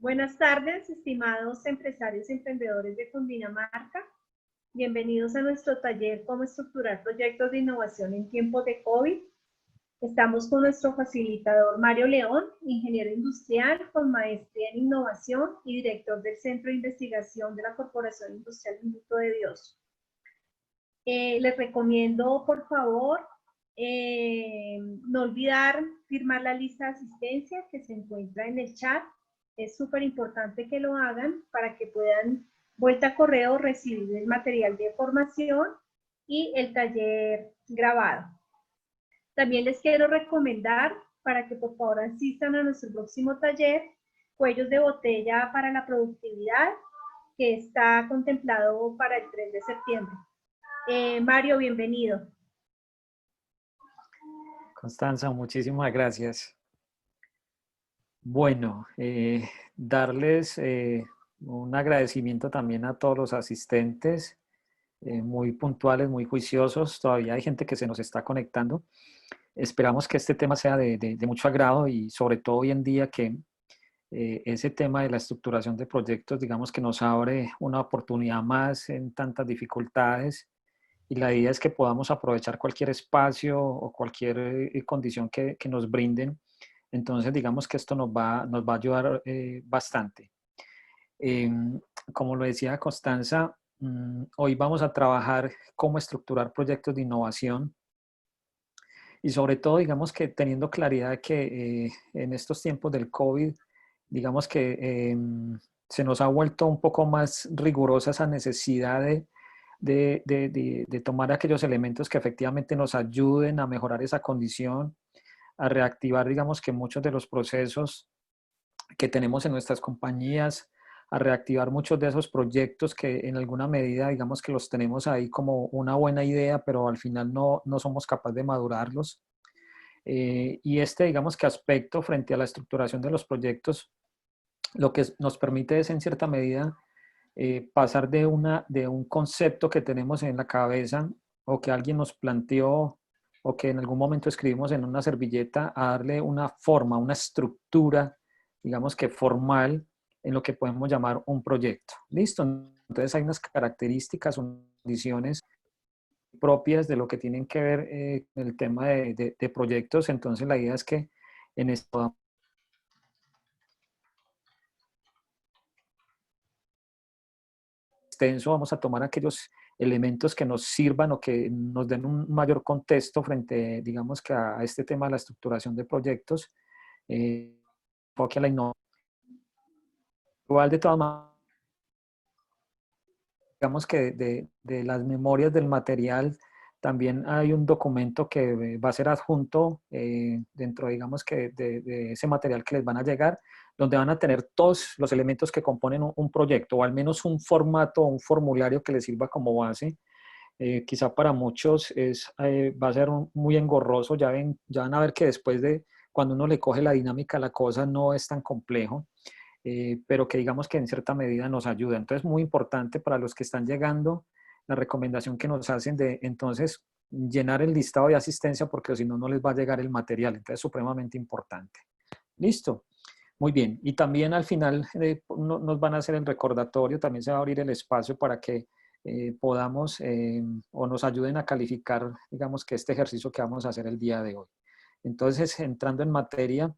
Buenas tardes, estimados empresarios y emprendedores de Cundinamarca. Bienvenidos a nuestro taller Cómo estructurar proyectos de innovación en tiempos de COVID. Estamos con nuestro facilitador Mario León, ingeniero industrial con maestría en innovación y director del Centro de Investigación de la Corporación Industrial Minuto de Dios. Les recomiendo, por favor, no olvidar firmar la lista de asistencia que se encuentra en el chat. Es súper importante que lo hagan para que puedan, vuelta a correo, recibir el material de formación y el taller grabado. También les quiero recomendar, para que por favor asistan a nuestro próximo taller, Cuellos de Botella para la Productividad, que está contemplado para el 3 de septiembre. Mario, bienvenido. Constanza, muchísimas gracias. Bueno, darles un agradecimiento también a todos los asistentes, muy puntuales, muy juiciosos. Todavía hay gente que se nos está conectando. Esperamos que este tema sea de mucho agrado y sobre todo hoy en día que ese tema de la estructuración de proyectos, digamos que nos abre una oportunidad más en tantas dificultades. Y la idea es que podamos aprovechar cualquier espacio o cualquier condición que nos brinden. Entonces, digamos que esto nos va a ayudar bastante. Como lo decía Constanza, hoy vamos a trabajar cómo estructurar proyectos de innovación y sobre todo, digamos que teniendo claridad de que en estos tiempos del COVID, digamos que se nos ha vuelto un poco más rigurosa esa necesidad de tomar aquellos elementos que efectivamente nos ayuden a mejorar esa condición, a reactivar, digamos que muchos de los procesos que tenemos en nuestras compañías, a reactivar muchos de esos proyectos que en alguna medida, digamos que los tenemos ahí como una buena idea, pero al final no somos capaces de madurarlos. Y digamos que aspecto frente a la estructuración de los proyectos, lo que nos permite es en cierta medida pasar de un concepto que tenemos en la cabeza o que alguien nos planteó o que en algún momento escribimos en una servilleta a darle una forma, una estructura, digamos que formal, en lo que podemos llamar un proyecto. ¿Listo? Entonces hay unas características, condiciones propias de lo que tienen que ver con el tema de proyectos. Entonces la idea es que en esto extenso vamos a tomar aquellos elementos que nos sirvan o que nos den un mayor contexto frente, digamos, que a este tema de la estructuración de proyectos, enfoque a la innovación. Igual de todas maneras, digamos que de las memorias del material, también hay un documento que va a ser adjunto dentro, digamos, que de ese material que les van a llegar, donde van a tener todos los elementos que componen un proyecto, o al menos un formato o un formulario que les sirva como base. Quizá para muchos va a ser muy engorroso, ya van a ver que después de cuando uno le coge la dinámica a la cosa no es tan complejo. Pero que digamos que en cierta medida nos ayuda. Entonces, muy importante para los que están llegando, la recomendación que nos hacen de entonces llenar el listado de asistencia porque si no, no les va a llegar el material. Entonces, supremamente importante. Listo. Muy bien. Y también al final nos van a hacer el recordatorio, también se va a abrir el espacio para que podamos o nos ayuden a calificar, digamos que este ejercicio que vamos a hacer el día de hoy. Entonces, entrando en materia,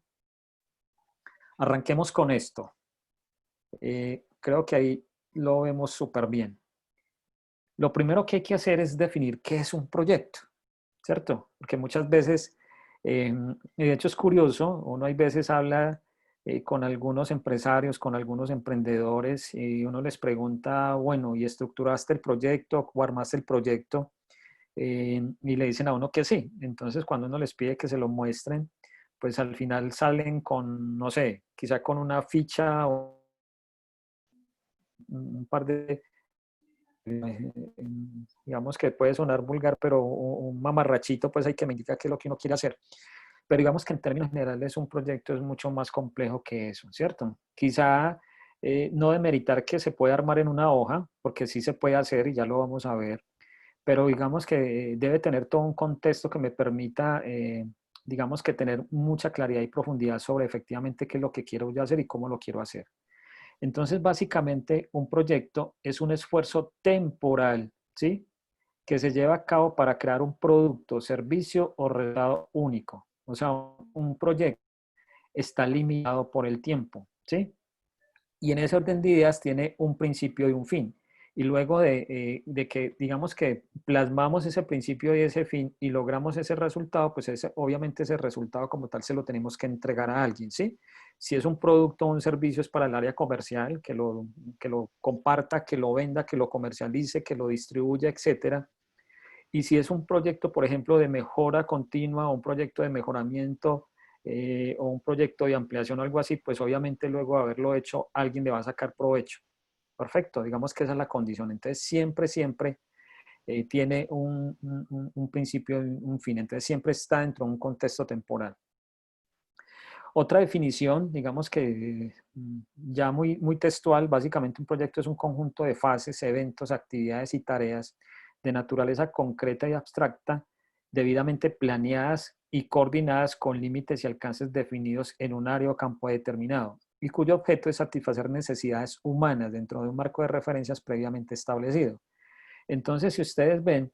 arranquemos con esto. Creo que ahí lo vemos súper bien. Lo primero que hay que hacer es definir qué es un proyecto, ¿cierto? Porque muchas veces, y de hecho es curioso, uno hay veces habla con algunos empresarios, con algunos emprendedores y uno les pregunta, bueno, ¿y estructuraste el proyecto o armaste el proyecto? Y le dicen a uno que sí. Entonces, cuando uno les pide que se lo muestren, pues al final salen con, no sé, quizá con una ficha o un par de, digamos que puede sonar vulgar, pero un mamarrachito, pues hay que me indica qué es lo que uno quiere hacer. Pero digamos que en términos generales un proyecto es mucho más complejo que eso, ¿cierto? Quizá no demeritar que se puede armar en una hoja, porque sí se puede hacer y ya lo vamos a ver, pero digamos que debe tener todo un contexto que me permita, digamos que tener mucha claridad y profundidad sobre efectivamente qué es lo que quiero yo hacer y cómo lo quiero hacer. Entonces, básicamente, un proyecto es un esfuerzo temporal, ¿sí? Que se lleva a cabo para crear un producto, servicio o resultado único. O sea, un proyecto está limitado por el tiempo, ¿sí? Y en ese orden de ideas tiene un principio y un fin. Y luego de que, digamos que plasmamos ese principio y ese fin y logramos ese resultado, pues obviamente ese resultado como tal se lo tenemos que entregar a alguien, ¿sí? Si es un producto o un servicio es para el área comercial, que lo comparta, que lo venda, que lo comercialice, que lo distribuya, etcétera. Y si es un proyecto, por ejemplo, de mejora continua o un proyecto de mejoramiento o un proyecto de ampliación o algo así, pues obviamente luego de haberlo hecho, alguien le va a sacar provecho. Perfecto, digamos que esa es la condición. Entonces, siempre tiene un principio y un fin. Entonces, siempre está dentro de un contexto temporal. Otra definición, digamos que ya muy textual, básicamente un proyecto es un conjunto de fases, eventos, actividades y tareas de naturaleza concreta y abstracta, debidamente planeadas y coordinadas con límites y alcances definidos en un área o campo determinado, y cuyo objeto es satisfacer necesidades humanas dentro de un marco de referencias previamente establecido. Entonces, si ustedes ven,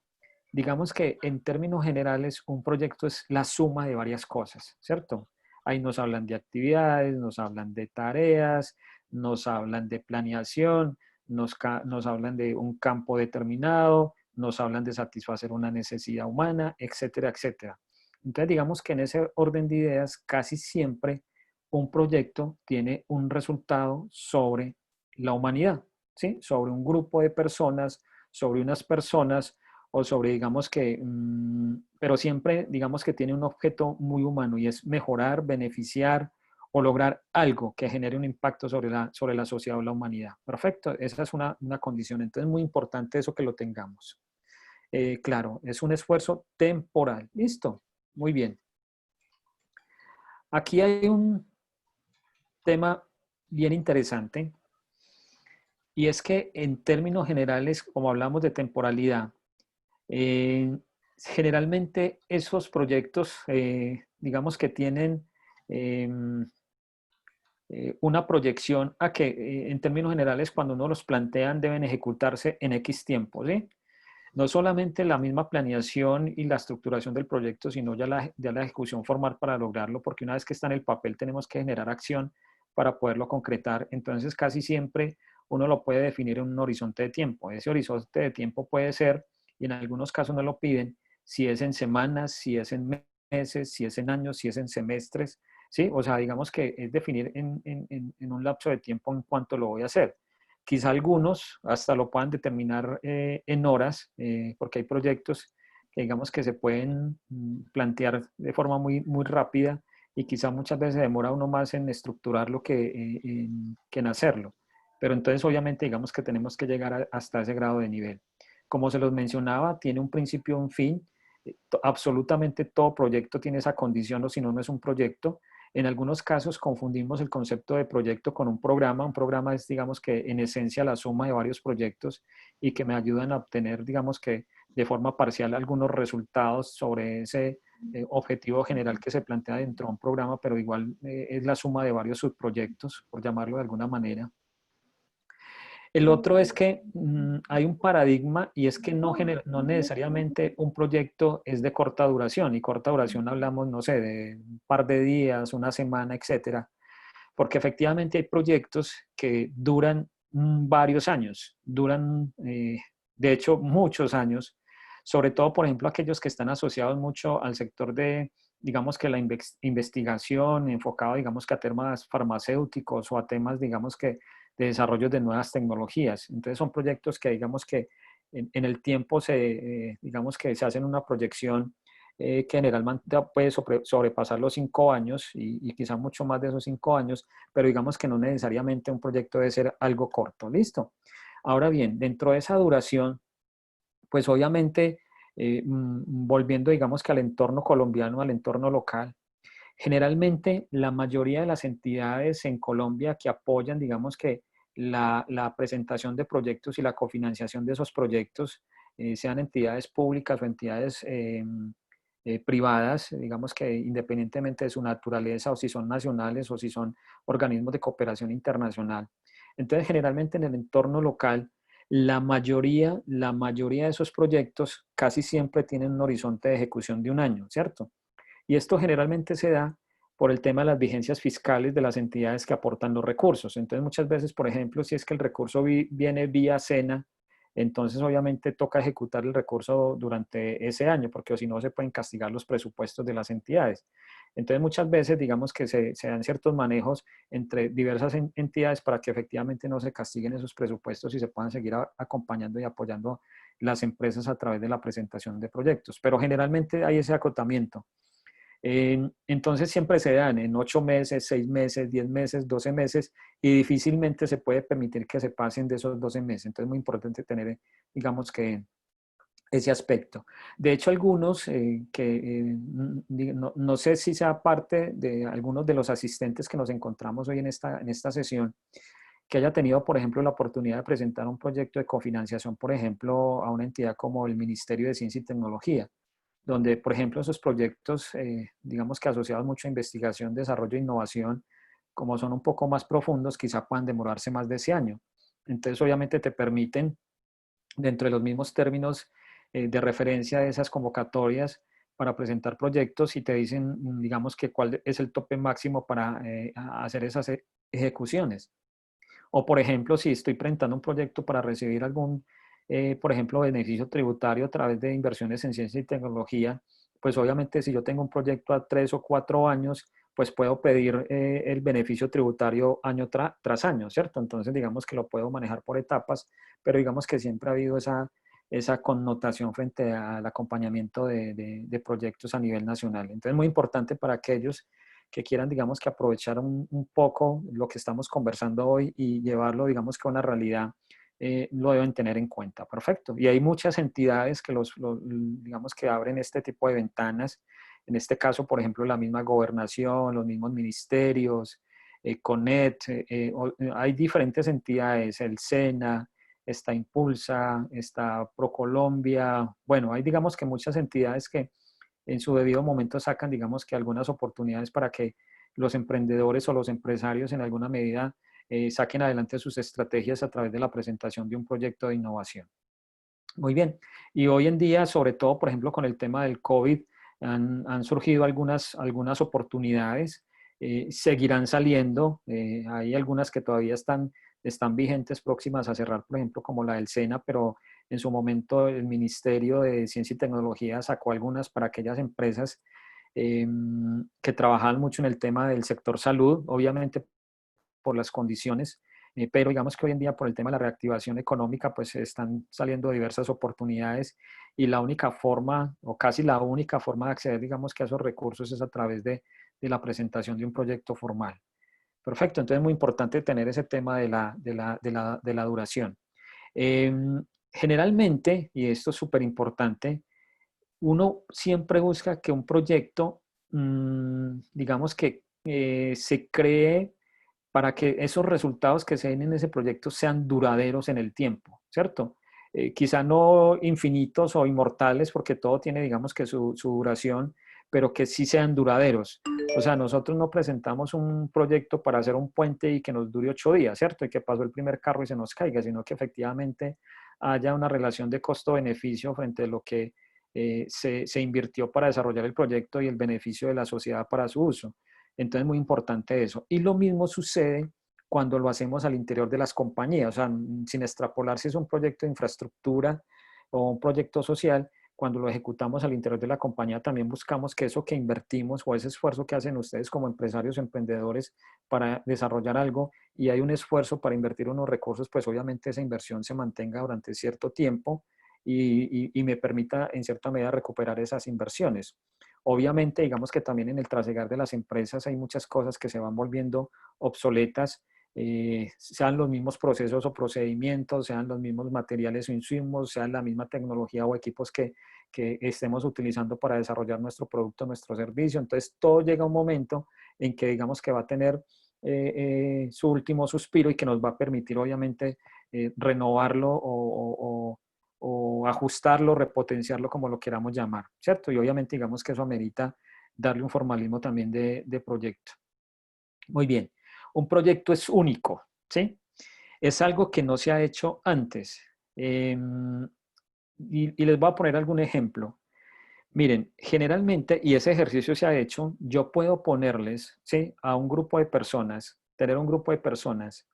digamos que en términos generales un proyecto es la suma de varias cosas, ¿cierto? Ahí nos hablan de actividades, nos hablan de tareas, nos hablan de planeación, nos hablan de un campo determinado, nos hablan de satisfacer una necesidad humana, etcétera, etcétera. Entonces, digamos que en ese orden de ideas, casi siempre un proyecto tiene un resultado sobre la humanidad, ¿sí? Sobre un grupo de personas, sobre unas personas o sobre, digamos que, pero siempre, digamos que tiene un objeto muy humano y es mejorar, beneficiar o lograr algo que genere un impacto sobre la sociedad o la humanidad. Perfecto, esa es una condición. Entonces es muy importante eso que lo tengamos. Claro, es un esfuerzo temporal. Listo, muy bien. Aquí hay un tema bien interesante y es que en términos generales, como hablamos de temporalidad, Eh, generalmente esos proyectos, digamos que tienen eh, una proyección a que en términos generales cuando uno los plantean deben ejecutarse en X tiempo, ¿sí? No solamente la misma planeación y la estructuración del proyecto, sino ya la ejecución formal para lograrlo, porque una vez que está en el papel tenemos que generar acción para poderlo concretar. Entonces casi siempre uno lo puede definir en un horizonte de tiempo. Ese horizonte de tiempo puede ser, y en algunos casos no lo piden, si es en semanas, si es en meses, si es en años, si es en semestres, ¿sí? O sea, digamos que es definir en un lapso de tiempo en cuánto lo voy a hacer. Quizá algunos hasta lo puedan determinar en horas, porque hay proyectos que digamos que se pueden plantear de forma muy rápida y quizá muchas veces demora uno más en estructurarlo que en hacerlo. Pero entonces obviamente digamos que tenemos que llegar hasta ese grado de nivel. Como se los mencionaba, tiene un principio y un fin. Absolutamente todo proyecto tiene esa condición o si no, no es un proyecto. En algunos casos confundimos el concepto de proyecto con un programa. Un programa es, digamos que en esencia, la suma de varios proyectos y que me ayudan a obtener, digamos que de forma parcial, algunos resultados sobre ese objetivo general que se plantea dentro de un programa, pero igual es la suma de varios subproyectos, por llamarlo de alguna manera. El otro es que hay un paradigma y es que no necesariamente un proyecto es de corta duración y corta duración hablamos, no sé, de un par de días, una semana, etcétera, porque efectivamente hay proyectos que duran varios años, duran de hecho muchos años, sobre todo, por ejemplo, aquellos que están asociados mucho al sector de, digamos que la investigación, enfocado, digamos que a temas farmacéuticos o a temas, digamos que de desarrollo de nuevas tecnologías. Entonces son proyectos que, digamos que en el tiempo digamos que se hacen una proyección que generalmente puede sobrepasar los 5 años y quizá mucho más de esos 5 años, pero digamos que no necesariamente un proyecto debe ser algo corto. ¿Listo? Ahora bien, dentro de esa duración, pues obviamente, volviendo digamos que al entorno colombiano, al entorno local, generalmente la mayoría de las entidades en Colombia que apoyan, digamos que la presentación de proyectos y la cofinanciación de esos proyectos, sean entidades públicas o entidades privadas, digamos que independientemente de su naturaleza o si son nacionales o si son organismos de cooperación internacional, Entonces, generalmente en el entorno local, la mayoría de esos proyectos casi siempre tienen un horizonte de ejecución de un año, ¿cierto? Y esto generalmente se da por el tema de las vigencias fiscales de las entidades que aportan los recursos. Entonces, muchas veces, por ejemplo, si es que el recurso viene vía SENA, entonces obviamente toca ejecutar el recurso durante ese año, porque si no se pueden castigar los presupuestos de las entidades. Entonces, muchas veces, digamos que se dan ciertos manejos entre diversas entidades para que efectivamente no se castiguen esos presupuestos y se puedan seguir acompañando y apoyando las empresas a través de la presentación de proyectos. Pero generalmente hay ese acotamiento. Entonces siempre se dan en 8 meses, 6 meses, 10 meses, 12 meses y difícilmente se puede permitir que se pasen de esos 12 meses. Entonces es muy importante tener, digamos que, ese aspecto. De hecho, algunos no sé si sea parte de algunos de los asistentes que nos encontramos hoy en esta sesión, que haya tenido, por ejemplo, la oportunidad de presentar un proyecto de cofinanciación, por ejemplo, a una entidad como el Ministerio de Ciencia y Tecnología, donde, por ejemplo, esos proyectos, digamos que asociados mucho a investigación, desarrollo e innovación, como son un poco más profundos, quizá puedan demorarse más de ese año. Entonces, obviamente, te permiten, dentro de los mismos términos de referencia de esas convocatorias, para presentar proyectos y te dicen, digamos, que cuál es el tope máximo para hacer esas ejecuciones. O, por ejemplo, si estoy presentando un proyecto para recibir algún, por ejemplo, beneficio tributario a través de inversiones en ciencia y tecnología, pues obviamente si yo tengo un proyecto a 3 o 4 años, pues puedo pedir el beneficio tributario año tras año, ¿cierto? Entonces, digamos que lo puedo manejar por etapas, pero digamos que siempre ha habido esa connotación frente al acompañamiento de proyectos a nivel nacional. Entonces, muy importante para aquellos que quieran, digamos, que aprovechar un poco lo que estamos conversando hoy y llevarlo, digamos, que a una realidad, lo deben tener en cuenta. Perfecto. Y hay muchas entidades que digamos, que abren este tipo de ventanas. En este caso, por ejemplo, la misma gobernación, los mismos ministerios, CONET, hay diferentes entidades, el SENA, está Impulsa, está ProColombia. Bueno, hay, digamos, que muchas entidades que en su debido momento sacan, digamos, que algunas oportunidades para que los emprendedores o los empresarios en alguna medida saquen adelante sus estrategias a través de la presentación de un proyecto de innovación. Muy bien. Y hoy en día, sobre todo, por ejemplo, con el tema del COVID, han surgido algunas oportunidades, seguirán saliendo. Hay algunas que todavía están vigentes, próximas a cerrar, por ejemplo, como la del SENA, pero en su momento el Ministerio de Ciencia y Tecnología sacó algunas para aquellas empresas que trabajaban mucho en el tema del sector salud, obviamente por las condiciones, pero digamos que hoy en día por el tema de la reactivación económica, pues están saliendo diversas oportunidades y la única forma, o casi la única forma de acceder, digamos, que a esos recursos es a través de la presentación de un proyecto formal. Perfecto, entonces es muy importante tener ese tema de la duración. Eh, Generalmente, y esto es súper importante, uno siempre busca que un proyecto, digamos que se cree para que esos resultados que se den en ese proyecto sean duraderos en el tiempo, ¿cierto? Quizá no infinitos o inmortales, porque todo tiene, digamos, que su duración, pero que sí sean duraderos. O sea, nosotros no presentamos un proyecto para hacer un puente y que nos dure 8 días, ¿cierto? Y que pasó el primer carro y se nos caiga, sino que efectivamente haya una relación de costo-beneficio frente a lo que se invirtió para desarrollar el proyecto y el beneficio de la sociedad para su uso. Entonces, es muy importante eso. Y lo mismo sucede cuando lo hacemos al interior de las compañías, o sea, sin extrapolar si es un proyecto de infraestructura o un proyecto social, cuando lo ejecutamos al interior de la compañía, también buscamos que eso que invertimos o ese esfuerzo que hacen ustedes como empresarios o emprendedores para desarrollar algo y hay un esfuerzo para invertir unos recursos, pues obviamente esa inversión se mantenga durante cierto tiempo y me permita en cierta medida recuperar esas inversiones. Obviamente, digamos que también en el trasegar de las empresas hay muchas cosas que se van volviendo obsoletas, sean los mismos procesos o procedimientos, sean los mismos materiales o insumos, sean la misma tecnología o equipos que estemos utilizando para desarrollar nuestro producto, nuestro servicio. Entonces, todo llega a un momento en que digamos que va a tener su último suspiro y que nos va a permitir, obviamente, renovarlo o ajustarlo, repotenciarlo, como lo queramos llamar, ¿cierto? Y obviamente digamos que eso amerita darle un formalismo también de proyecto. Muy bien, un proyecto es único, ¿sí? Es algo que no se ha hecho antes. Y les voy a poner algún ejemplo. Miren, generalmente, y ese ejercicio se ha hecho, yo puedo ponerles, ¿sí?, a un grupo de personas, tener un grupo de personas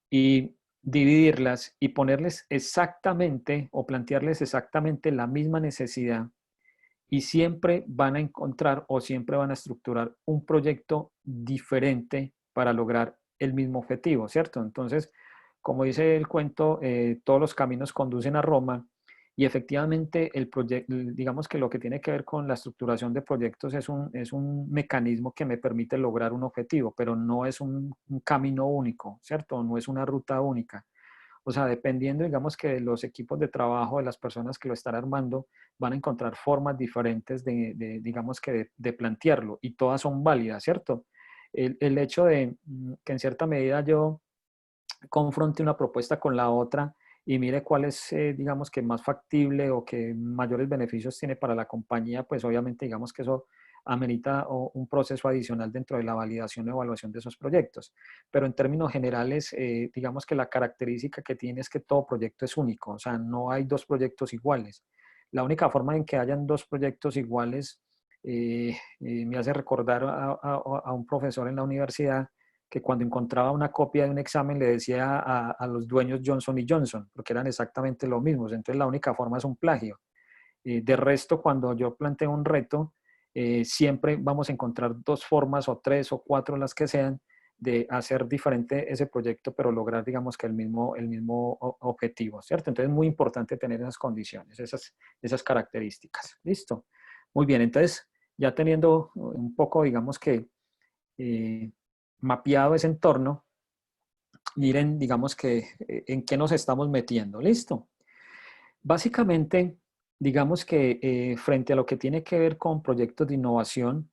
y dividirlas y ponerles exactamente o plantearles exactamente la misma necesidad y siempre van a encontrar o siempre van a estructurar un proyecto diferente para lograr el mismo objetivo, ¿cierto? Entonces, como dice el cuento, todos los caminos conducen a Roma y efectivamente el proyecto, digamos que lo que tiene que ver con la estructuración de proyectos es un mecanismo que me permite lograr un objetivo, pero no es un camino único, ¿cierto? No es una ruta única. O sea, dependiendo, digamos, que de los equipos de trabajo, de las personas que lo están armando, van a encontrar formas diferentes digamos, que de plantearlo y todas son válidas, ¿cierto? El hecho de que en cierta medida yo confronte una propuesta con la otra y mire cuál es, digamos, que más factible o que mayores beneficios tiene para la compañía, pues obviamente, digamos que eso amerita un proceso adicional dentro de la validación o evaluación de esos proyectos. Pero en términos generales, digamos que la característica que tiene es que todo proyecto es único, o sea, no hay dos proyectos iguales. La única forma en que hayan dos proyectos iguales me hace recordar a un profesor en la universidad que cuando encontraba una copia de un examen le decía a los dueños Johnson y Johnson, porque eran exactamente lo mismo. Entonces la única forma es un plagio. De resto, cuando yo planteo un reto, siempre vamos a encontrar dos formas o tres o cuatro, las que sean, de hacer diferente ese proyecto, pero lograr, digamos, que el mismo objetivo, ¿cierto? Entonces es muy importante tener esas condiciones, esas características. ¿Listo? Muy bien, entonces ya teniendo un poco, digamos que eh, mapeado ese entorno, miren, digamos que en qué nos estamos metiendo. ¿Listo? Básicamente, digamos que frente a lo que tiene que ver con proyectos de innovación,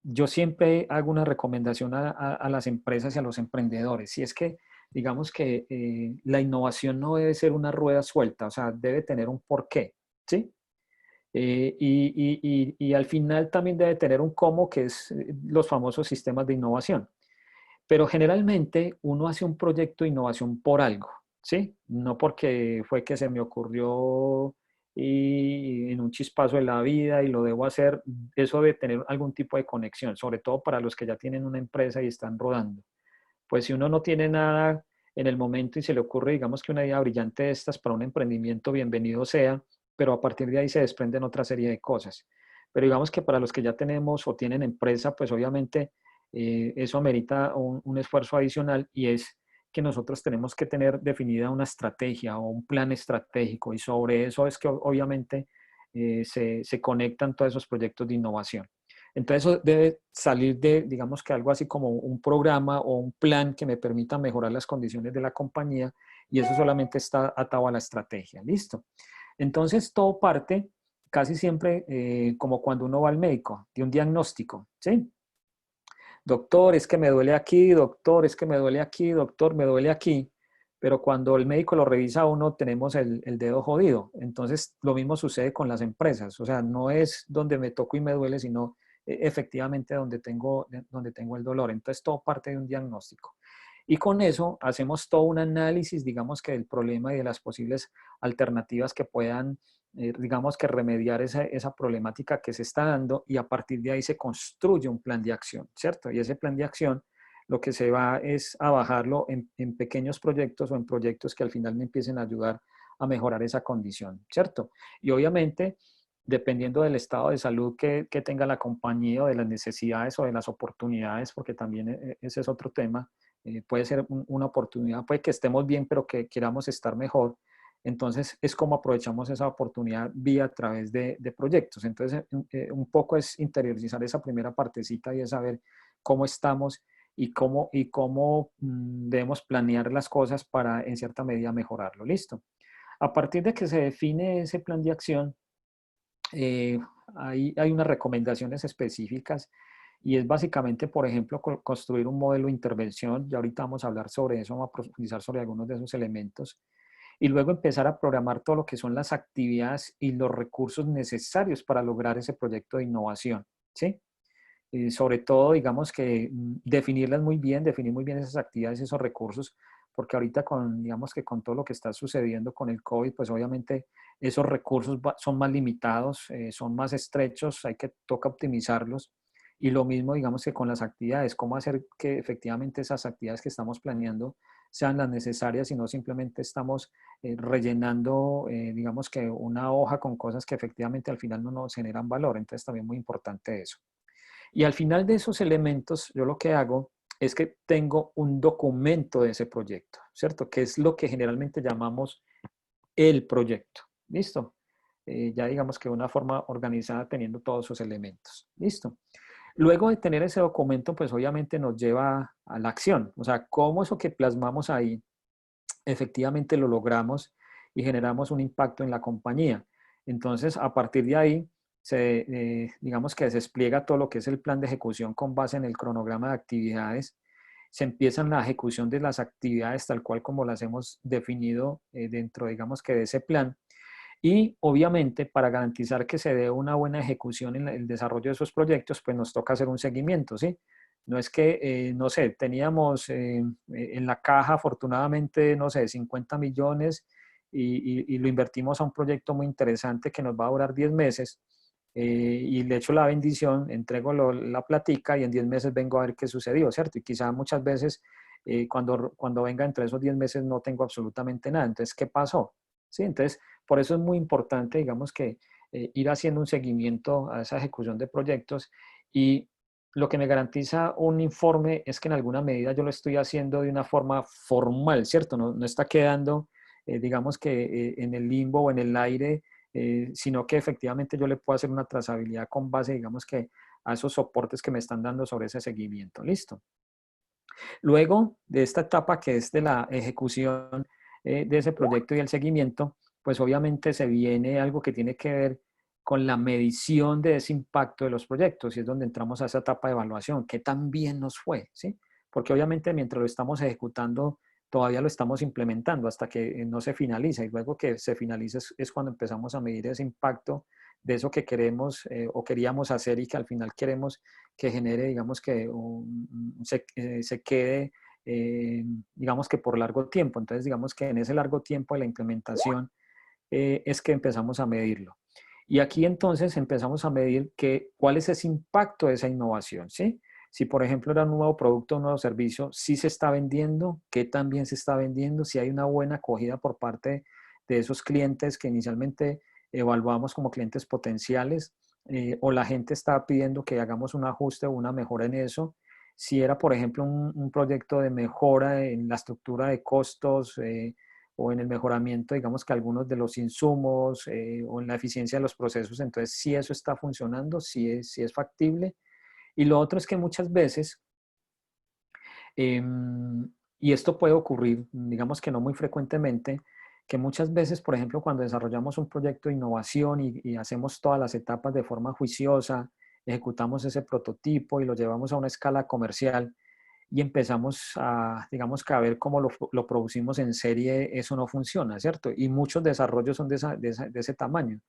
yo siempre hago una recomendación a las empresas y a los emprendedores. Si es que, digamos que la innovación no debe ser una rueda suelta, o sea, debe tener un porqué, ¿sí? Y al final también debe tener un cómo, que es los famosos sistemas de innovación. Pero generalmente uno hace un proyecto de innovación por algo, ¿sí? No porque fue que se me ocurrió y en un chispazo de la vida y lo debo hacer. Eso debe tener algún tipo de conexión, sobre todo para los que ya tienen una empresa y están rodando. Pues si uno no tiene nada en el momento y se le ocurre, digamos, que una idea brillante de estas para un emprendimiento, bienvenido sea, pero a partir de ahí se desprenden otra serie de cosas. Pero digamos que para los que ya tenemos o tienen empresa, pues obviamente eso amerita un esfuerzo adicional y es que nosotros tenemos que tener definida una estrategia o un plan estratégico y sobre eso es que obviamente se conectan todos esos proyectos de innovación. Entonces eso debe salir de, digamos, que algo así como un programa o un plan que me permita mejorar las condiciones de la compañía y eso solamente está atado a la estrategia. ¿Listo? Entonces todo parte casi siempre como cuando uno va al médico, de un diagnóstico, ¿sí? Doctor, es que me duele aquí, doctor, es que me duele aquí, doctor, me duele aquí. Pero cuando el médico lo revisa a uno, tenemos el dedo jodido. Entonces, lo mismo sucede con las empresas. O sea, no es donde me toco y me duele, sino efectivamente donde tengo el dolor. Entonces, todo parte de un diagnóstico. Y con eso hacemos todo un análisis, digamos, que del problema y de las posibles alternativas que puedan, digamos, que remediar esa problemática que se está dando y a partir de ahí se construye un plan de acción, ¿cierto? Y ese plan de acción lo que se va es a bajarlo en pequeños proyectos o en proyectos que al final me empiecen a ayudar a mejorar esa condición, ¿cierto? Y obviamente, dependiendo del estado de salud que tenga la compañía o de las necesidades o de las oportunidades, porque también ese es otro tema, puede ser una oportunidad, puede que estemos bien, pero que queramos estar mejor. Entonces, es como aprovechamos esa oportunidad vía a través de proyectos. Entonces, un poco es interiorizar esa primera partecita y es saber cómo estamos y cómo debemos planear las cosas para, en cierta medida, mejorarlo. ¿Listo? A partir de que se define ese plan de acción, eh, hay unas recomendaciones específicas y es básicamente, por ejemplo, construir un modelo de intervención. Ya ahorita vamos a hablar sobre eso, vamos a profundizar sobre algunos de esos elementos. Y luego empezar a programar todo lo que son las actividades y los recursos necesarios para lograr ese proyecto de innovación, ¿sí? sobre todo, digamos que definirlas muy bien, definir muy bien esas actividades, esos recursos, porque ahorita digamos que con todo lo que está sucediendo con el COVID, pues obviamente esos recursos son más limitados, son más estrechos, toca optimizarlos. Y lo mismo, digamos que con las actividades, cómo hacer que efectivamente esas actividades que estamos planeando sean las necesarias y no simplemente estamos rellenando, digamos que una hoja con cosas que efectivamente al final no nos generan valor. Entonces también muy importante eso. Y al final de esos elementos, yo lo que hago es que tengo un documento de ese proyecto, ¿cierto? Que es lo que generalmente llamamos el proyecto. ¿Listo? Ya digamos que de una forma organizada teniendo todos esos elementos. ¿Listo? Luego de tener ese documento, pues obviamente nos lleva a la acción. O sea, cómo eso que plasmamos ahí efectivamente lo logramos y generamos un impacto en la compañía. Entonces, a partir de ahí, digamos que se despliega todo lo que es el plan de ejecución con base en el cronograma de actividades. Se empieza la ejecución de las actividades tal cual como las hemos definido dentro, digamos que de ese plan. Y obviamente para garantizar que se dé una buena ejecución en el desarrollo de esos proyectos, pues nos toca hacer un seguimiento, ¿sí? No es que, no sé, teníamos en la caja afortunadamente, no sé, 50 millones y lo invertimos a un proyecto muy interesante que nos va a durar 10 meses y le echo la bendición, entrego la platica y en 10 meses vengo a ver qué sucedió, ¿cierto? Y quizá muchas veces cuando venga entre esos 10 meses no tengo absolutamente nada. Entonces, ¿qué pasó? ¿Sí? Entonces, por eso es muy importante, digamos que ir haciendo un seguimiento a esa ejecución de proyectos y lo que me garantiza un informe es que en alguna medida yo lo estoy haciendo de una forma formal, ¿cierto? No está quedando, digamos que en el limbo o en el aire, sino que efectivamente yo le puedo hacer una trazabilidad con base, digamos que a esos soportes que me están dando sobre ese seguimiento. ¿Listo? Luego de esta etapa que es de la ejecución de ese proyecto y el seguimiento, pues obviamente se viene algo que tiene que ver con la medición de ese impacto de los proyectos y es donde entramos a esa etapa de evaluación, qué tan bien nos fue, ¿sí? Porque obviamente mientras lo estamos ejecutando, todavía lo estamos implementando hasta que no se finaliza y luego que se finaliza es cuando empezamos a medir ese impacto de eso que queremos o queríamos hacer y que al final queremos que genere, digamos que se quede, digamos que por largo tiempo. Entonces, digamos que en ese largo tiempo de la implementación es que empezamos a medirlo. Y aquí entonces empezamos a medir cuál es ese impacto de esa innovación, ¿sí? Si, por ejemplo, era un nuevo producto, un nuevo servicio, si se está vendiendo, qué también se está vendiendo, si hay una buena acogida por parte de esos clientes que inicialmente evaluamos como clientes potenciales, o la gente está pidiendo que hagamos un ajuste o una mejora en eso. Si era, por ejemplo, un proyecto de mejora en la estructura de costos o en el mejoramiento, digamos que algunos de los insumos o en la eficiencia de los procesos, entonces si eso está funcionando, si es factible. Y lo otro es que muchas veces, eh, y esto puede ocurrir, digamos que no muy frecuentemente, que muchas veces, por ejemplo, cuando desarrollamos un proyecto de innovación y hacemos todas las etapas de forma juiciosa, ejecutamos ese prototipo y lo llevamos a una escala comercial y empezamos a, digamos que a ver cómo lo producimos en serie, eso no funciona, ¿cierto? Y muchos desarrollos son de ese tamaño.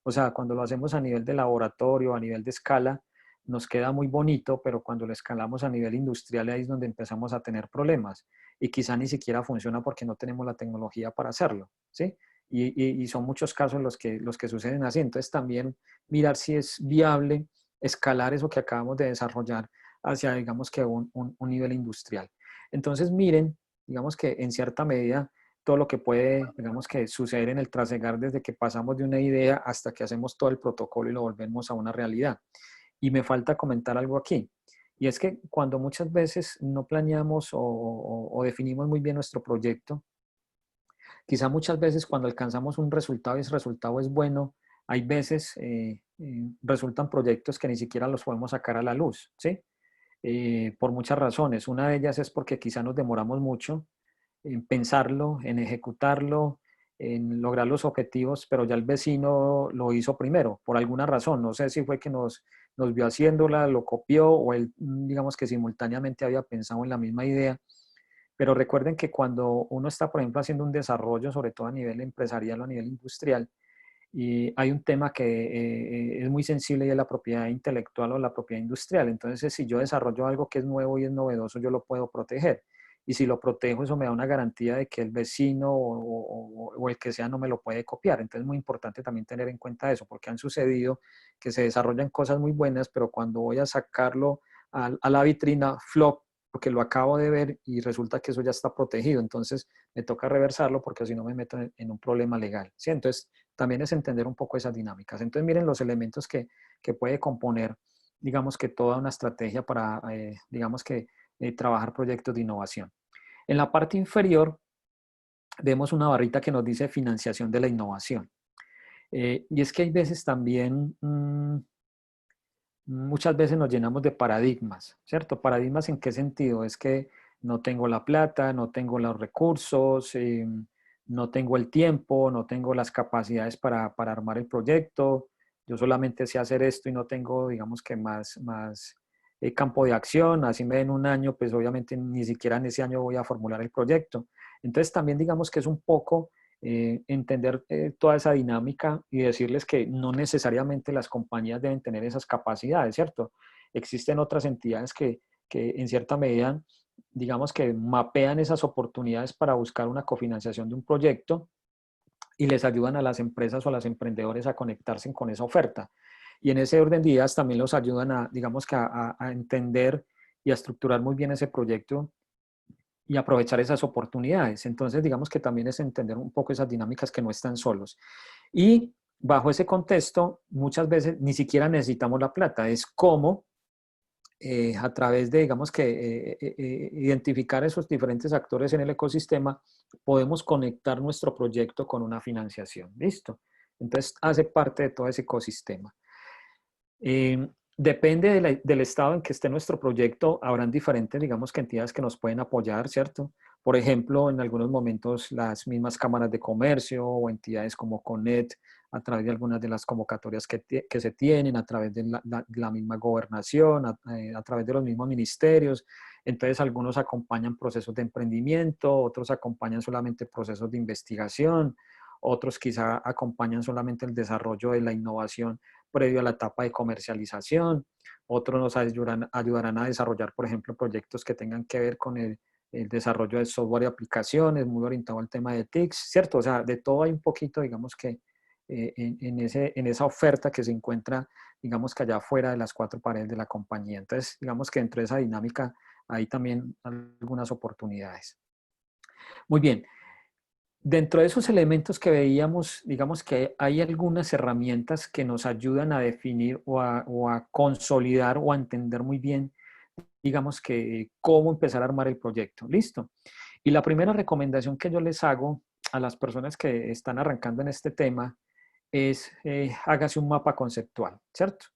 O sea, cuando lo hacemos a nivel de laboratorio, a nivel de escala, nos queda muy bonito, pero cuando lo escalamos a nivel industrial ahí es donde empezamos a tener problemas y quizá ni siquiera funciona porque no tenemos la tecnología para hacerlo, ¿sí? Y son muchos casos los que suceden así. Entonces también mirar si es viable escalar eso que acabamos de desarrollar hacia, digamos que un nivel industrial. Entonces miren, digamos que en cierta medida todo lo que puede, digamos que suceder en el trasegar desde que pasamos de una idea hasta que hacemos todo el protocolo y lo volvemos a una realidad. Y me falta comentar algo aquí. Y es que cuando muchas veces no planeamos o definimos muy bien nuestro proyecto, quizá muchas veces cuando alcanzamos un resultado y ese resultado es bueno, hay veces resultan proyectos que ni siquiera los podemos sacar a la luz, ¿sí? Por muchas razones. Una de ellas es porque quizá nos demoramos mucho en pensarlo, en ejecutarlo, en lograr los objetivos, pero ya el vecino lo hizo primero, por alguna razón. No sé si fue que nos vio haciéndola, lo copió o él, digamos que simultáneamente había pensado en la misma idea. Pero recuerden que cuando uno está, por ejemplo, haciendo un desarrollo, sobre todo a nivel empresarial o a nivel industrial, Y hay un tema que es muy sensible y es la propiedad intelectual o la propiedad industrial. Entonces, si yo desarrollo algo que es nuevo y es novedoso, yo lo puedo proteger. Y si lo protejo, eso me da una garantía de que el vecino o el que sea no me lo puede copiar. Entonces, es muy importante también tener en cuenta eso, porque han sucedido que se desarrollan cosas muy buenas, pero cuando voy a sacarlo a la vitrina, flop, porque lo acabo de ver y resulta que eso ya está protegido. Entonces, me toca reversarlo porque si no me meto en un problema legal. ¿Sí? Entonces, también es entender un poco esas dinámicas. Entonces, miren los elementos que puede componer, digamos que toda una estrategia para, digamos que, trabajar proyectos de innovación. En la parte inferior vemos una barrita que nos dice financiación de la innovación. Y es que hay veces también, muchas veces nos llenamos de paradigmas, ¿cierto? ¿Paradigmas en qué sentido? Es que no tengo la plata, no tengo los recursos, no tengo el tiempo, no tengo las capacidades para armar el proyecto, yo solamente sé hacer esto y no tengo, digamos que más campo de acción, así me den un año, pues obviamente ni siquiera en ese año voy a formular el proyecto. Entonces también digamos que es un poco entender toda esa dinámica y decirles que no necesariamente las compañías deben tener esas capacidades, ¿cierto? Existen otras entidades que en cierta medida, digamos que mapean esas oportunidades para buscar una cofinanciación de un proyecto y les ayudan a las empresas o a los emprendedores a conectarse con esa oferta. Y en ese orden de ideas también los ayudan a, digamos que a entender y a estructurar muy bien ese proyecto y aprovechar esas oportunidades. Entonces, digamos que también es entender un poco esas dinámicas que no están solos. Y bajo ese contexto, muchas veces ni siquiera necesitamos la plata, es cómo a través de, digamos que, identificar esos diferentes actores en el ecosistema, podemos conectar nuestro proyecto con una financiación. ¿Listo? Entonces, hace parte de todo ese ecosistema. Depende del estado en que esté nuestro proyecto, habrán diferentes, digamos, que entidades que nos pueden apoyar, ¿cierto? Por ejemplo, en algunos momentos las mismas cámaras de comercio o entidades como CONET, a través de algunas de las convocatorias que se tienen, a través de la misma gobernación, a través de los mismos ministerios. Entonces, algunos acompañan procesos de emprendimiento, otros acompañan solamente procesos de investigación, otros quizá acompañan solamente el desarrollo de la innovación previo a la etapa de comercialización. Otros nos ayudarán a desarrollar, por ejemplo, proyectos que tengan que ver con el desarrollo de software y aplicaciones, muy orientado al tema de TICs, ¿cierto? O sea, de todo hay un poquito, digamos que en esa oferta que se encuentra, digamos que allá afuera de las cuatro paredes de la compañía. Entonces, digamos que dentro de esa dinámica hay también algunas oportunidades. Muy bien. Dentro de esos elementos que veíamos, digamos que hay algunas herramientas que nos ayudan a definir o a consolidar o a entender muy bien, digamos que cómo empezar a armar el proyecto. ¿Listo? Y la primera recomendación que yo les hago a las personas que están arrancando en este tema es hágase un mapa conceptual, ¿cierto?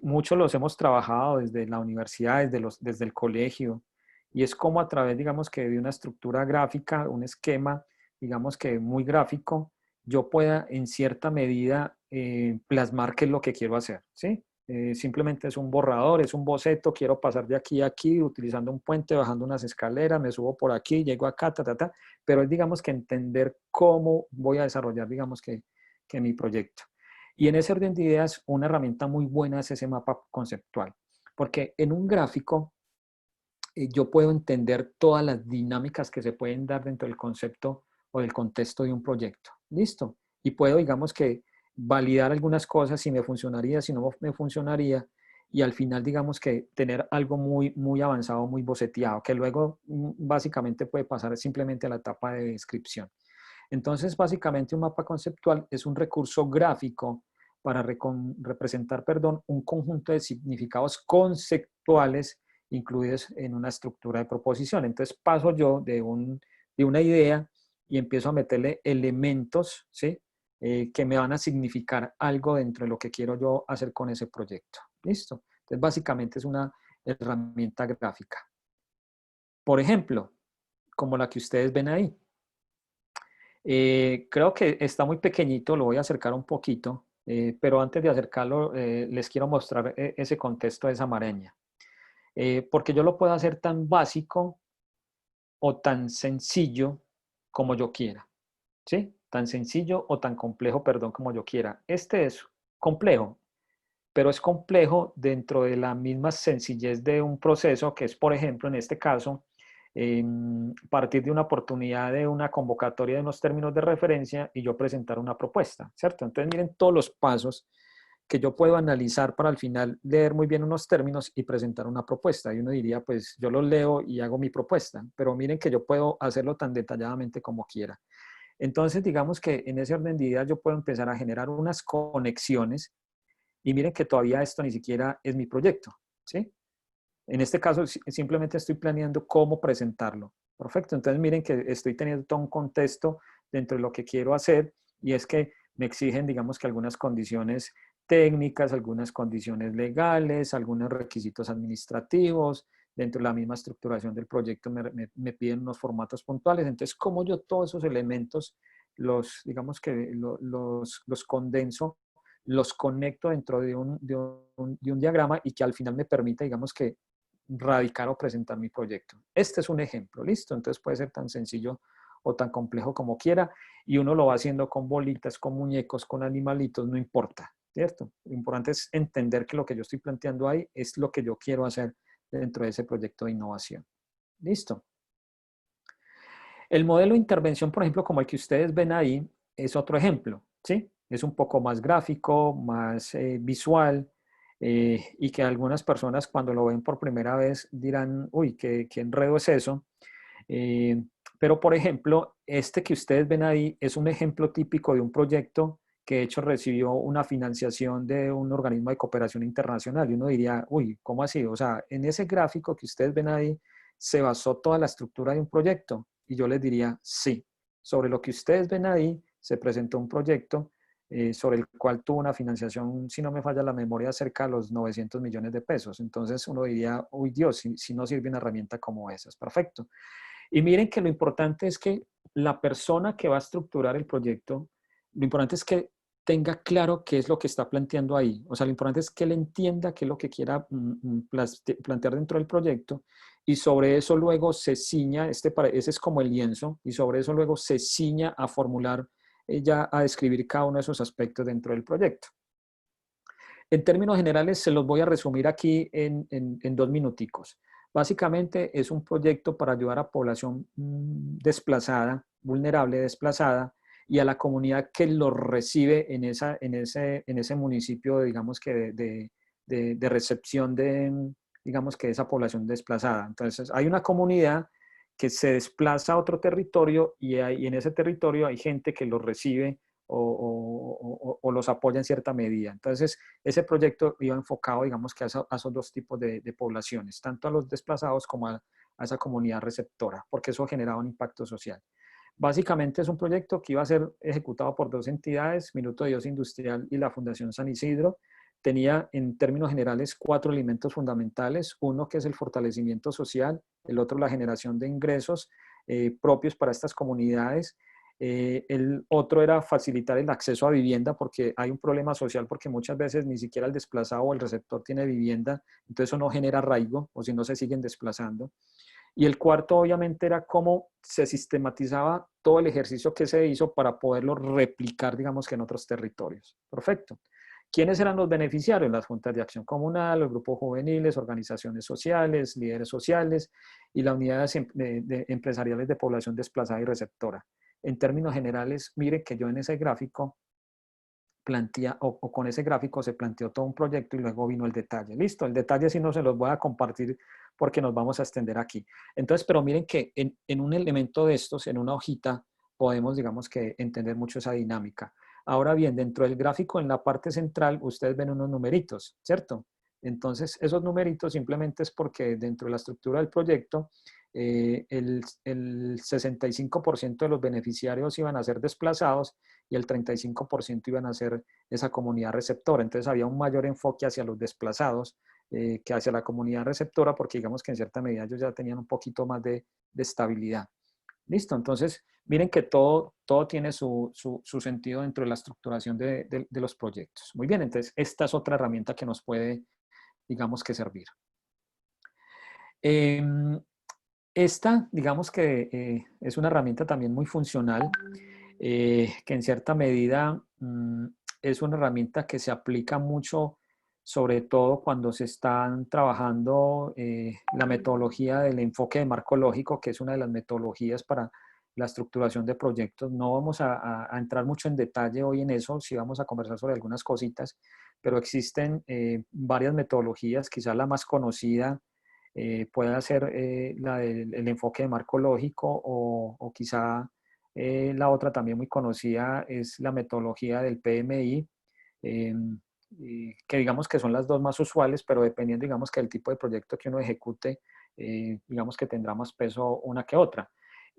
Muchos los hemos trabajado desde la universidad, desde el colegio, y es como a través, digamos que de una estructura gráfica, un esquema, digamos que muy gráfico, yo pueda en cierta medida plasmar qué es lo que quiero hacer, ¿sí? Simplemente es un borrador, es un boceto, quiero pasar de aquí a aquí utilizando un puente, bajando unas escaleras, me subo por aquí, llego acá, pero es digamos que entender cómo voy a desarrollar, digamos que mi proyecto. Y en ese orden de ideas, una herramienta muy buena es ese mapa conceptual, porque en un gráfico yo puedo entender todas las dinámicas que se pueden dar dentro del concepto o del contexto de un proyecto. ¿Listo? Y puedo, digamos que, validar algunas cosas, si me funcionaría, si no me funcionaría, y al final, digamos que, tener algo muy avanzado, muy boceteado, que luego básicamente puede pasar simplemente a la etapa de descripción. Entonces, básicamente un mapa conceptual es un recurso gráfico para representar, perdón, un conjunto de significados conceptuales incluidos en una estructura de proposición. Entonces paso yo de una idea y empiezo a meterle elementos, ¿sí? Que me van a significar algo dentro de lo que quiero yo hacer con ese proyecto. ¿Listo? Entonces básicamente es una herramienta gráfica. Por ejemplo, como la que ustedes ven ahí. Creo que está muy pequeñito, lo voy a acercar un poquito, pero antes de acercarlo les quiero mostrar ese contexto de esa maraña. Porque yo lo puedo hacer tan básico o tan sencillo como yo quiera, ¿sí? tan sencillo o tan complejo, perdón, como yo quiera. Este es complejo, pero es complejo dentro de la misma sencillez de un proceso que es, por ejemplo, en este caso, partir de una oportunidad de una convocatoria de unos términos de referencia y yo presentar una propuesta, ¿cierto? Entonces miren todos los pasos que yo puedo analizar para al final leer muy bien unos términos y presentar una propuesta. Y uno diría, pues yo los leo y hago mi propuesta, pero miren que yo puedo hacerlo tan detalladamente como quiera. Entonces, digamos que en ese orden de ideas yo puedo empezar a generar unas conexiones y miren que todavía esto ni siquiera es mi proyecto, ¿sí? En este caso simplemente estoy planeando cómo presentarlo. Perfecto, entonces miren que estoy teniendo todo un contexto dentro de lo que quiero hacer y es que me exigen, digamos que algunas condiciones técnicas, algunas condiciones legales, algunos requisitos administrativos, dentro de la misma estructuración del proyecto me piden unos formatos puntuales, entonces como yo todos esos elementos digamos que los condenso, los conecto dentro de un diagrama y que al final me permita, digamos que radicar o presentar mi proyecto. Este es un ejemplo, ¿listo? Entonces puede ser tan sencillo o tan complejo como quiera y uno lo va haciendo con bolitas, con muñecos, con animalitos, no importa, ¿cierto? Lo importante es entender que lo que yo estoy planteando ahí es lo que yo quiero hacer dentro de ese proyecto de innovación. ¿Listo? El modelo de intervención, por ejemplo, como el que ustedes ven ahí, es otro ejemplo, ¿sí? Es un poco más gráfico, más visual, y que algunas personas cuando lo ven por primera vez dirán, uy, ¿qué enredo es eso? Eh, pero, por ejemplo, este que ustedes ven ahí es un ejemplo típico de un proyecto que de hecho recibió una financiación de un organismo de cooperación internacional. Y uno diría, uy, ¿cómo así? O sea, en ese gráfico que ustedes ven ahí se basó toda la estructura de un proyecto. Y yo les diría, sí, sobre lo que ustedes ven ahí se presentó un proyecto sobre el cual tuvo una financiación, si no me falla la memoria, cerca de los 900 millones de pesos. Entonces uno diría, uy Dios, si no sirve una herramienta como esa, es perfecto. Y miren que lo importante es que la persona que va a estructurar el proyecto, lo importante es que tenga claro qué es lo que está planteando ahí. O sea, lo importante es que él entienda qué es lo que quiera plantear dentro del proyecto y sobre eso luego se ciña, ese es como el lienzo, y sobre eso luego se ciña a formular, ya a describir cada uno de esos aspectos dentro del proyecto. En términos generales, se los voy a resumir aquí en 2 minuticos. Básicamente es un proyecto para ayudar a población desplazada, vulnerable, desplazada, y a la comunidad que lo recibe en ese municipio, digamos que de recepción digamos que esa población desplazada. Entonces, hay una comunidad que se desplaza a otro territorio y en ese territorio hay gente que los recibe o los apoya en cierta medida. Entonces, ese proyecto iba enfocado, digamos, que a esos 2 tipos de poblaciones, tanto a los desplazados como a esa comunidad receptora, porque eso generaba un impacto social. Básicamente es un proyecto que iba a ser ejecutado por 2 entidades, Minuto de Dios Industrial y la Fundación San Isidro. Tenía en términos generales 4 elementos fundamentales, uno que es el fortalecimiento social, el otro la generación de ingresos propios para estas comunidades, el otro era facilitar el acceso a vivienda porque hay un problema social porque muchas veces ni siquiera el desplazado o el receptor tiene vivienda, entonces eso no genera arraigo o si no se siguen desplazando. Y el cuarto obviamente era cómo se sistematizaba todo el ejercicio que se hizo para poderlo replicar, digamos que en otros territorios. Perfecto. ¿Quiénes eran los beneficiarios? Las juntas de acción comunal, los grupos juveniles, organizaciones sociales, líderes sociales y las unidades empresariales de población desplazada y receptora. En términos generales, mire que yo en ese gráfico con ese gráfico se planteó todo un proyecto y luego vino el detalle. Listo, el detalle sí no se los voy a compartir porque nos vamos a extender aquí. Entonces, pero miren que en un elemento de estos, en una hojita, podemos, digamos que, entender mucho esa dinámica. Ahora bien, dentro del gráfico, en la parte central, ustedes ven unos numeritos, ¿cierto? Entonces, esos numeritos simplemente es porque dentro de la estructura del proyecto, el 65% de los beneficiarios iban a ser desplazados y el 35% iban a ser esa comunidad receptora. Entonces había un mayor enfoque hacia los desplazados que hacia la comunidad receptora porque digamos que en cierta medida ellos ya tenían un poquito más de estabilidad. Listo, entonces miren que todo tiene su sentido dentro de la estructuración de los proyectos. Muy bien, entonces esta es otra herramienta que nos puede, digamos que servir. Esta, digamos que es una herramienta también muy funcional que en cierta medida es una herramienta que se aplica mucho, sobre todo cuando se están trabajando la metodología del enfoque de marco lógico, que es una de las metodologías para la estructuración de proyectos. No vamos a entrar mucho en detalle hoy en eso, sí vamos a conversar sobre algunas cositas, pero existen varias metodologías, quizás la más conocida pueda ser la del el enfoque de marco lógico o quizá la otra también muy conocida es la metodología del PMI, eh, que digamos que son las dos más usuales, pero dependiendo digamos que del tipo de proyecto que uno ejecute, digamos que tendrá más peso una que otra.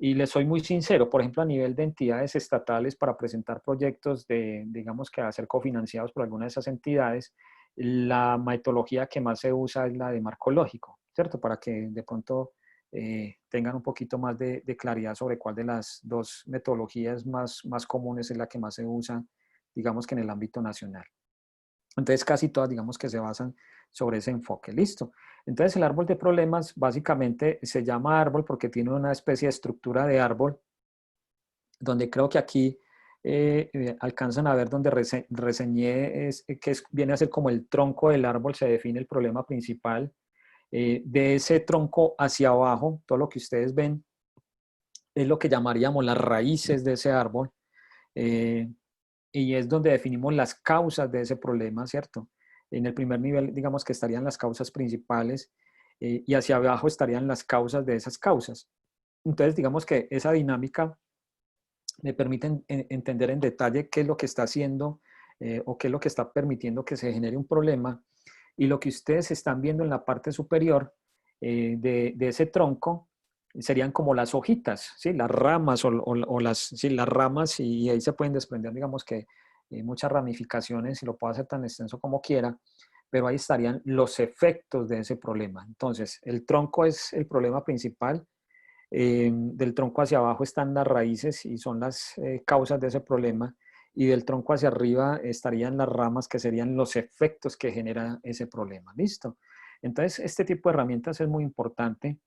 Y les soy muy sincero, por ejemplo, a nivel de entidades estatales para presentar proyectos de, digamos que a ser cofinanciados por alguna de esas entidades, la metodología que más se usa es la de marco lógico, ¿cierto? Para que de pronto tengan un poquito más de claridad sobre cuál de las dos metodologías más comunes es la que más se usa, digamos que en el ámbito nacional. Entonces casi todas digamos que se basan sobre ese enfoque. Listo. Entonces el árbol de problemas básicamente se llama árbol porque tiene una especie de estructura de árbol, donde creo que aquí alcanzan a ver donde reseñé viene a ser como el tronco del árbol, se define el problema principal. De ese tronco hacia abajo, todo lo que ustedes ven es lo que llamaríamos las raíces de ese árbol. Y es donde definimos las causas de ese problema, ¿cierto? En el primer nivel, digamos que estarían las causas principales y hacia abajo estarían las causas de esas causas. Entonces, digamos que esa dinámica me permite entender en detalle qué es lo que está haciendo o qué es lo que está permitiendo que se genere un problema. Y lo que ustedes están viendo en la parte superior de ese tronco serían como las hojitas, ¿sí? Las ramas o las ramas y ahí se pueden desprender, digamos que muchas ramificaciones y lo puedo hacer tan extenso como quiera, pero ahí estarían los efectos de ese problema. Entonces, el tronco es el problema principal. Del tronco hacia abajo están las raíces y son las causas de ese problema. Y del tronco hacia arriba estarían las ramas que serían los efectos que genera ese problema. ¿Listo? Entonces, este tipo de herramientas es muy importante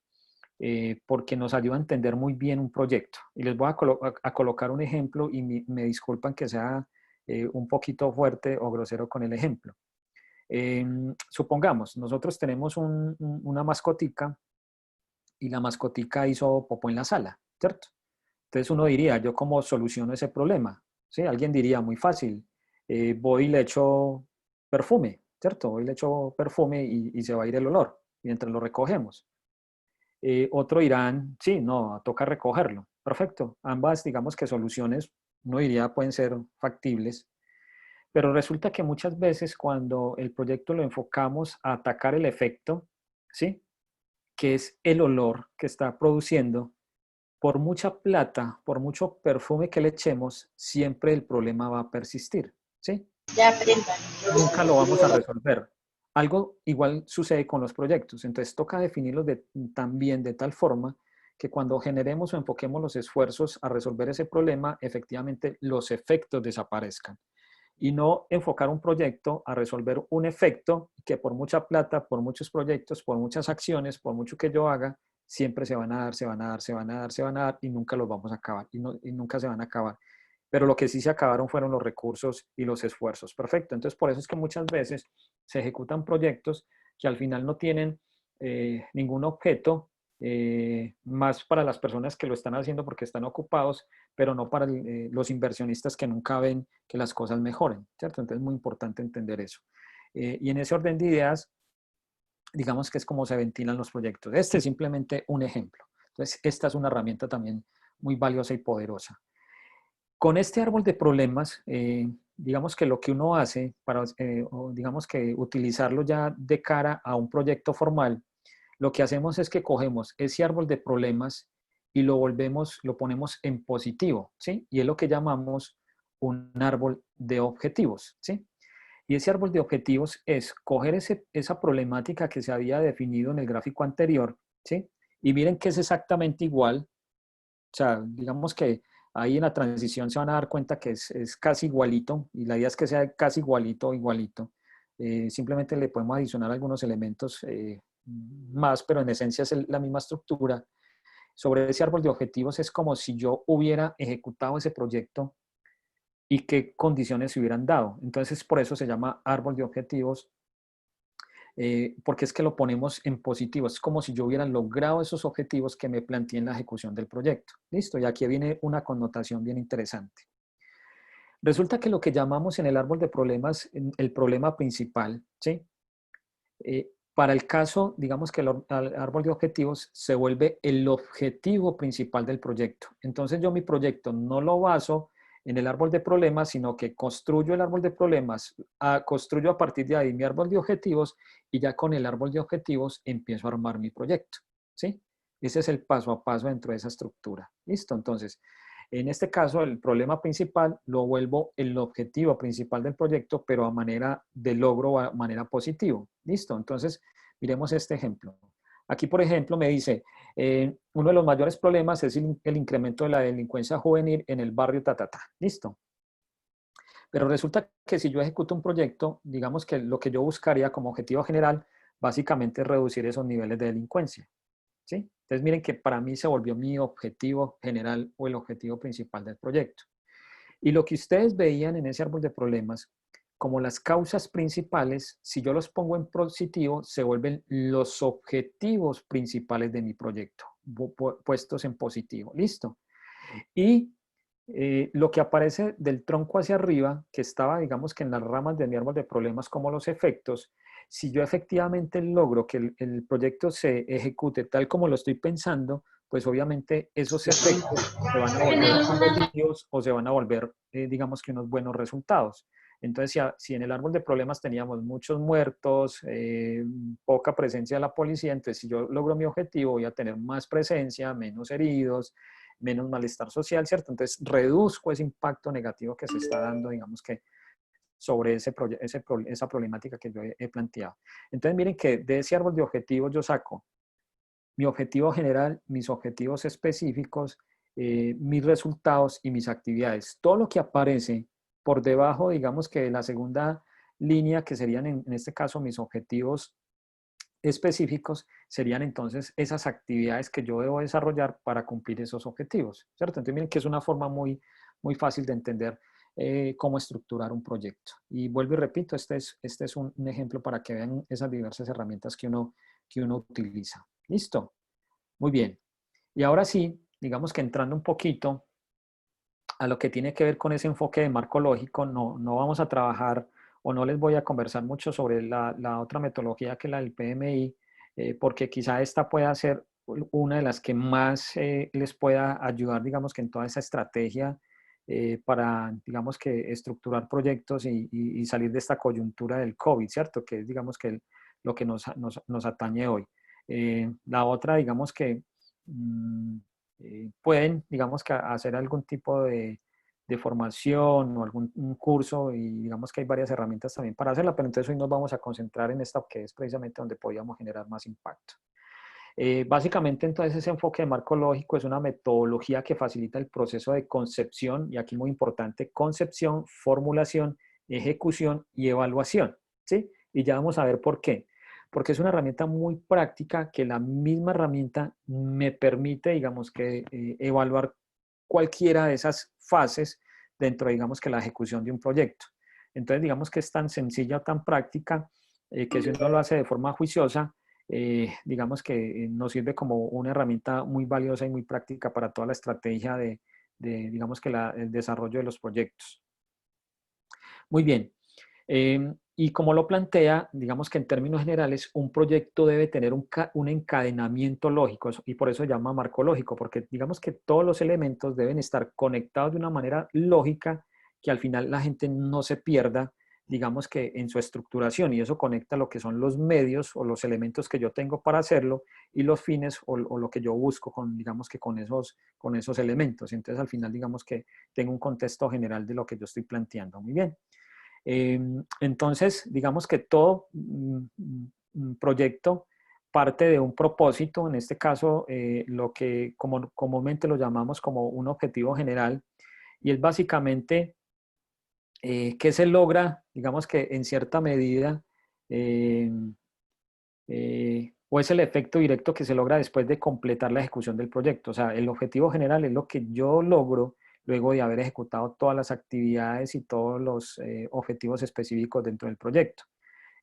porque nos ayuda a entender muy bien un proyecto. Y les voy a colocar un ejemplo y me disculpan que sea un poquito fuerte o grosero con el ejemplo. Supongamos, nosotros tenemos una mascotica y la mascotica hizo popó en la sala, ¿cierto? Entonces uno diría, ¿yo cómo soluciono ese problema? ¿Sí? Alguien diría, muy fácil, voy y le echo perfume, ¿cierto? Voy y le echo perfume y se va a ir el olor mientras lo recogemos. Otro dirán, sí, no, toca recogerlo. Perfecto. Ambas, digamos que soluciones, uno diría, pueden ser factibles, pero resulta que muchas veces cuando el proyecto lo enfocamos a atacar el efecto, ¿sí? Que es el olor que está produciendo, por mucha plata, por mucho perfume que le echemos, siempre el problema va a persistir, ¿sí? Ya aprendan. Nunca lo vamos a resolver. Algo igual sucede con los proyectos, entonces toca definirlos también de tal forma que cuando generemos o enfoquemos los esfuerzos a resolver ese problema, efectivamente los efectos desaparezcan. Y no enfocar un proyecto a resolver un efecto que por mucha plata, por muchos proyectos, por muchas acciones, por mucho que yo haga, siempre se van a dar, se van a dar, se van a dar, se van a dar y nunca los vamos a acabar y nunca se van a acabar. Pero lo que sí se acabaron fueron los recursos y los esfuerzos. Perfecto. Entonces, por eso es que muchas veces se ejecutan proyectos que al final no tienen ningún objeto más para las personas que lo están haciendo porque están ocupados, pero no para los inversionistas que nunca ven que las cosas mejoren, ¿cierto? Entonces es muy importante entender eso. Y en ese orden de ideas, digamos que es como se ventilan los proyectos. Este es simplemente un ejemplo. Entonces, esta es una herramienta también muy valiosa y poderosa. Con este árbol de problemas, digamos que lo que uno hace para, digamos que utilizarlo ya de cara a un proyecto formal, lo que hacemos es que cogemos ese árbol de problemas y lo volvemos, lo ponemos en positivo, ¿sí? Y es lo que llamamos un árbol de objetivos, ¿sí? Y ese árbol de objetivos es coger esa problemática que se había definido en el gráfico anterior, ¿sí? Y miren que es exactamente igual, o sea, digamos que ahí en la transición se van a dar cuenta que es casi igualito y la idea es que sea casi igualito, igualito. Simplemente le podemos adicionar algunos elementos más, pero en esencia es la misma estructura. sobre ese árbol de objetivos es como si yo hubiera ejecutado ese proyecto y qué condiciones se hubieran dado. Entonces, por eso se llama árbol de objetivos, porque es que lo ponemos en positivo. Es como si yo hubiera logrado esos objetivos que me planteé en la ejecución del proyecto. Listo, y aquí viene una connotación bien interesante. Resulta que lo que llamamos en el árbol de problemas, el problema principal, ¿sí? Para el caso, digamos que el árbol de objetivos se vuelve el objetivo principal del proyecto. Entonces yo mi proyecto no lo baso en el árbol de problemas, sino que construyo el árbol de problemas, construyo a partir de ahí mi árbol de objetivos y ya con el árbol de objetivos empiezo a armar mi proyecto, ¿sí? Ese es el paso a paso dentro de esa estructura. ¿Listo? Entonces, en este caso, el problema principal lo vuelvo el objetivo principal del proyecto, pero a manera de logro, a manera positiva. ¿Listo? Entonces, miremos este ejemplo. Aquí, por ejemplo, me dice, uno de los mayores problemas es el incremento de la delincuencia juvenil en el barrio Tatatá. ¿Listo? Pero resulta que si yo ejecuto un proyecto, digamos que lo que yo buscaría como objetivo general, básicamente es reducir esos niveles de delincuencia. ¿Sí? Entonces miren que para mí se volvió mi objetivo general o el objetivo principal del proyecto. Y lo que ustedes veían en ese árbol de problemas, como las causas principales, si yo los pongo en positivo, se vuelven los objetivos principales de mi proyecto, puestos en positivo. ¿Listo? Y lo que aparece del tronco hacia arriba, que estaba, digamos que en las ramas de mi árbol de problemas, como los efectos, si yo efectivamente logro que el proyecto se ejecute tal como lo estoy pensando, pues obviamente esos efectos se van a volver positivos o se van a volver, digamos que unos buenos resultados. Entonces, si en el árbol de problemas teníamos muchos muertos, poca presencia de la policía, entonces si yo logro mi objetivo voy a tener más presencia, menos heridos, menos malestar social, ¿cierto? Entonces reduzco ese impacto negativo que se está dando, digamos que sobre esa problemática que yo he planteado. Entonces miren que de ese árbol de objetivos yo saco mi objetivo general, mis objetivos específicos, mis resultados y mis actividades. Todo lo que aparece por debajo, digamos que de la segunda línea, que serían en este caso mis objetivos específicos, serían entonces esas actividades que yo debo desarrollar para cumplir esos objetivos, ¿cierto? Entonces miren que es una forma muy fácil de entender cómo estructurar un proyecto. Y vuelvo y repito, este es un ejemplo para que vean esas diversas herramientas que uno utiliza. ¿Listo? Muy bien. Y ahora sí, digamos que entrando un poquito a lo que tiene que ver con ese enfoque de marco lógico, no vamos a trabajar o no les voy a conversar mucho sobre la otra metodología que la del PMI, porque quizá esta pueda ser una de las que más les pueda ayudar, digamos que en toda esa estrategia para, digamos que estructurar proyectos y salir de esta coyuntura del COVID, ¿cierto? Que es, digamos que lo que nos atañe hoy. La otra, digamos que pueden, digamos que hacer algún tipo de formación o algún un curso y digamos que hay varias herramientas también para hacerla, pero entonces hoy nos vamos a concentrar en esta que es precisamente donde podíamos generar más impacto. Básicamente entonces ese enfoque de marco lógico es una metodología que facilita el proceso de concepción, y aquí muy importante, concepción, formulación, ejecución y evaluación, ¿sí? Y ya vamos a ver por qué. Porque es una herramienta muy práctica que la misma herramienta me permite, digamos que, evaluar cualquiera de esas fases dentro, digamos que la ejecución de un proyecto. Entonces, digamos que es tan sencilla o tan práctica que si uno lo hace de forma juiciosa, digamos que nos sirve como una herramienta muy valiosa y muy práctica para toda la estrategia digamos que el desarrollo de los proyectos. Muy bien. Y como lo plantea, digamos que en términos generales, un proyecto debe tener un encadenamiento lógico y por eso se llama marco lógico, porque digamos que todos los elementos deben estar conectados de una manera lógica que al final la gente no se pierda, digamos que en su estructuración, y eso conecta lo que son los medios o los elementos que yo tengo para hacerlo y los fines o lo que yo busco con, digamos que con esos elementos. Entonces al final digamos que tengo un contexto general de lo que yo estoy planteando. Muy bien. Entonces, digamos que todo proyecto parte de un propósito, en este caso, lo que comúnmente lo llamamos como un objetivo general, y es básicamente que se logra, digamos que en cierta medida, o es el efecto directo que se logra después de completar la ejecución del proyecto. O sea, el objetivo general es lo que yo logro luego de haber ejecutado todas las actividades y todos los objetivos específicos dentro del proyecto.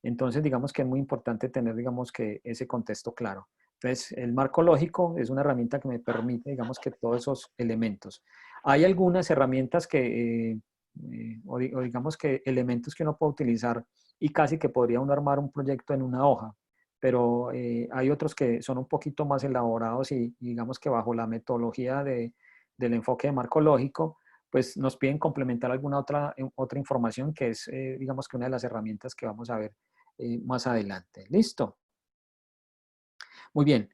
Entonces, digamos que es muy importante tener, digamos, que ese contexto claro. Entonces, el marco lógico es una herramienta que me permite, digamos, que todos esos elementos. Hay algunas herramientas que, o digamos que elementos que uno puede utilizar y casi que podría uno armar un proyecto en una hoja, pero hay otros que son un poquito más elaborados y digamos que bajo la metodología del enfoque de marco lógico, pues nos piden complementar alguna otra información que es, digamos que una de las herramientas que vamos a ver más adelante. ¿Listo? Muy bien.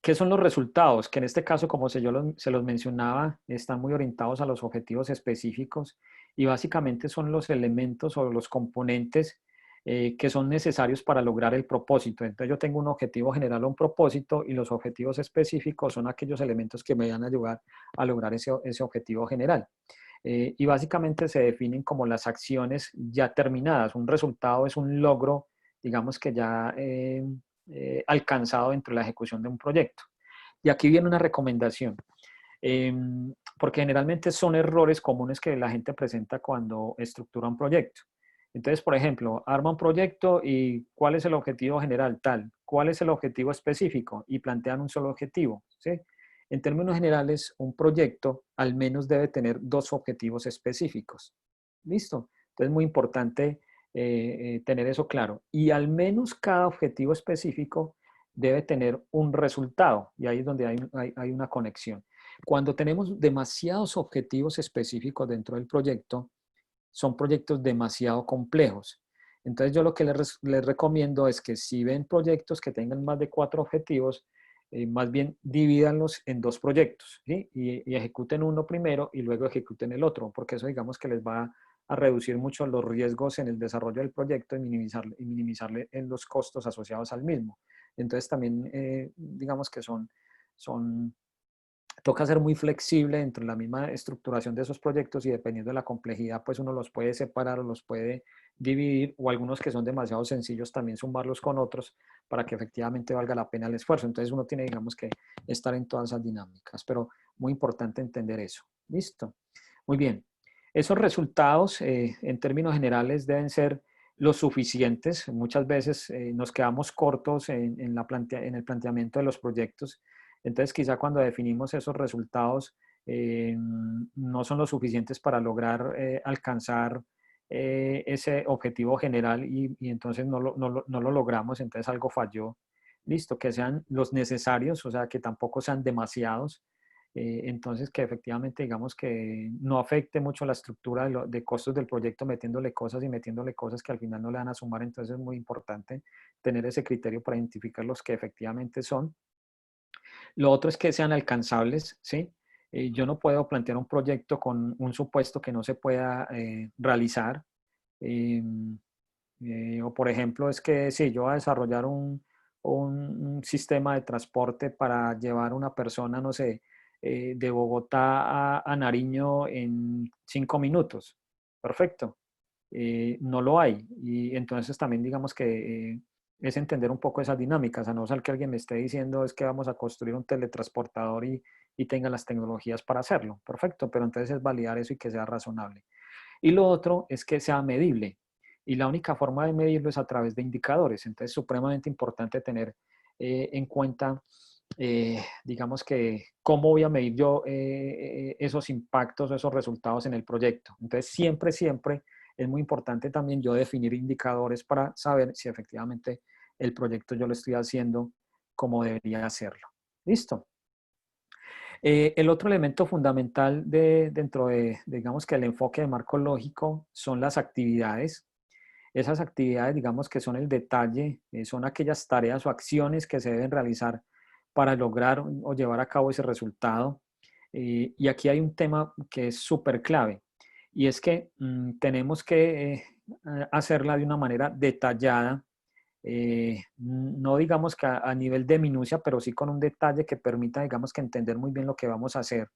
¿Qué son los resultados? Que en este caso, como se los mencionaba, están muy orientados a los objetivos específicos y básicamente son los elementos o los componentes que son necesarios para lograr el propósito. Entonces yo tengo un objetivo general o un propósito y los objetivos específicos son aquellos elementos que me van a ayudar a lograr ese objetivo general. Y básicamente se definen como las acciones ya terminadas. Un resultado es un logro, digamos que ya alcanzado dentro de la ejecución de un proyecto. Y aquí viene una recomendación, porque generalmente son errores comunes que la gente presenta cuando estructura un proyecto. Entonces, por ejemplo, arma un proyecto y ¿cuál es el objetivo general? Tal. ¿Cuál es el objetivo específico? Y plantean un solo objetivo, ¿sí? En términos generales, un proyecto al menos debe tener dos objetivos específicos. ¿Listo? Entonces, es muy importante tener eso claro. Y al menos cada objetivo específico debe tener un resultado. Y ahí es donde hay una conexión. Cuando tenemos demasiados objetivos específicos dentro del proyecto, son proyectos demasiado complejos. Entonces yo lo que les recomiendo es que si ven proyectos que tengan más de 4 objetivos, más bien divídanlos en 2 proyectos, ¿sí? Y ejecuten uno primero y luego ejecuten el otro, porque eso digamos que les va a reducir mucho los riesgos en el desarrollo del proyecto y minimizarle en los costos asociados al mismo. Entonces también digamos que toca ser muy flexible dentro de la misma estructuración de esos proyectos y dependiendo de la complejidad, pues uno los puede separar o los puede dividir o algunos que son demasiado sencillos también sumarlos con otros para que efectivamente valga la pena el esfuerzo. Entonces uno tiene, digamos, que estar en todas esas dinámicas, pero muy importante entender eso. ¿Listo? Muy bien. Esos resultados, en términos generales, deben ser los suficientes. Muchas veces nos quedamos cortos en el planteamiento de los proyectos. Entonces, quizá cuando definimos esos resultados, no son lo suficientes para lograr alcanzar ese objetivo general y entonces no lo logramos, entonces algo falló. Listo, que sean los necesarios, o sea, que tampoco sean demasiados. Entonces, que efectivamente, digamos que no afecte mucho la estructura de costos del proyecto metiéndole cosas y metiéndole cosas que al final no le van a sumar. Entonces, es muy importante tener ese criterio para identificar los que efectivamente son. Lo otro es que sean alcanzables, ¿sí? Yo no puedo plantear un proyecto con un supuesto que no se pueda realizar. Eh, o por ejemplo, es que si yo voy a desarrollar un sistema de transporte para llevar a una persona, no sé, de Bogotá a Nariño en 5 minutos. Perfecto. No lo hay. Y entonces también digamos que es entender un poco esas dinámicas, a no ser que alguien me esté diciendo es que vamos a construir un teletransportador y tenga las tecnologías para hacerlo. Perfecto, pero entonces es validar eso y que sea razonable. Y lo otro es que sea medible. Y la única forma de medirlo es a través de indicadores. Entonces es supremamente importante tener en cuenta, digamos que, cómo voy a medir yo esos impactos o esos resultados en el proyecto. Entonces siempre es muy importante también yo definir indicadores para saber si efectivamente el proyecto yo lo estoy haciendo como debería hacerlo. ¿Listo? El otro elemento fundamental dentro digamos que el enfoque de marco lógico son las actividades. Esas actividades, digamos que son el detalle, son aquellas tareas o acciones que se deben realizar para lograr o llevar a cabo ese resultado. Y aquí hay un tema que es súper clave y es que tenemos que hacerla de una manera detallada, no digamos que a nivel de minucia, pero sí con un detalle que permita, digamos que entender muy bien lo que vamos a hacer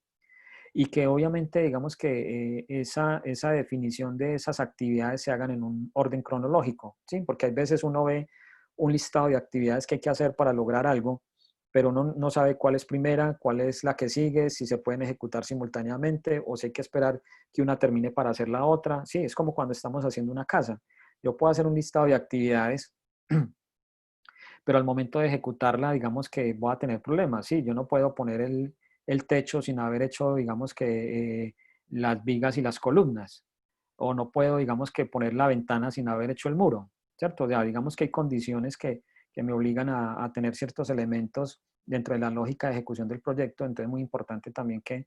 y que obviamente, digamos que esa definición de esas actividades se hagan en un orden cronológico, ¿sí? Porque hay veces uno ve un listado de actividades que hay que hacer para lograr algo, pero uno no sabe cuál es primera, cuál es la que sigue, si se pueden ejecutar simultáneamente o si hay que esperar que una termine para hacer la otra. Sí, es como cuando estamos haciendo una casa. Yo puedo hacer un listado de actividades, pero al momento de ejecutarla, digamos que voy a tener problemas. Sí, yo no puedo poner el techo sin haber hecho, digamos que las vigas y las columnas, o no puedo, digamos que poner la ventana sin haber hecho el muro, ¿cierto? O sea, digamos que hay condiciones que me obligan a tener ciertos elementos dentro de la lógica de ejecución del proyecto, entonces es muy importante también que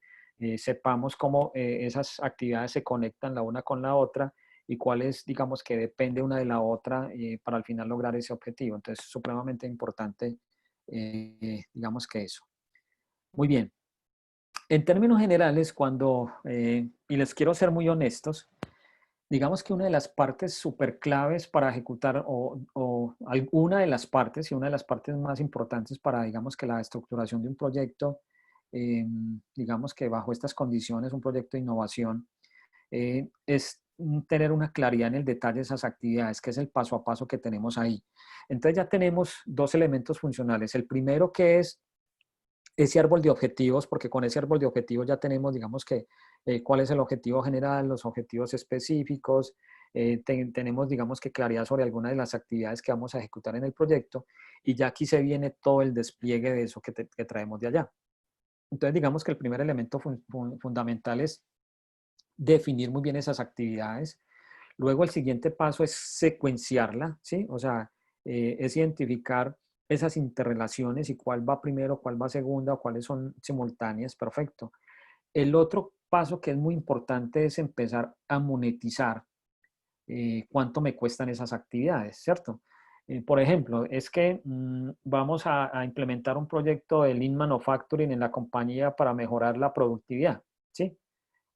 sepamos cómo esas actividades se conectan la una con la otra y cuáles, digamos, que depende una de la otra para al final lograr ese objetivo. Entonces, es supremamente importante, digamos que eso. Muy bien. En términos generales, y les quiero ser muy honestos, digamos que una de las partes súper claves para ejecutar, o alguna de las partes, y una de las partes más importantes para, digamos que la estructuración de un proyecto, digamos que bajo estas condiciones, un proyecto de innovación, es tener una claridad en el detalle de esas actividades, que es el paso a paso que tenemos ahí. Entonces ya tenemos dos elementos funcionales. El primero que es ese árbol de objetivos, porque con ese árbol de objetivos ya tenemos, digamos que, cuál es el objetivo general, los objetivos específicos, tenemos, digamos que, claridad sobre algunas de las actividades que vamos a ejecutar en el proyecto, y ya aquí se viene todo el despliegue de eso que traemos de allá. Entonces, digamos que el primer elemento fundamental es definir muy bien esas actividades. Luego el siguiente paso es secuenciarla, ¿sí? O sea, es identificar esas interrelaciones y cuál va primero, cuál va segunda, o cuáles son simultáneas, perfecto. El otro paso que es muy importante es empezar a monetizar cuánto me cuestan esas actividades, ¿cierto? Por ejemplo, es que vamos a implementar un proyecto de Lean Manufacturing en la compañía para mejorar la productividad, ¿sí?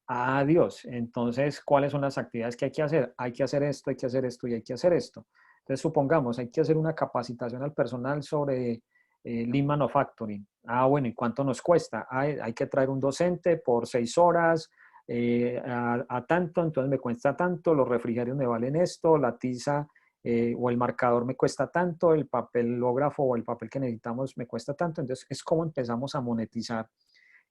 Adiós. Entonces, ¿cuáles son las actividades que hay que hacer? Hay que hacer esto, hay que hacer esto y hay que hacer esto. Entonces, supongamos, hay que hacer una capacitación al personal sobre Lean Manufacturing. Ah, bueno, ¿y cuánto nos cuesta? Hay que traer un docente por 6 horas a tanto, entonces me cuesta tanto, los refrigerios me valen esto, la tiza o el marcador me cuesta tanto, el papelógrafo o el papel que necesitamos me cuesta tanto. Entonces, es como empezamos a monetizar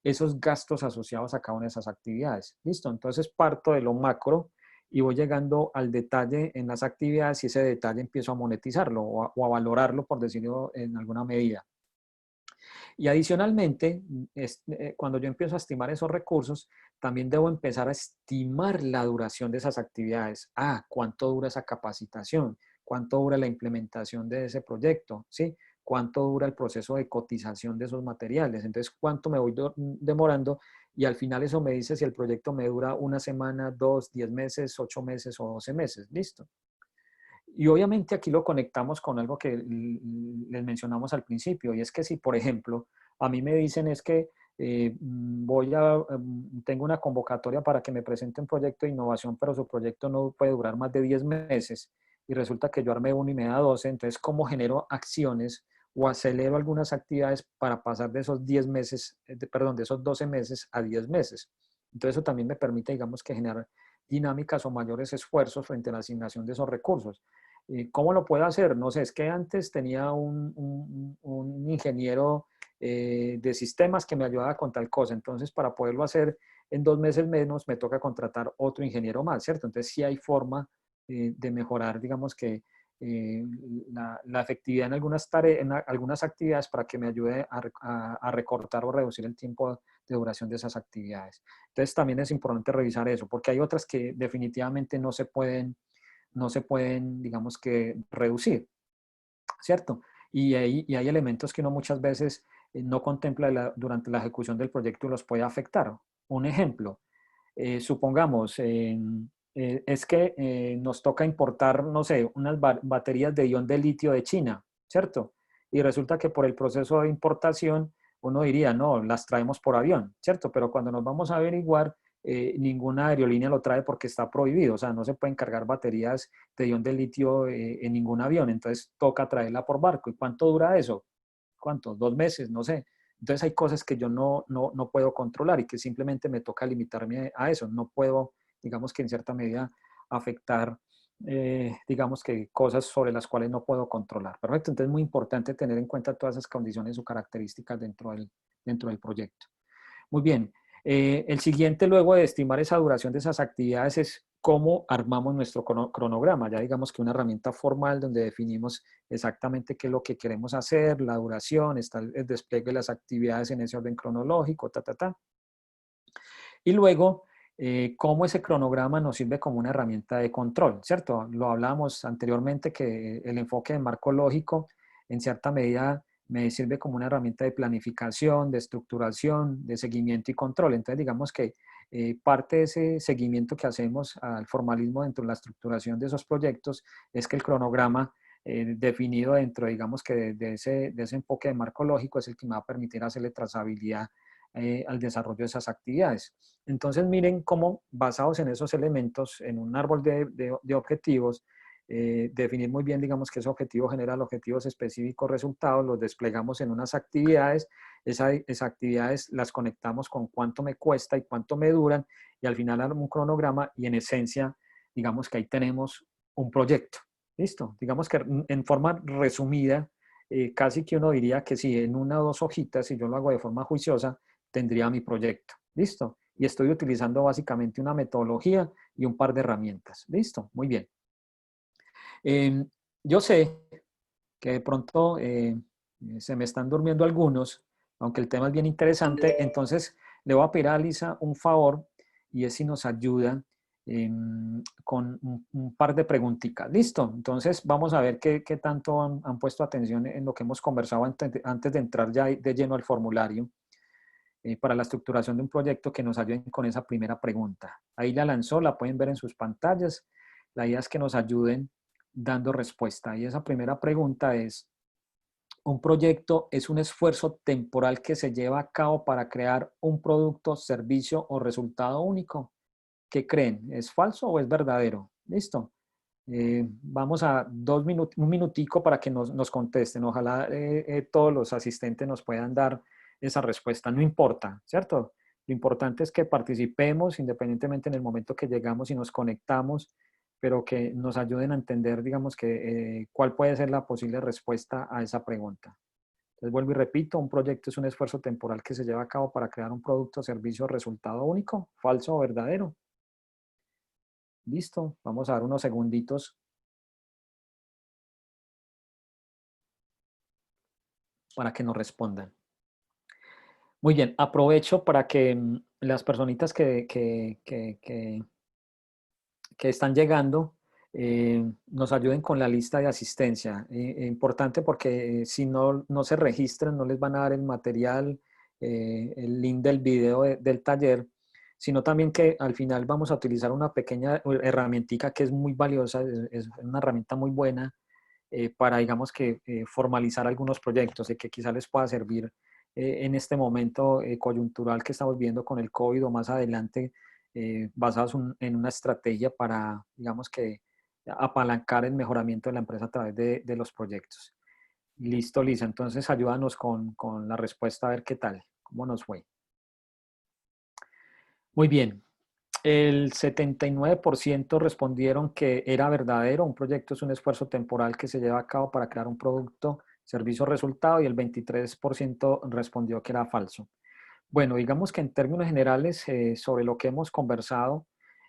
esos gastos asociados a cada una de esas actividades. ¿Listo? Entonces parto de lo macro y voy llegando al detalle en las actividades y ese detalle empiezo a monetizarlo o a valorarlo, por decirlo en alguna medida. Y adicionalmente, cuando yo empiezo a estimar esos recursos, también debo empezar a estimar la duración de esas actividades. Ah, ¿cuánto dura esa capacitación? ¿Cuánto dura la implementación de ese proyecto? ¿Sí? ¿Cuánto dura el proceso de cotización de esos materiales? Entonces, ¿cuánto me voy demorando? Y al final eso me dice si el proyecto me dura una semana, 2, 10 meses, 8 meses o 12 meses. Listo. Y obviamente aquí lo conectamos con algo que les mencionamos al principio, y es que si, por ejemplo, a mí me dicen es que tengo una convocatoria para que me presente un proyecto de innovación, pero su proyecto no puede durar más de 10 meses, y resulta que yo armé uno y me da 12, entonces, ¿cómo genero acciones o acelero algunas actividades para pasar de esos 10 meses, perdón, de esos 12 meses a 10 meses? Entonces, eso también me permite, digamos, que generar dinámicas o mayores esfuerzos frente a la asignación de esos recursos. ¿Cómo lo puedo hacer? No sé, es que antes tenía un ingeniero de sistemas que me ayudaba con tal cosa, entonces para poderlo hacer en 2 meses menos me toca contratar otro ingeniero más, ¿cierto? Entonces sí hay forma de mejorar, digamos que eh, la efectividad en algunas tareas, en algunas actividades para que me ayude a recortar o reducir el tiempo de duración de esas actividades. Entonces también es importante revisar eso, porque hay otras que definitivamente no se pueden, digamos que, reducir, ¿cierto? Y hay elementos que uno muchas veces no contempla durante la ejecución del proyecto y los puede afectar. Un ejemplo, supongamos, es que nos toca importar, no sé, unas baterías de ion de litio de China, ¿cierto? Y resulta que por el proceso de importación uno diría, no, las traemos por avión, ¿cierto? Pero cuando nos vamos a averiguar, ninguna aerolínea lo trae porque está prohibido, o sea, no se pueden cargar baterías de ion de litio en ningún avión, entonces toca traerla por barco. ¿Y cuánto dura eso? ¿Cuánto? 2 meses, no sé. Entonces hay cosas que yo no puedo controlar y que simplemente me toca limitarme a eso. No puedo, digamos que en cierta medida, afectar digamos que cosas sobre las cuales no puedo controlar. Perfecto, entonces es muy importante tener en cuenta todas esas condiciones o características dentro del proyecto. Muy bien, el siguiente luego de estimar esa duración de esas actividades es cómo armamos nuestro cronograma. Ya digamos que una herramienta formal donde definimos exactamente qué es lo que queremos hacer, la duración, está el despliegue de las actividades en ese orden cronológico, ta, ta, ta. Y luego, cómo ese cronograma nos sirve como una herramienta de control, ¿cierto? Lo hablábamos anteriormente que el enfoque de marco lógico en cierta medida me sirve como una herramienta de planificación, de estructuración, de seguimiento y control. Entonces, digamos que parte de ese seguimiento que hacemos al formalismo dentro de la estructuración de esos proyectos es que el cronograma definido dentro, digamos que de ese enfoque de marco lógico es el que me va a permitir hacerle trazabilidad al desarrollo de esas actividades. Entonces, miren cómo basados en esos elementos, en un árbol de objetivos, definir muy bien, digamos, que ese objetivo genera los objetivos específicos resultados, los desplegamos en unas actividades, esas actividades las conectamos con cuánto me cuesta y cuánto me duran, y al final armo un cronograma y en esencia, digamos que ahí tenemos un proyecto. ¿Listo? Digamos que en forma resumida, casi que uno diría que si en una o dos hojitas, si yo lo hago de forma juiciosa, tendría mi proyecto. ¿Listo? Y estoy utilizando básicamente una metodología y un par de herramientas. ¿Listo? Muy bien. Yo sé que de pronto se me están durmiendo algunos, aunque el tema es bien interesante, entonces le voy a pedir a Lisa un favor y es si nos ayuda con un par de preguntitas. Listo, entonces vamos a ver qué tanto han puesto atención en lo que hemos conversado antes de entrar ya de lleno al formulario para la estructuración de un proyecto que nos ayuden con esa primera pregunta. Ahí la lanzó, la pueden ver en sus pantallas. La idea es que nos ayuden dando respuesta. Y esa primera pregunta es, ¿un proyecto es un esfuerzo temporal que se lleva a cabo para crear un producto, servicio o resultado único? ¿Qué creen? ¿Es falso o es verdadero? Listo. Vamos a un minutico para que nos contesten. Ojalá todos los asistentes nos puedan dar esa respuesta. No importa, ¿cierto? Lo importante es que participemos independientemente en el momento que llegamos y nos conectamos, pero que nos ayuden a entender, digamos, que cuál puede ser la posible respuesta a esa pregunta. Entonces, vuelvo y repito, un proyecto es un esfuerzo temporal que se lleva a cabo para crear un producto, servicio o resultado único, falso o verdadero. Listo, vamos a dar unos segunditos para que nos respondan. Muy bien, aprovecho para que las personitas que están llegando nos ayuden con la lista de asistencia. Importante porque si no se registran, no les van a dar el material, el link del video del taller, sino también que al final vamos a utilizar una pequeña herramientica que es muy valiosa, es una herramienta muy buena para, digamos que, formalizar algunos proyectos y que quizá les pueda servir en este momento coyuntural que estamos viendo con el COVID o más adelante, basados en una estrategia para, digamos que, apalancar el mejoramiento de la empresa a través de los proyectos. Listo, Lisa. Entonces, ayúdanos con la respuesta a ver qué tal, cómo nos fue. Muy bien. El 79% respondieron que era verdadero, un proyecto es un esfuerzo temporal que se lleva a cabo para crear un producto, servicio o resultado, y el 23% respondió que era falso. Bueno, digamos que en términos generales, sobre lo que hemos conversado,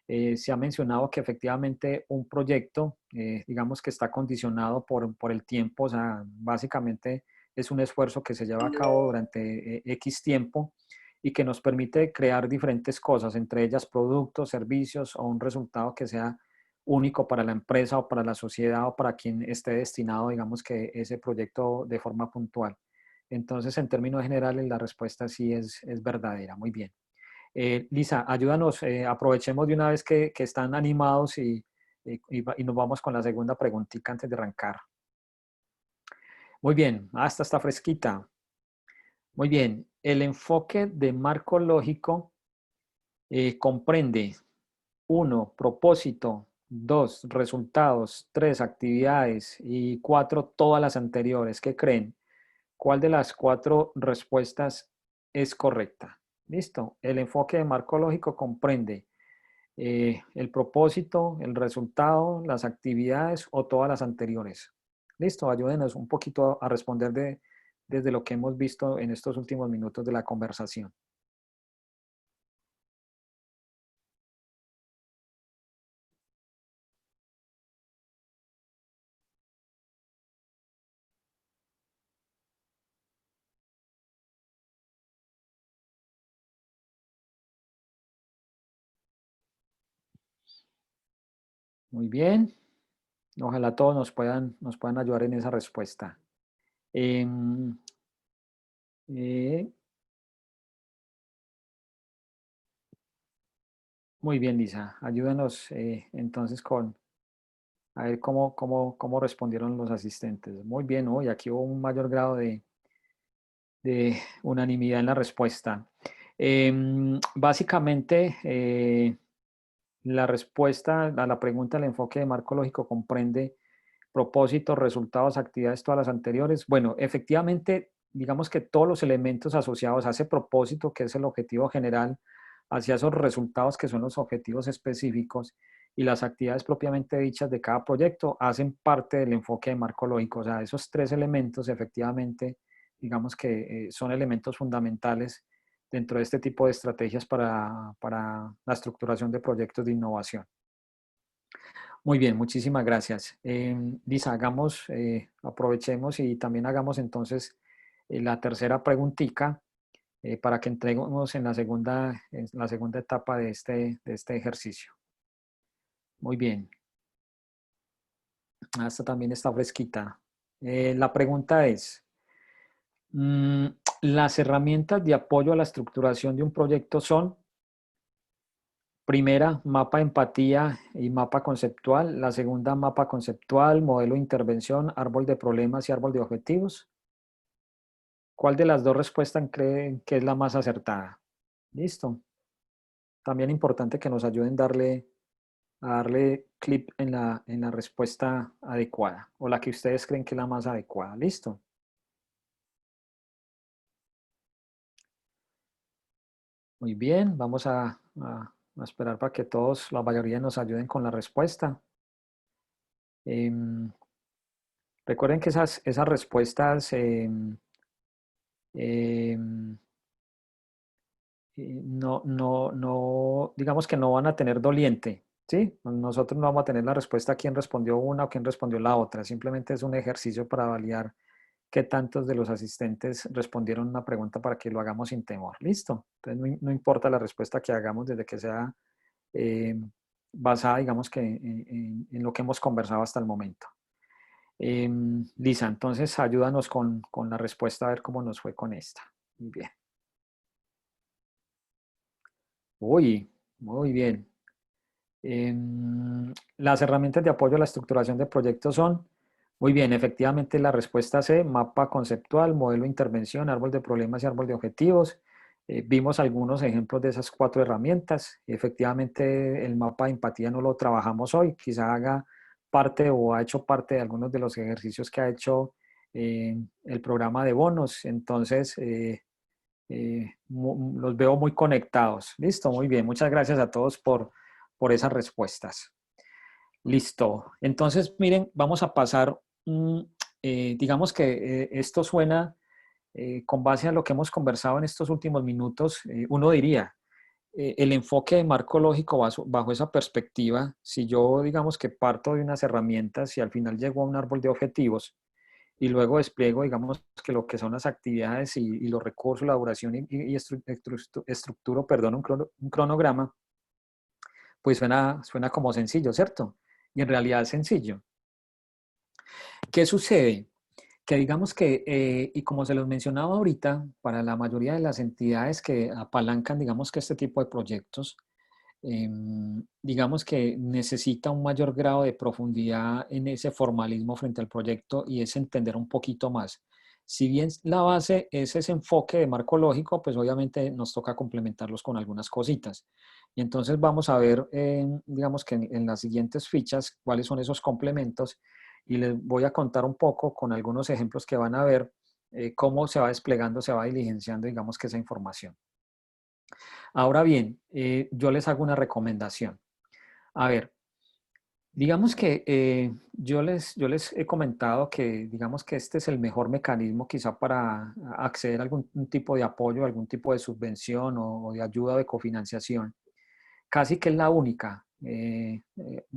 se ha mencionado que efectivamente un proyecto, digamos que está condicionado por el tiempo, o sea, básicamente es un esfuerzo que se lleva a cabo durante X tiempo y que nos permite crear diferentes cosas, entre ellas productos, servicios o un resultado que sea único para la empresa o para la sociedad o para quien esté destinado, digamos que ese proyecto de forma puntual. Entonces, en términos generales, la respuesta sí es verdadera. Muy bien. Lisa, ayúdanos, aprovechemos de una vez que están animados y nos vamos con la segunda preguntita antes de arrancar. Muy bien, esta está fresquita. Muy bien, el enfoque de marco lógico comprende 1, propósito, 2, resultados, 3, actividades y 4, todas las anteriores. ¿Qué creen? ¿Cuál de las 4 respuestas es correcta? Listo. El enfoque de marco lógico comprende el propósito, el resultado, las actividades o todas las anteriores. Listo, ayúdenos un poquito a responder desde lo que hemos visto en estos últimos minutos de la conversación. Muy bien. Ojalá todos nos puedan ayudar en esa respuesta. Em, eh, muy bien, Lisa. Ayúdanos entonces a ver cómo respondieron los asistentes. Muy bien, hoy aquí hubo un mayor grado de unanimidad en la respuesta. Básicamente, la respuesta a la pregunta del enfoque de marco lógico comprende propósitos, resultados, actividades, todas las anteriores. Bueno, efectivamente, digamos que todos los elementos asociados a ese propósito, que es el objetivo general, hacia esos resultados, que son los objetivos específicos, y las actividades propiamente dichas de cada proyecto, hacen parte del enfoque de marco lógico. O sea, esos tres elementos, efectivamente, digamos que son elementos fundamentales dentro de este tipo de estrategias para la estructuración de proyectos de innovación. Muy bien, muchísimas gracias. Lisa, aprovechemos y también hagamos entonces la tercera preguntita para que entremos en la segunda etapa de este ejercicio. Muy bien. Esta también está fresquita. La pregunta es, mm, ¿las herramientas de apoyo a la estructuración de un proyecto son? Primera, mapa de empatía y mapa conceptual. La segunda, mapa conceptual, modelo de intervención, árbol de problemas y árbol de objetivos. ¿Cuál de las dos respuestas creen que es la más acertada? Listo. También importante que nos ayuden a darle clic en la respuesta adecuada o la que ustedes creen que es la más adecuada. Listo. Muy bien, vamos a esperar para que todos, la mayoría nos ayuden con la respuesta. Em, Recuerden que esas respuestas em, digamos que no van a tener doliente, ¿sí? Nosotros no vamos a tener la respuesta a quién respondió una o quién respondió la otra. Simplemente es un ejercicio para validar qué tantos de los asistentes respondieron una pregunta para que lo hagamos sin temor. ¿Listo? Entonces no importa la respuesta que hagamos desde que sea basada, digamos que en lo que hemos conversado hasta el momento. Lisa, entonces ayúdanos con la respuesta a ver cómo nos fue con esta. Muy bien. Uy, muy bien. Las herramientas de apoyo a la estructuración de proyectos son, muy bien, efectivamente la respuesta C, mapa conceptual, modelo de intervención, árbol de problemas y árbol de objetivos. Vimos algunos ejemplos de esas cuatro herramientas. Efectivamente, el mapa de empatía no lo trabajamos hoy, quizá haga parte o ha hecho parte de algunos de los ejercicios que ha hecho el programa de bonos. Entonces, los veo muy conectados. Listo, muy bien. Muchas gracias a todos por esas respuestas. Listo. Entonces, miren, vamos a pasar, digamos que esto suena con base a lo que hemos conversado en estos últimos minutos, uno diría, el enfoque de marco lógico bajo esa perspectiva, si yo digamos que parto de unas herramientas y al final llego a un árbol de objetivos, y luego despliego, digamos, que lo que son las actividades y los recursos, la duración y estructuro, perdón, un cronograma, pues suena como sencillo, ¿cierto? Y en realidad es sencillo. ¿Qué sucede? Que digamos que, y como se los mencionaba ahorita, para la mayoría de las entidades que apalancan, digamos que este tipo de proyectos, digamos que necesita un mayor grado de profundidad en ese formalismo frente al proyecto y es entender un poquito más. Si bien la base es ese enfoque de marco lógico, pues obviamente nos toca complementarlos con algunas cositas. Y entonces vamos a ver, digamos que en las siguientes fichas, cuáles son esos complementos y les voy a contar un poco con algunos ejemplos que van a ver cómo se va desplegando, se va diligenciando, digamos que esa información. Ahora bien, yo les hago una recomendación. A ver, digamos que yo les he comentado que digamos que este es el mejor mecanismo quizá para acceder a algún un tipo de apoyo, algún tipo de subvención o de ayuda o de cofinanciación. Casi que es la única,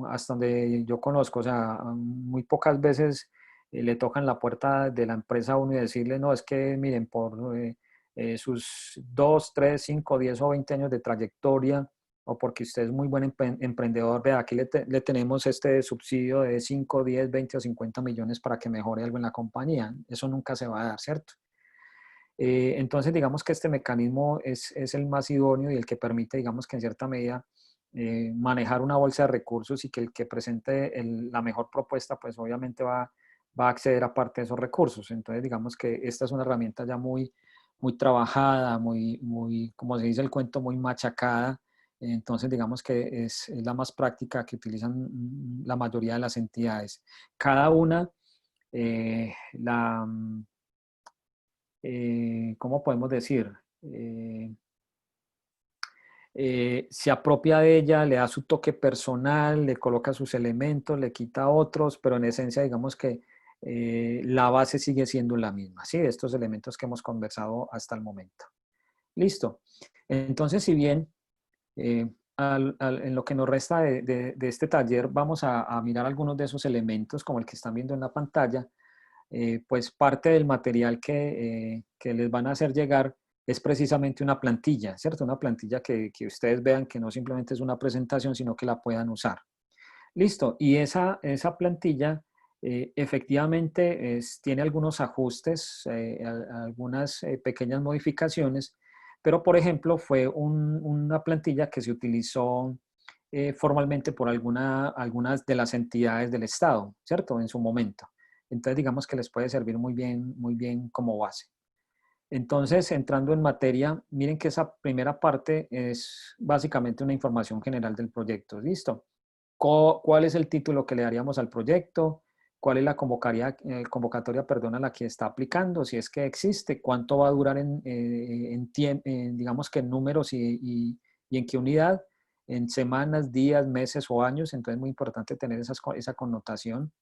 hasta donde yo conozco, o sea, muy pocas veces le tocan la puerta de la empresa a uno y decirle, no, es que miren, por sus 2, 3, 5, 10 o 20 años de trayectoria, o porque usted es muy buen emprendedor, vea, aquí le tenemos este subsidio de 5, 10, 20 o 50 millones para que mejore algo en la compañía. Eso nunca se va a dar, ¿cierto? Entonces, digamos que este mecanismo es el más idóneo y el que permite, digamos que en cierta medida, manejar una bolsa de recursos y que el que presente la mejor propuesta, pues obviamente va a acceder a parte de esos recursos. Entonces, digamos que esta es una herramienta ya muy trabajada, como se dice el cuento, muy machacada. Entonces, digamos que es la más práctica que utilizan la mayoría de las entidades. Cada una, la ¿cómo podemos decir? Se apropia de ella, le da su toque personal, le coloca sus elementos, le quita otros, pero en esencia digamos que la base sigue siendo la misma, ¿sí? De estos elementos que hemos conversado hasta el momento. Listo. Entonces, si bien en lo que nos resta de este taller vamos a mirar algunos de esos elementos como el que están viendo en la pantalla, pues parte del material que les van a hacer llegar es precisamente una plantilla, ¿cierto? Una plantilla que ustedes vean que no simplemente es una presentación, sino que la puedan usar. Listo, y esa plantilla efectivamente tiene algunos ajustes, algunas pequeñas modificaciones, pero por ejemplo fue una plantilla que se utilizó formalmente por algunas de las entidades del Estado, ¿cierto? En su momento. Entonces, digamos que les puede servir muy bien como base. Entonces, entrando en materia, miren que esa primera parte es básicamente una información general del proyecto. ¿Listo? ¿Cuál es el título que le daríamos al proyecto? ¿Cuál es la convocatoria, perdón, a la que está aplicando? Si es que existe, ¿cuánto va a durar digamos que en números y en qué unidad? ¿En semanas, días, meses o años? Entonces, es muy importante tener esa connotación.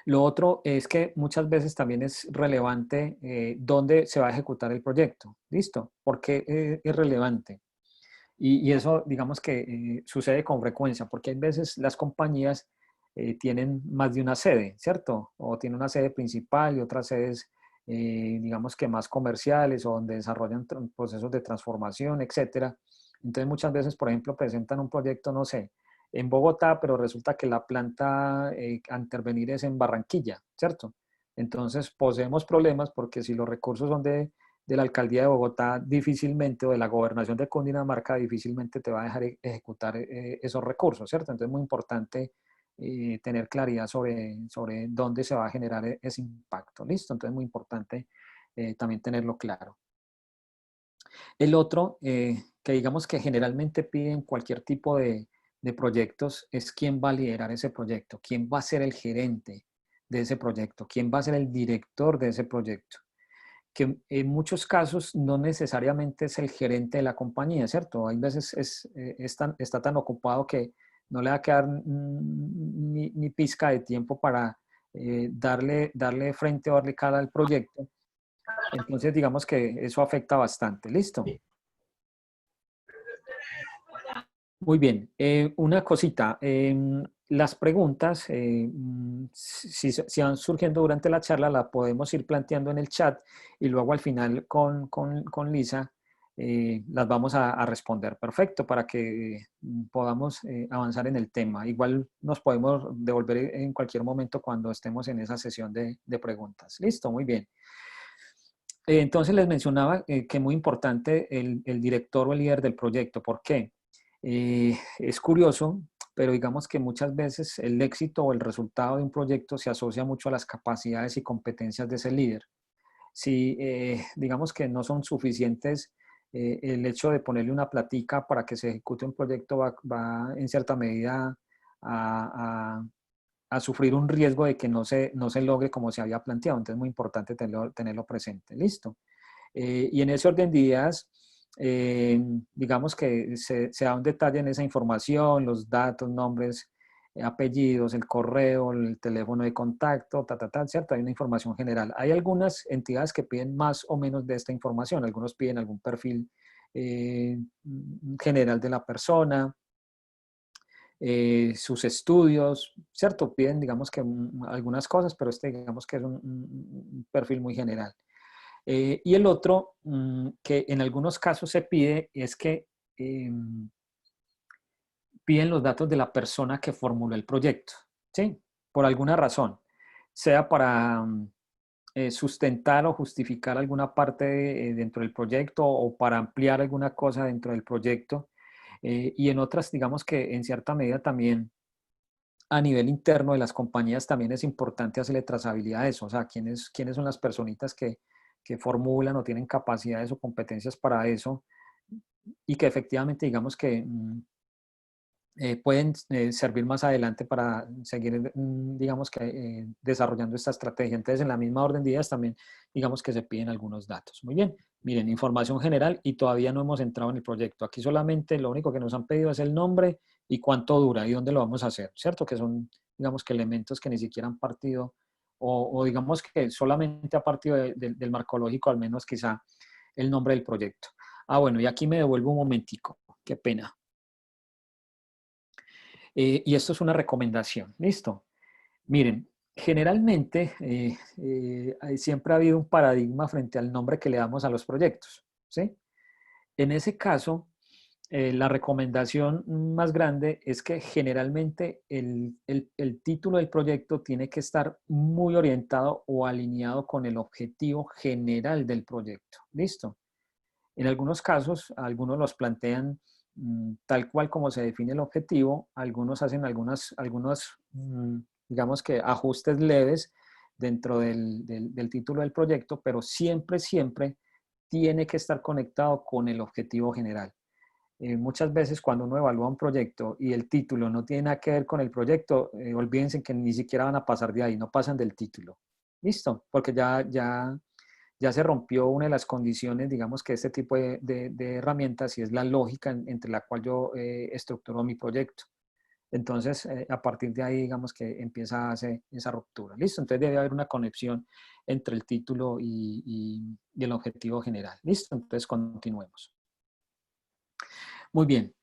Lo otro es que muchas veces también es relevante dónde se va a ejecutar el proyecto. ¿Listo? ¿Por qué es relevante? Y eso, digamos que sucede con frecuencia, porque hay veces las compañías tienen más de una sede, ¿cierto? O tienen una sede principal y otras sedes, digamos que más comerciales o donde desarrollan procesos de transformación, etcétera. Entonces, muchas veces, por ejemplo, presentan un proyecto, no sé, en Bogotá, pero resulta que la planta a intervenir es en Barranquilla, ¿cierto? Entonces, poseemos problemas porque si los recursos son de la alcaldía de Bogotá difícilmente, o de la gobernación de Cundinamarca difícilmente te va a dejar ejecutar esos recursos, ¿cierto? Entonces es muy importante tener claridad sobre dónde se va a generar ese impacto, ¿listo? Entonces es muy importante también tenerlo claro. El otro, que digamos que generalmente piden cualquier tipo de proyectos, es quién va a liderar ese proyecto, quién va a ser el gerente de ese proyecto, quién va a ser el director de ese proyecto, que en muchos casos no necesariamente es el gerente de la compañía, ¿cierto? Hay veces está tan ocupado que no le va a quedar ni pizca de tiempo para darle frente o darle cara al proyecto. Entonces, digamos que eso afecta bastante. ¿Listo? Muy bien. Una cosita. Las preguntas, si van surgiendo durante la charla, la podemos ir planteando en el chat y luego al final con Lisa las vamos a responder. Perfecto, para que podamos avanzar en el tema. Igual nos podemos devolver en cualquier momento cuando estemos en esa sesión de preguntas. Listo, muy bien. Entonces les mencionaba que muy importante el director o el líder del proyecto. ¿Por qué? Es curioso, pero digamos que muchas veces el éxito o el resultado de un proyecto se asocia mucho a las capacidades y competencias de ese líder. Si digamos que no son suficientes, el hecho de ponerle una platica para que se ejecute un proyecto va en cierta medida a, a sufrir un riesgo de que no se logre como se había planteado. Entonces es muy importante tenerlo presente. Listo. Y en ese orden de ideas, digamos que se da un detalle en esa información, los datos, nombres, apellidos, el correo, el teléfono de contacto, ¿cierto? Hay una información general. Hay algunas entidades que piden más o menos de esta información. Algunos piden algún perfil general de la persona, sus estudios, ¿cierto? Piden, digamos que algunas cosas, pero este digamos que es un perfil muy general. Y el otro que en algunos casos se pide es que piden los datos de la persona que formuló el proyecto, ¿sí? Por alguna razón, sea para sustentar o justificar alguna parte dentro del proyecto o para ampliar alguna cosa dentro del proyecto. Y en otras, digamos que en cierta medida también a nivel interno de las compañías también es importante hacerle trazabilidad a eso, o sea, quiénes son las personitas que formulan o tienen capacidades o competencias para eso y que efectivamente digamos que pueden servir más adelante para seguir, digamos que, desarrollando esta estrategia. Entonces, en la misma orden de ideas también, digamos que se piden algunos datos. Muy bien, miren, información general y todavía no hemos entrado en el proyecto. Aquí solamente lo único que nos han pedido es el nombre y cuánto dura y dónde lo vamos a hacer, ¿cierto? Que son, digamos que elementos que ni siquiera han partido o digamos que solamente a partido del marcológico, al menos quizá el nombre del proyecto. Ah, bueno, y aquí me devuelvo un momentico, qué pena. Y esto es una recomendación, ¿listo? Miren, generalmente siempre ha habido un paradigma frente al nombre que le damos a los proyectos, ¿sí? En ese caso, la recomendación más grande es que generalmente el título del proyecto tiene que estar muy orientado o alineado con el objetivo general del proyecto, ¿listo? En algunos casos, algunos los plantean tal cual como se define el objetivo, algunos hacen algunos, digamos que ajustes leves dentro del título del proyecto, pero siempre, siempre tiene que estar conectado con el objetivo general. Muchas veces cuando uno evalúa un proyecto y el título no tiene nada que ver con el proyecto, olvídense que ni siquiera van a pasar de ahí, no pasan del título. ¿Listo? Porque ya se rompió una de las condiciones, digamos, que este tipo de herramientas y es la lógica entre la cual yo estructuro mi proyecto. Entonces, a partir de ahí, digamos que empieza a hacer esa ruptura. ¿Listo? Entonces debe haber una conexión entre el título y el objetivo general. ¿Listo? Entonces, continuemos. Muy bien.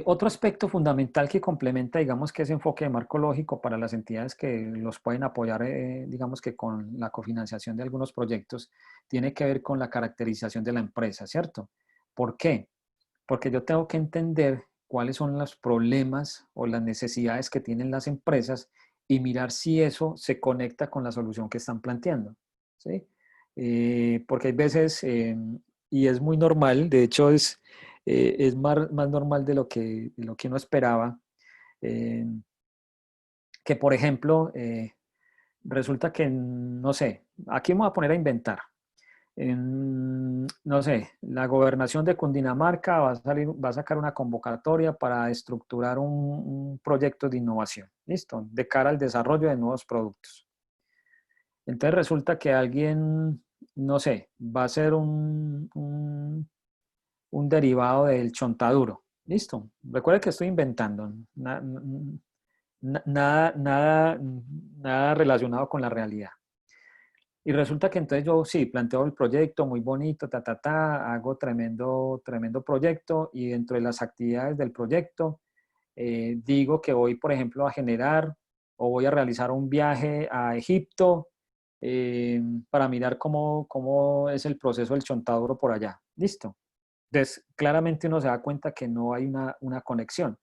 Otro aspecto fundamental que complementa, digamos, que ese enfoque de marco lógico para las entidades que los pueden apoyar, digamos, que con la cofinanciación de algunos proyectos, tiene que ver con la caracterización de la empresa, ¿cierto? ¿Por qué? Porque yo tengo que entender cuáles son los problemas o las necesidades que tienen las empresas y mirar si eso se conecta con la solución que están planteando, ¿sí? Porque hay veces, y es muy normal, de hecho es más normal de lo que uno esperaba, eh, que por ejemplo, resulta que, no sé, aquí me voy a poner a inventar. No sé, la gobernación de Cundinamarca va a sacar una convocatoria para estructurar un proyecto de innovación, ¿listo? De cara al desarrollo de nuevos productos. Entonces resulta que alguien, no sé, va a hacer un derivado del chontaduro, ¿listo? Recuerda que estoy inventando, nada relacionado con la realidad. Y resulta que entonces yo sí, planteo el proyecto muy bonito, hago tremendo proyecto y dentro de las actividades del proyecto digo que voy, por ejemplo, a generar o voy a realizar un viaje a Egipto para mirar cómo es el proceso del chontaduro por allá. Listo. Entonces, claramente uno se da cuenta que no hay una conexión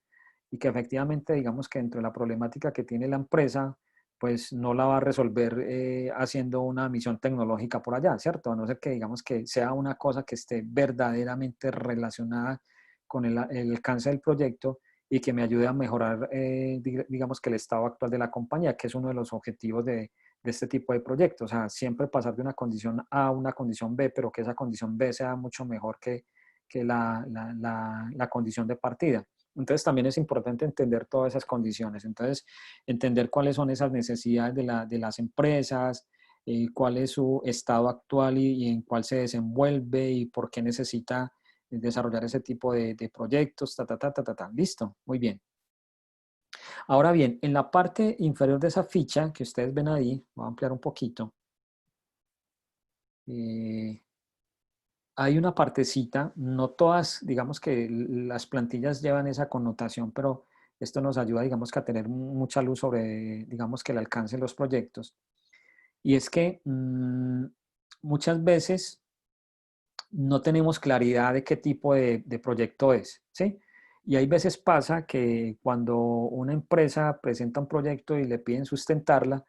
y que efectivamente, digamos que dentro de la problemática que tiene la empresa, pues no la va a resolver haciendo una misión tecnológica por allá, ¿cierto? A no ser que digamos que sea una cosa que esté verdaderamente relacionada con el alcance del proyecto y que me ayude a mejorar, digamos que el estado actual de la compañía, que es uno de los objetivos de este tipo de proyectos. O sea, siempre pasar de una condición A a una condición B, pero que esa condición B sea mucho mejor que la condición de partida. Entonces también es importante entender todas esas condiciones. Entonces, entender cuáles son esas necesidades de las empresas, cuál es su estado actual y en cuál se desenvuelve y por qué necesita desarrollar ese tipo de proyectos, Listo, muy bien. Ahora bien, en la parte inferior de esa ficha que ustedes ven ahí, voy a ampliar un poquito, hay una partecita, no todas, digamos que las plantillas llevan esa connotación, pero esto nos ayuda, digamos que a tener mucha luz sobre, digamos que el alcance de los proyectos. Y es que muchas veces no tenemos claridad de qué tipo de proyecto es, ¿sí? Y hay veces pasa que cuando una empresa presenta un proyecto y le piden sustentarla,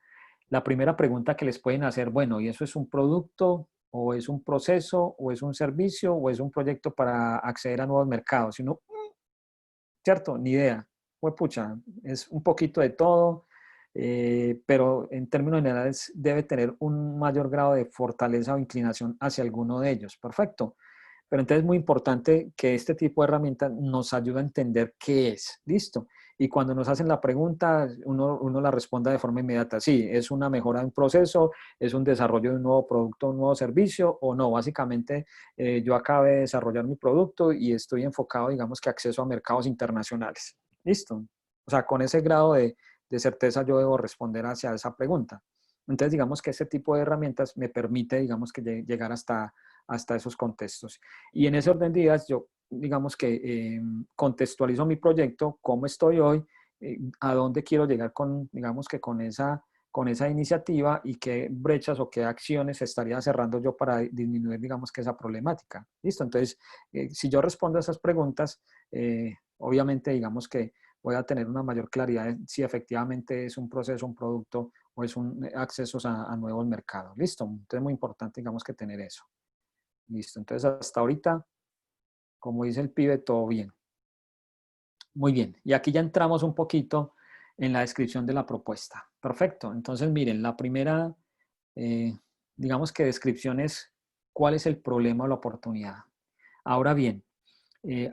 la primera pregunta que les pueden hacer, bueno, ¿y eso es un producto o es un proceso o es un servicio o es un proyecto para acceder a nuevos mercados? Y uno, ¿cierto? Ni idea. Pues pucha, es un poquito de todo, pero en términos generales debe tener un mayor grado de fortaleza o inclinación hacia alguno de ellos. Perfecto. Pero entonces es muy importante que este tipo de herramientas nos ayude a entender qué es. Listo. Y cuando nos hacen la pregunta, uno la responda de forma inmediata. Sí, es una mejora de un proceso, es un desarrollo de un nuevo producto, un nuevo servicio, o no. Básicamente, yo acabé de desarrollar mi producto y estoy enfocado, digamos que acceso a mercados internacionales. Listo. O sea, con ese grado de certeza yo debo responder hacia esa pregunta. Entonces, digamos que este tipo de herramientas me permite, digamos que llegar hasta esos contextos. Y en ese orden de ideas, yo digamos que contextualizo mi proyecto, cómo estoy hoy, a dónde quiero llegar con, digamos que con esa iniciativa y qué brechas o qué acciones estaría cerrando yo para disminuir, digamos que esa problemática. ¿Listo? Entonces, si yo respondo a esas preguntas, obviamente, digamos que voy a tener una mayor claridad de si efectivamente es un proceso, un producto o es un acceso a nuevos mercados. ¿Listo? Entonces, es muy importante, digamos, que tener eso. Listo, entonces hasta ahorita, como dice el pibe, todo bien. Muy bien, y aquí ya entramos un poquito en la descripción de la propuesta. Perfecto, entonces miren, la primera, eh, digamos que descripción es cuál es el problema o la oportunidad. Ahora bien,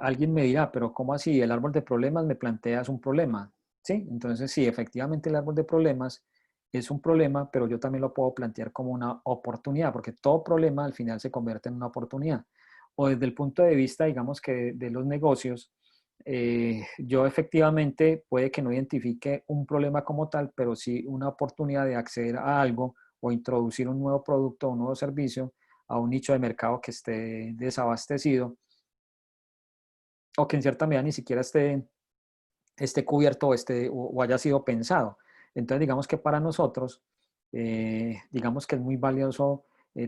alguien me dirá, pero ¿cómo así? El árbol de problemas me planteas un problema. Sí, entonces sí, efectivamente el árbol de problemas es un problema, pero yo también lo puedo plantear como una oportunidad, porque todo problema al final se convierte en una oportunidad. O desde el punto de vista, digamos que de los negocios, yo efectivamente puede que no identifique un problema como tal, pero sí una oportunidad de acceder a algo o introducir un nuevo producto o un nuevo servicio a un nicho de mercado que esté desabastecido o que en cierta medida ni siquiera esté cubierto o haya sido pensado. Entonces, digamos que para nosotros, digamos que es muy valioso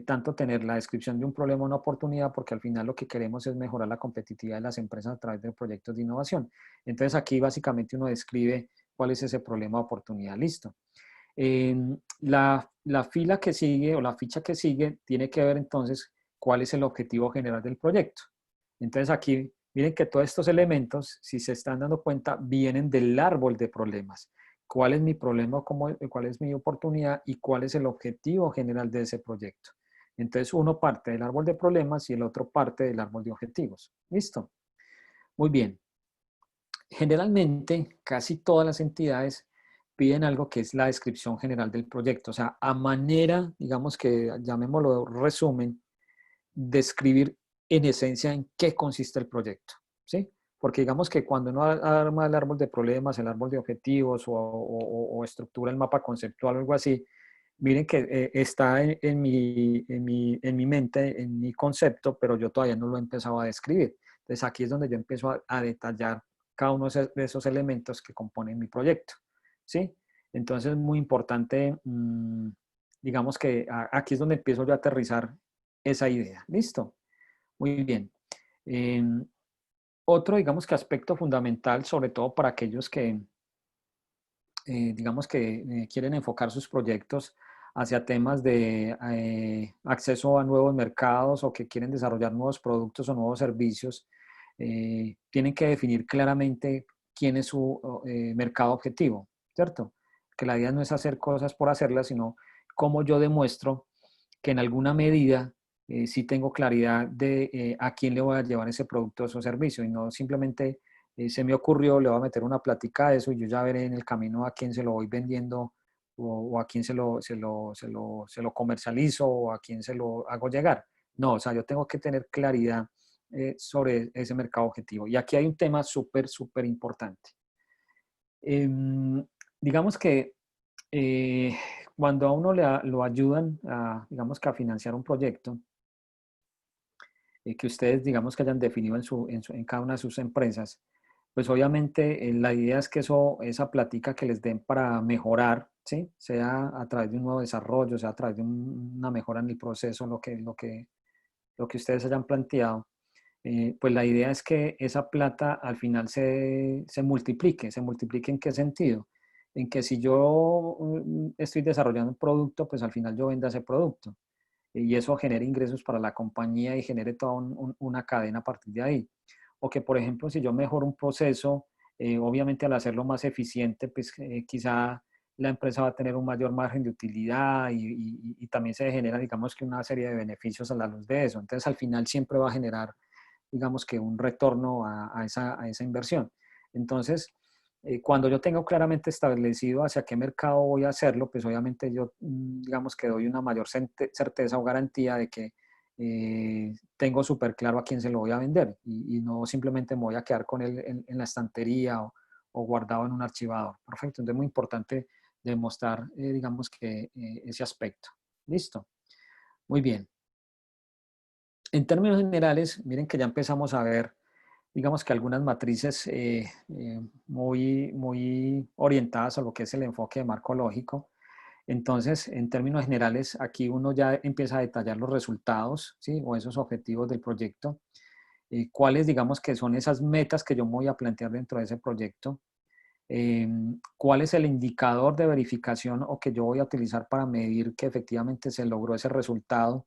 tanto tener la descripción de un problema o una oportunidad, porque al final lo que queremos es mejorar la competitividad de las empresas a través de proyectos de innovación. Entonces, aquí básicamente uno describe cuál es ese problema o oportunidad. Listo. La fila que sigue o la ficha que sigue tiene que ver entonces cuál es el objetivo general del proyecto. Entonces aquí miren que todos estos elementos, si se están dando cuenta, vienen del árbol de problemas. ¿Cuál es mi problema, cuál es mi oportunidad y cuál es el objetivo general de ese proyecto? Entonces uno parte del árbol de problemas y el otro parte del árbol de objetivos. ¿Listo? Muy bien. Generalmente, casi todas las entidades piden algo que es la descripción general del proyecto, o sea, a manera, digamos que llamémoslo resumen, describir en esencia en qué consiste el proyecto, ¿sí? Porque digamos que cuando uno arma el árbol de problemas, el árbol de objetivos o estructura el mapa conceptual o algo así, miren que está en mi mente, en mi concepto, pero yo todavía no lo he empezado a describir. Entonces aquí es donde yo empiezo a detallar cada uno de esos elementos que componen mi proyecto, ¿sí? Entonces es muy importante, digamos que aquí es donde empiezo yo a aterrizar esa idea. ¿Listo? Muy bien. Eh, otro, digamos que aspecto fundamental, sobre todo para aquellos que, digamos que quieren enfocar sus proyectos hacia temas de acceso a nuevos mercados o que quieren desarrollar nuevos productos o nuevos servicios, tienen que definir claramente quién es su mercado objetivo, ¿cierto? Que la idea no es hacer cosas por hacerlas, sino cómo yo demuestro que en alguna medida sí tengo claridad de a quién le voy a llevar ese producto o ese servicio y no simplemente se me ocurrió, le voy a meter una plática de eso y yo ya veré en el camino a quién se lo voy vendiendo o a quién se lo comercializo o a quién se lo hago llegar. No, o sea, yo tengo que tener claridad sobre ese mercado objetivo. Y aquí hay un tema súper, súper importante. Digamos que cuando a uno lo ayudan a, digamos que a financiar un proyecto, que ustedes, digamos que hayan definido en cada una de sus empresas, pues obviamente la idea es que esa plática que les den para mejorar, ¿sí? Sea a través de un nuevo desarrollo, sea a través de una mejora en el proceso, lo que ustedes hayan planteado, pues la idea es que esa plata al final se multiplique. ¿Se multiplique en qué sentido? En que si yo estoy desarrollando un producto, pues al final yo venda ese producto y eso genere ingresos para la compañía y genere toda una cadena a partir de ahí. O que, por ejemplo, si yo mejoro un proceso, obviamente al hacerlo más eficiente, pues quizá la empresa va a tener un mayor margen de utilidad y también se genera, digamos que una serie de beneficios a la luz de eso. Entonces, al final siempre va a generar, digamos que un retorno a esa inversión. Entonces, cuando yo tengo claramente establecido hacia qué mercado voy a hacerlo, pues obviamente yo, digamos que doy una mayor certeza o garantía de que tengo súper claro a quién se lo voy a vender y no simplemente me voy a quedar con él en la estantería o guardado en un archivador. Perfecto, entonces es muy importante demostrar, digamos que ese aspecto. Listo. Muy bien. En términos generales, miren que ya empezamos a ver, digamos que algunas matrices muy orientadas a lo que es el enfoque de marco lógico. Entonces, en términos generales, aquí uno ya empieza a detallar los resultados, ¿sí? O esos objetivos del proyecto. Cuáles, digamos, que son esas metas que yo me voy a plantear dentro de ese proyecto. Cuál es el indicador de verificación o que yo voy a utilizar para medir que efectivamente se logró ese resultado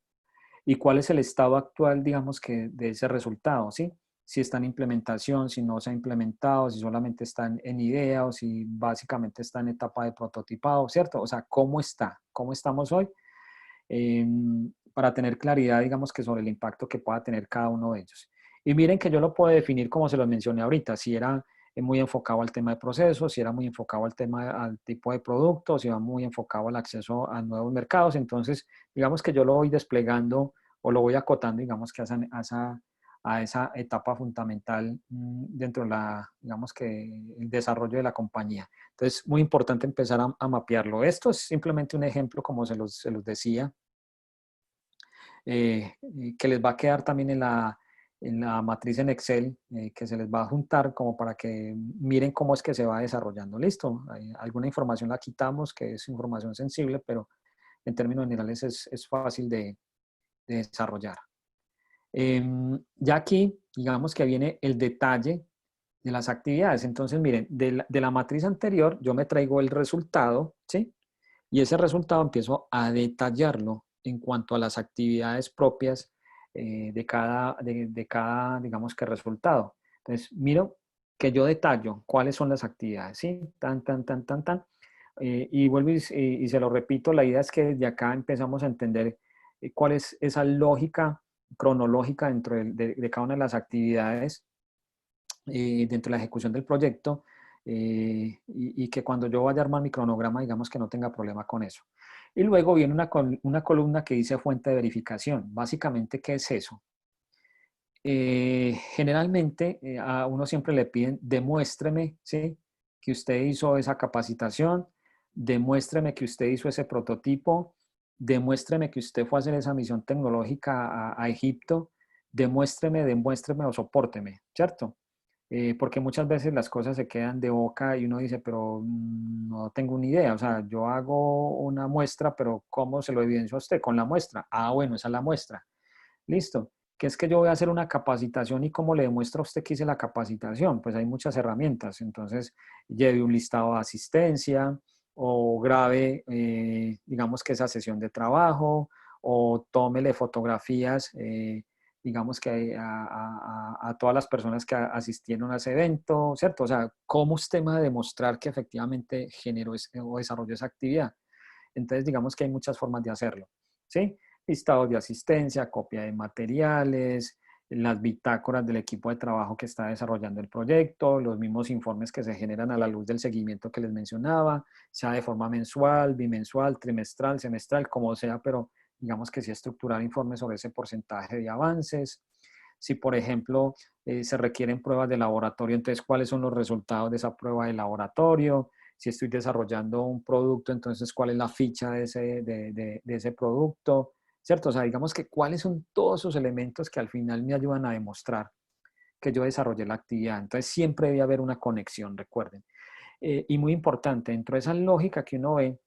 y cuál es el estado actual, digamos, que de ese resultado, ¿sí? Si está en implementación, si no se ha implementado, si solamente está en idea o si básicamente está en etapa de prototipado, ¿cierto? O sea, ¿cómo está? ¿Cómo estamos hoy? Para tener claridad, digamos, que sobre el impacto que pueda tener cada uno de ellos. Y miren que yo lo puedo definir como se los mencioné ahorita, si era muy enfocado al tema de procesos, si era muy enfocado al tema, al tipo de producto, si va muy enfocado al acceso a nuevos mercados. Entonces, digamos que yo lo voy desplegando o lo voy acotando, digamos que a esa etapa fundamental dentro de digamos que el desarrollo de la compañía. Entonces, muy importante empezar a mapearlo. Esto es simplemente un ejemplo, como se los decía, que les va a quedar también en la matriz en Excel, que se les va a juntar como para que miren cómo es que se va desarrollando. Listo, alguna información la quitamos, que es información sensible, pero en términos generales es fácil de desarrollar. Ya aquí, digamos que viene el detalle de las actividades. Entonces, miren, de la matriz anterior yo me traigo el resultado, ¿sí? Y ese resultado empiezo a detallarlo en cuanto a las actividades propias de cada, digamos que resultado. Entonces, miro que yo detallo cuáles son las actividades, ¿sí? Tan. Y vuelvo y se lo repito, la idea es que desde acá empezamos a entender cuál es esa lógica cronológica dentro de cada una de las actividades dentro de la ejecución del proyecto y que cuando yo vaya a armar mi cronograma, digamos que no tenga problema con eso. Y luego viene una columna que dice fuente de verificación. Básicamente, ¿qué es eso? Generalmente a uno siempre le piden, demuéstreme, ¿sí? Que usted hizo esa capacitación, demuéstreme que usted hizo ese prototipo, demuéstreme que usted fue a hacer esa misión tecnológica a Egipto, demuéstreme o sopórteme, ¿cierto? Porque muchas veces las cosas se quedan de boca y uno dice, pero no tengo una idea, o sea, yo hago una muestra, pero ¿cómo se lo evidencio a usted? Con la muestra. Ah, bueno, esa es la muestra. Listo. Que es que yo voy a hacer una capacitación y cómo le demuestra a usted que hice la capacitación. Pues hay muchas herramientas. Entonces, lleve un listado de asistencia o grabe, digamos que esa sesión de trabajo o tómele fotografías, digamos que a todas las personas que asistieron a ese evento, ¿cierto? O sea, ¿cómo usted va a demostrar que efectivamente generó o desarrolló esa actividad? Entonces, digamos que hay muchas formas de hacerlo, ¿sí? Listados de asistencia, copia de materiales, las bitácoras del equipo de trabajo que está desarrollando el proyecto, los mismos informes que se generan a la luz del seguimiento que les mencionaba, sea de forma mensual, bimensual, trimestral, semestral, como sea, pero digamos que sí estructurar informes sobre ese porcentaje de avances, Si, por ejemplo, se requieren pruebas de laboratorio, entonces, ¿cuáles son los resultados de esa prueba de laboratorio? Si estoy desarrollando un producto, entonces, ¿cuál es la ficha de ese producto? ¿Cierto? O sea, digamos que cuáles son todos esos elementos que al final me ayudan a demostrar que yo desarrollé la actividad. Entonces, siempre debe haber una conexión, recuerden. Y muy importante, dentro de esa lógica que uno ve,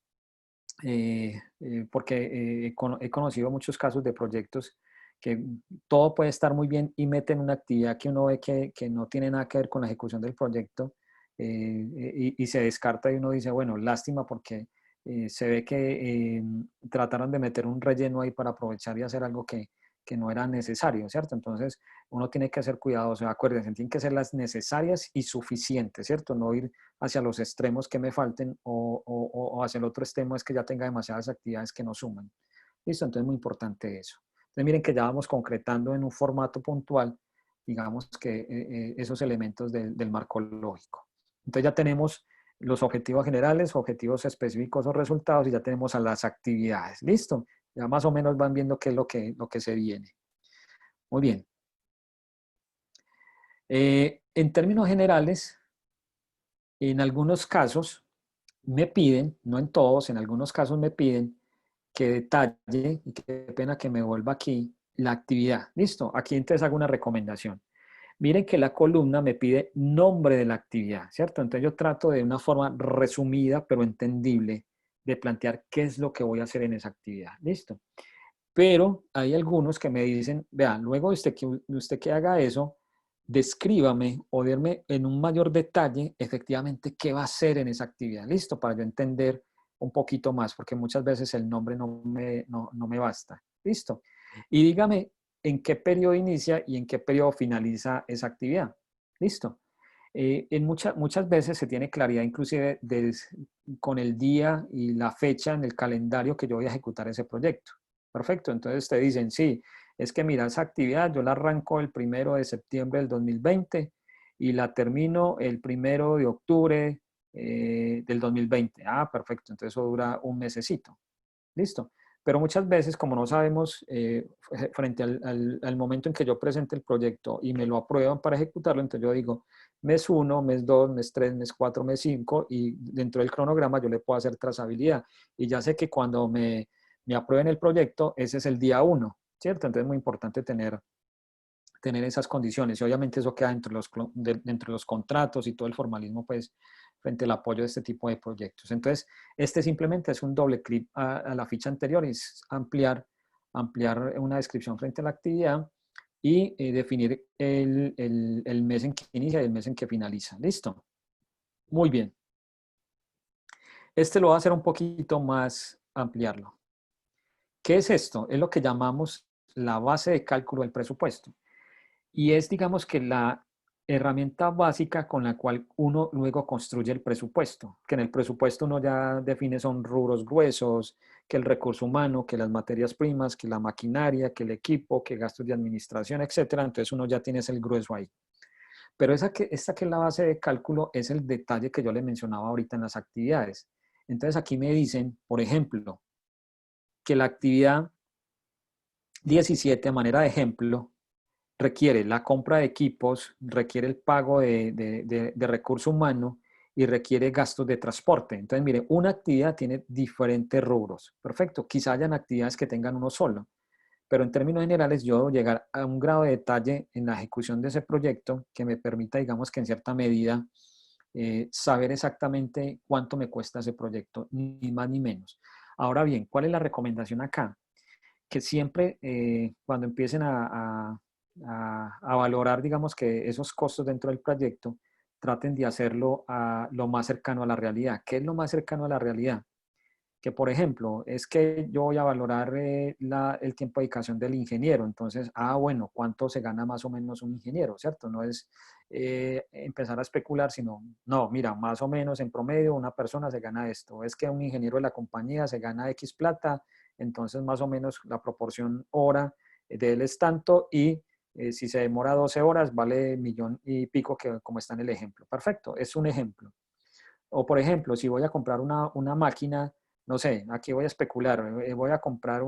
porque he conocido muchos casos de proyectos que todo puede estar muy bien y meten una actividad que uno ve que no tiene nada que ver con la ejecución del proyecto y se descarta y uno dice, bueno, lástima porque se ve que trataron de meter un relleno ahí para aprovechar y hacer algo que no era necesario, ¿cierto? Entonces uno tiene que ser cuidadoso, acuérdense, tienen que ser las necesarias y suficientes, ¿cierto? No ir hacia los extremos que me falten o hacia el otro extremo es que ya tenga demasiadas actividades que no suman. ¿Listo? Entonces es muy importante eso. Entonces miren que ya vamos concretando en un formato puntual, digamos que esos elementos del marco lógico. Entonces ya tenemos los objetivos generales, objetivos específicos o resultados y ya tenemos a las actividades. ¿Listo? Ya más o menos van viendo qué es lo que se viene. Muy bien. En términos generales, en algunos casos me piden, no en todos, en algunos casos me piden que detalle, y qué pena que me vuelva aquí, la actividad. Listo, aquí entonces hago una recomendación. Miren que la columna me pide nombre de la actividad, ¿cierto? Entonces yo trato de una forma resumida, pero entendible, de plantear qué es lo que voy a hacer en esa actividad. Listo. Pero hay algunos que me dicen, vean, luego de usted que haga eso, descríbame o déme en un mayor detalle efectivamente qué va a hacer en esa actividad. Listo, para yo entender un poquito más, porque muchas veces el nombre no me basta. Listo. Y dígame en qué periodo inicia y en qué periodo finaliza esa actividad. Listo. Muchas veces se tiene claridad inclusive con el día y la fecha en el calendario que yo voy a ejecutar ese proyecto. Perfecto, entonces te dicen, sí, es que mira, esa actividad yo la arranco el 1 de septiembre del 2020 y la termino el 1 de octubre del 2020. Ah, perfecto, entonces eso dura un mesecito. Listo. Pero muchas veces, como no sabemos, frente al momento en que yo presente el proyecto y me lo aprueban para ejecutarlo, entonces yo digo mes 1, mes 2, mes 3, mes 4, mes 5 y dentro del cronograma yo le puedo hacer trazabilidad. Y ya sé que cuando me aprueben el proyecto, ese es el día 1, ¿cierto? Entonces es muy importante tener esas condiciones y obviamente eso queda dentro de los contratos y todo el formalismo pues frente al apoyo de este tipo de proyectos. Entonces, este simplemente es un doble clic a la ficha anterior y es ampliar una descripción frente a la actividad y definir el mes en que inicia y el mes en que finaliza. ¿Listo? Muy bien. Este lo va a hacer un poquito más ampliarlo. ¿Qué es esto? Es lo que llamamos la base de cálculo del presupuesto. Y es, digamos, que la herramienta básica con la cual uno luego construye el presupuesto, que en el presupuesto uno ya define son rubros gruesos, que el recurso humano, que las materias primas, que la maquinaria, que el equipo, que gastos de administración, etcétera. Entonces uno ya tiene el grueso ahí. Pero esta que es la base de cálculo es el detalle que yo le mencionaba ahorita en las actividades. Entonces aquí me dicen, por ejemplo, que la actividad 17, a manera de ejemplo, requiere la compra de equipos, requiere el pago de recurso humano y requiere gastos de transporte. Entonces, mire, una actividad tiene diferentes rubros. Perfecto. Quizá hayan actividades que tengan uno solo, pero en términos generales yo debo llegar a un grado de detalle en la ejecución de ese proyecto que me permita, digamos que en cierta medida, saber exactamente cuánto me cuesta ese proyecto, ni más ni menos. Ahora bien, ¿cuál es la recomendación acá? Que siempre cuando empiecen a valorar, digamos que esos costos dentro del proyecto, traten de hacerlo a lo más cercano a la realidad. ¿Qué es lo más cercano a la realidad? Que, por ejemplo, es que yo voy a valorar el tiempo de dedicación del ingeniero. Entonces, bueno, ¿cuánto se gana más o menos un ingeniero? ¿Cierto? No es empezar a especular, sino, no, mira, más o menos en promedio una persona se gana esto. Es que un ingeniero de la compañía se gana X plata, entonces más o menos la proporción hora de él es tanto y si se demora 12 horas vale millón y pico, que como está en el ejemplo. Perfecto, es un ejemplo. O por ejemplo, si voy a comprar una máquina, no sé, aquí voy a especular, voy a comprar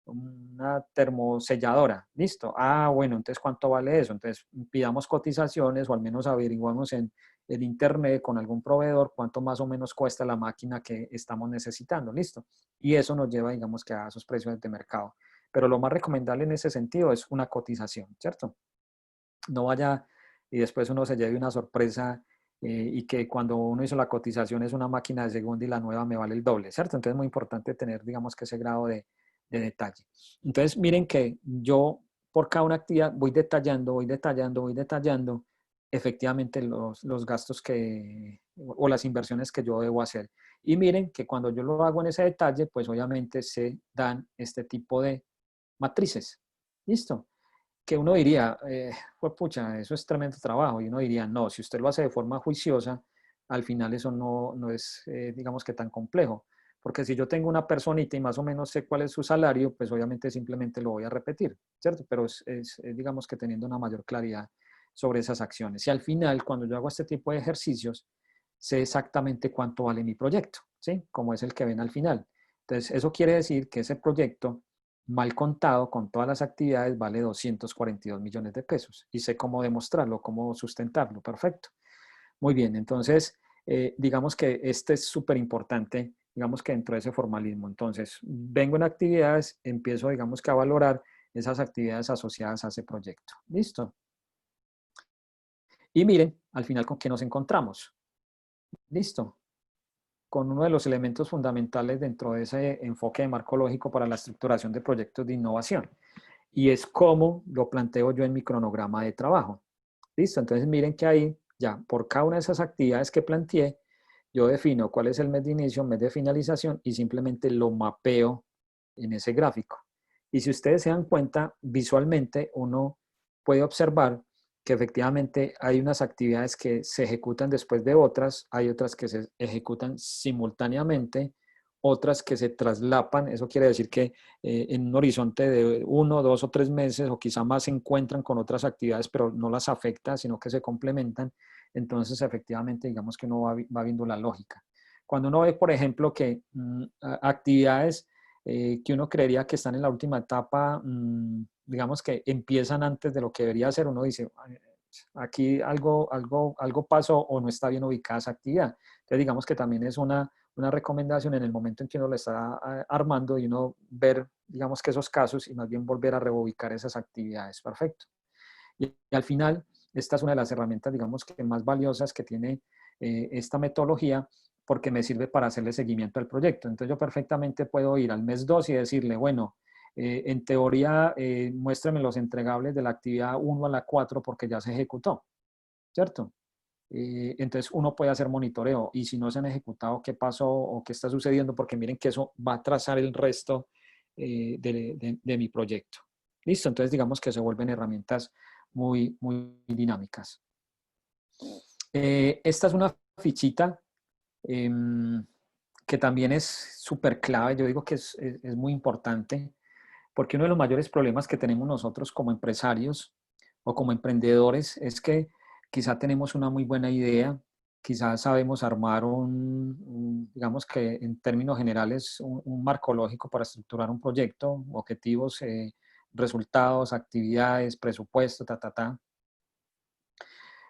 una termoselladora, listo. Ah, bueno, entonces ¿cuánto vale eso? Entonces pidamos cotizaciones o al menos averiguamos en internet con algún proveedor cuánto más o menos cuesta la máquina que estamos necesitando, listo. Y eso nos lleva, digamos, que a esos precios de mercado. Pero lo más recomendable en ese sentido es una cotización, ¿cierto? No vaya y después uno se lleve una sorpresa y que cuando uno hizo la cotización es una máquina de segunda y la nueva me vale el doble, ¿cierto? Entonces es muy importante tener, digamos, que ese grado de detalle. Entonces miren que yo por cada una actividad voy detallando, voy detallando, voy detallando efectivamente los gastos o las inversiones que yo debo hacer. Y miren que cuando yo lo hago en ese detalle, pues obviamente se dan este tipo de matrices. ¿Listo? Que uno diría, pues pucha, eso es tremendo trabajo. Y uno diría, no, si usted lo hace de forma juiciosa, al final eso no es, digamos que tan complejo. Porque si yo tengo una personita y más o menos sé cuál es su salario, pues obviamente simplemente lo voy a repetir, ¿cierto? Pero digamos que teniendo una mayor claridad sobre esas acciones. Y al final, cuando yo hago este tipo de ejercicios, sé exactamente cuánto vale mi proyecto, ¿sí? Como es el que ven al final. Entonces, eso quiere decir que ese proyecto mal contado, con todas las actividades, vale 242 millones de pesos. Y sé cómo demostrarlo, cómo sustentarlo. Perfecto. Muy bien, entonces, digamos que este es súper importante, digamos que dentro de ese formalismo. Entonces, vengo en actividades, empiezo, digamos que a valorar esas actividades asociadas a ese proyecto. ¿Listo? Y miren, al final, ¿con qué nos encontramos? ¿Listo? Con uno de los elementos fundamentales dentro de ese enfoque de marco lógico para la estructuración de proyectos de innovación. Y es como lo planteo yo en mi cronograma de trabajo. ¿Listo? Entonces miren que ahí ya por cada una de esas actividades que planteé, yo defino cuál es el mes de inicio, mes de finalización y simplemente lo mapeo en ese gráfico. Y si ustedes se dan cuenta, visualmente uno puede observar que efectivamente hay unas actividades que se ejecutan después de otras, hay otras que se ejecutan simultáneamente, otras que se traslapan, eso quiere decir que en un horizonte de 1, 2 o 3 meses o quizá más se encuentran con otras actividades, pero no las afecta, sino que se complementan. Entonces, efectivamente, digamos que uno va viendo la lógica. Cuando uno ve, por ejemplo, que actividades que uno creería que están en la última etapa, digamos que empiezan antes de lo que debería ser, uno dice, aquí algo pasó o no está bien ubicada esa actividad. Entonces, digamos que también es una recomendación en el momento en que uno lo está armando y uno ver, digamos que esos casos y más bien volver a reubicar esas actividades. Perfecto. Y al final, esta es una de las herramientas, digamos, que más valiosas que tiene esta metodología porque me sirve para hacerle seguimiento al proyecto. Entonces yo perfectamente puedo ir al mes 2 y decirle, bueno, en teoría, muéstrame los entregables de la actividad 1 a la 4 porque ya se ejecutó, ¿cierto? Entonces uno puede hacer monitoreo y si no se han ejecutado, qué pasó o qué está sucediendo, porque miren que eso va a trazar el resto de mi proyecto. Listo, entonces digamos que se vuelven herramientas muy dinámicas. Esta es una fichita eh, que también es súper clave, yo digo que es muy importante, porque uno de los mayores problemas que tenemos nosotros como empresarios o como emprendedores es que quizá tenemos una muy buena idea, quizás sabemos armar digamos que en términos generales, un marco lógico para estructurar un proyecto, objetivos, resultados, actividades, presupuesto,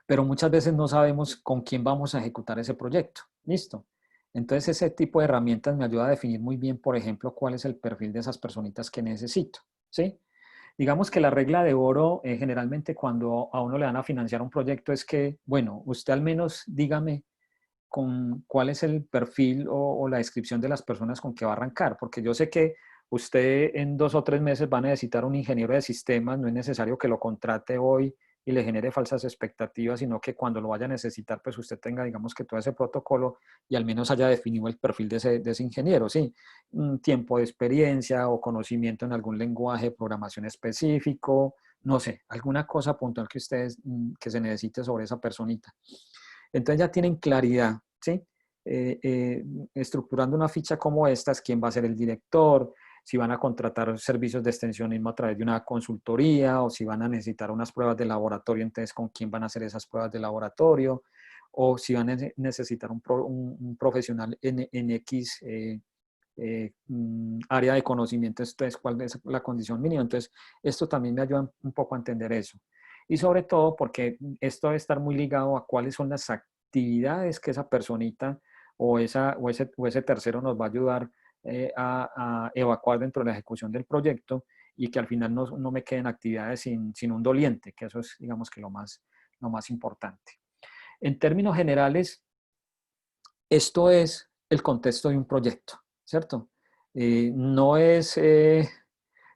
pero muchas veces no sabemos con quién vamos a ejecutar ese proyecto. ¿Listo? Entonces ese tipo de herramientas me ayuda a definir muy bien, por ejemplo, cuál es el perfil de esas personitas que necesito. ¿Sí? Digamos que la regla de oro generalmente cuando a uno le van a financiar un proyecto es que, bueno, usted al menos dígame con cuál es el perfil o la descripción de las personas con que va a arrancar, porque yo sé que usted en 2 o 3 meses va a necesitar un ingeniero de sistemas, no es necesario que lo contrate hoy y le genere falsas expectativas, sino que cuando lo vaya a necesitar, pues usted tenga, digamos que todo ese protocolo y al menos haya definido el perfil de ese ingeniero, sí, un tiempo de experiencia o conocimiento en algún lenguaje de programación específico, no sé, alguna cosa puntual que ustedes, que se necesite sobre esa personita. Entonces ya tienen claridad, ¿sí? Estructurando una ficha como estas, quién va a ser el director, si van a contratar servicios de extensionismo a través de una consultoría o si van a necesitar unas pruebas de laboratorio, entonces con quién van a hacer esas pruebas de laboratorio o si van a necesitar un profesional en X área de conocimiento, entonces cuál es la condición mínima. Entonces, esto también me ayuda un poco a entender eso. Y sobre todo porque esto debe estar muy ligado a cuáles son las actividades que esa personita o ese tercero nos va a ayudar a evacuar dentro de la ejecución del proyecto y que al final no me queden actividades sin un doliente, que eso es, digamos, que lo más importante. En términos generales, esto es el contexto de un proyecto, ¿cierto? No es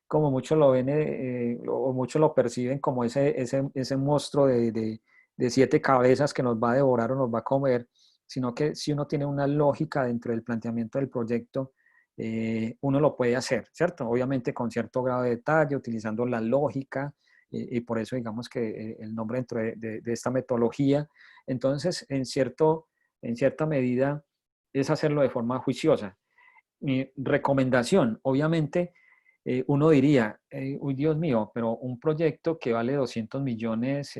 como muchos lo ven o muchos lo perciben como ese monstruo de 7 cabezas que nos va a devorar o nos va a comer, sino que si uno tiene una lógica dentro del planteamiento del proyecto, uno lo puede hacer, ¿cierto? Obviamente con cierto grado de detalle, utilizando la lógica, y por eso digamos que el nombre dentro de esta metodología. Entonces, en cierta medida, es hacerlo de forma juiciosa. Mi recomendación, obviamente, uno diría, uy, Dios mío, pero un proyecto que vale 200 millones,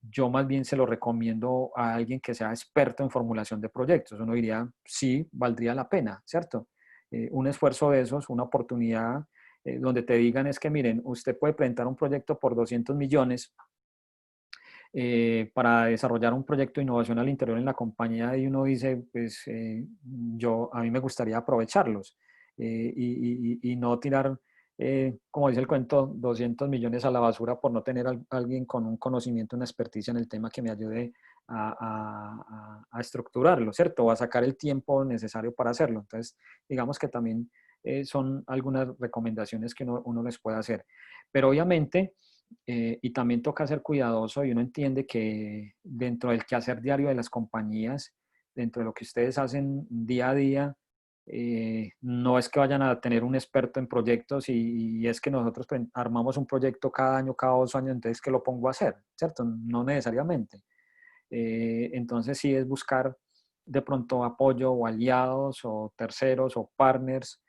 yo más bien se lo recomiendo a alguien que sea experto en formulación de proyectos. Uno diría, sí, valdría la pena, ¿cierto? Un esfuerzo de esos, una oportunidad donde te digan es que, miren, usted puede presentar un proyecto por 200 millones para desarrollar un proyecto de innovación al interior en la compañía y uno dice, pues a mí me gustaría aprovecharlos y no tirar, como dice el cuento, 200 millones a la basura por no tener alguien con un conocimiento, una experticia en el tema que me ayude a estructurarlo, ¿cierto? O a sacar el tiempo necesario para hacerlo. Entonces, digamos que también son algunas recomendaciones que uno les puede hacer. Pero obviamente y también toca ser cuidadoso y uno entiende que dentro del quehacer diario de las compañías, dentro de lo que ustedes hacen día a día, no es que vayan a tener un experto en proyectos y es que nosotros pues, armamos un proyecto cada año, cada 2 años, entonces que lo pongo a hacer, ¿cierto? No necesariamente. Entonces sí es buscar de pronto apoyo o aliados o terceros o partners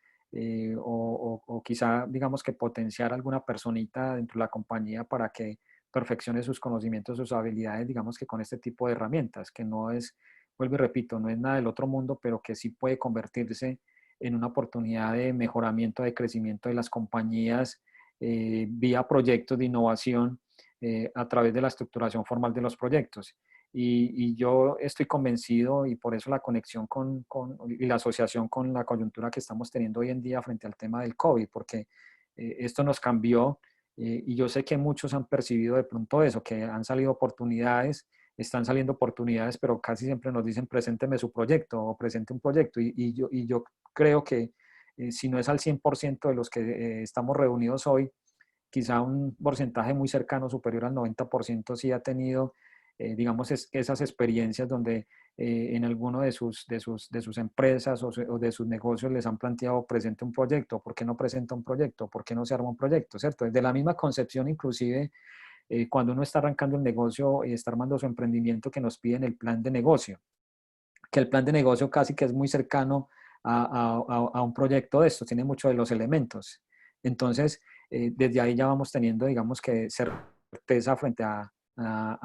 o quizá digamos que potenciar alguna personita dentro de la compañía para que perfeccione sus conocimientos, sus habilidades, digamos que con este tipo de herramientas, que no es, vuelvo y repito, no es nada del otro mundo, pero que sí puede convertirse en una oportunidad de mejoramiento, de crecimiento de las compañías vía proyectos de innovación a través de la estructuración formal de los proyectos. Y yo estoy convencido y por eso la conexión y la asociación con la coyuntura que estamos teniendo hoy en día frente al tema del COVID, porque esto nos cambió y yo sé que muchos han percibido de pronto eso, que han salido oportunidades, están saliendo oportunidades, pero casi siempre nos dicen presénteme su proyecto o presente un proyecto y yo creo que si no es al 100% de los que estamos reunidos hoy, quizá un porcentaje muy cercano, superior al 90%, sí ha tenido digamos, esas experiencias donde en alguno de sus empresas o de sus negocios les han planteado presente un proyecto, ¿por qué no presenta un proyecto? ¿Por qué no se arma un proyecto? ¿Cierto? Desde la misma concepción, inclusive, cuando uno está arrancando el negocio y está armando su emprendimiento, que nos piden el plan de negocio, que el plan de negocio casi que es muy cercano a un proyecto de estos, tiene muchos de los elementos. Entonces, desde ahí ya vamos teniendo, digamos, que certeza frente a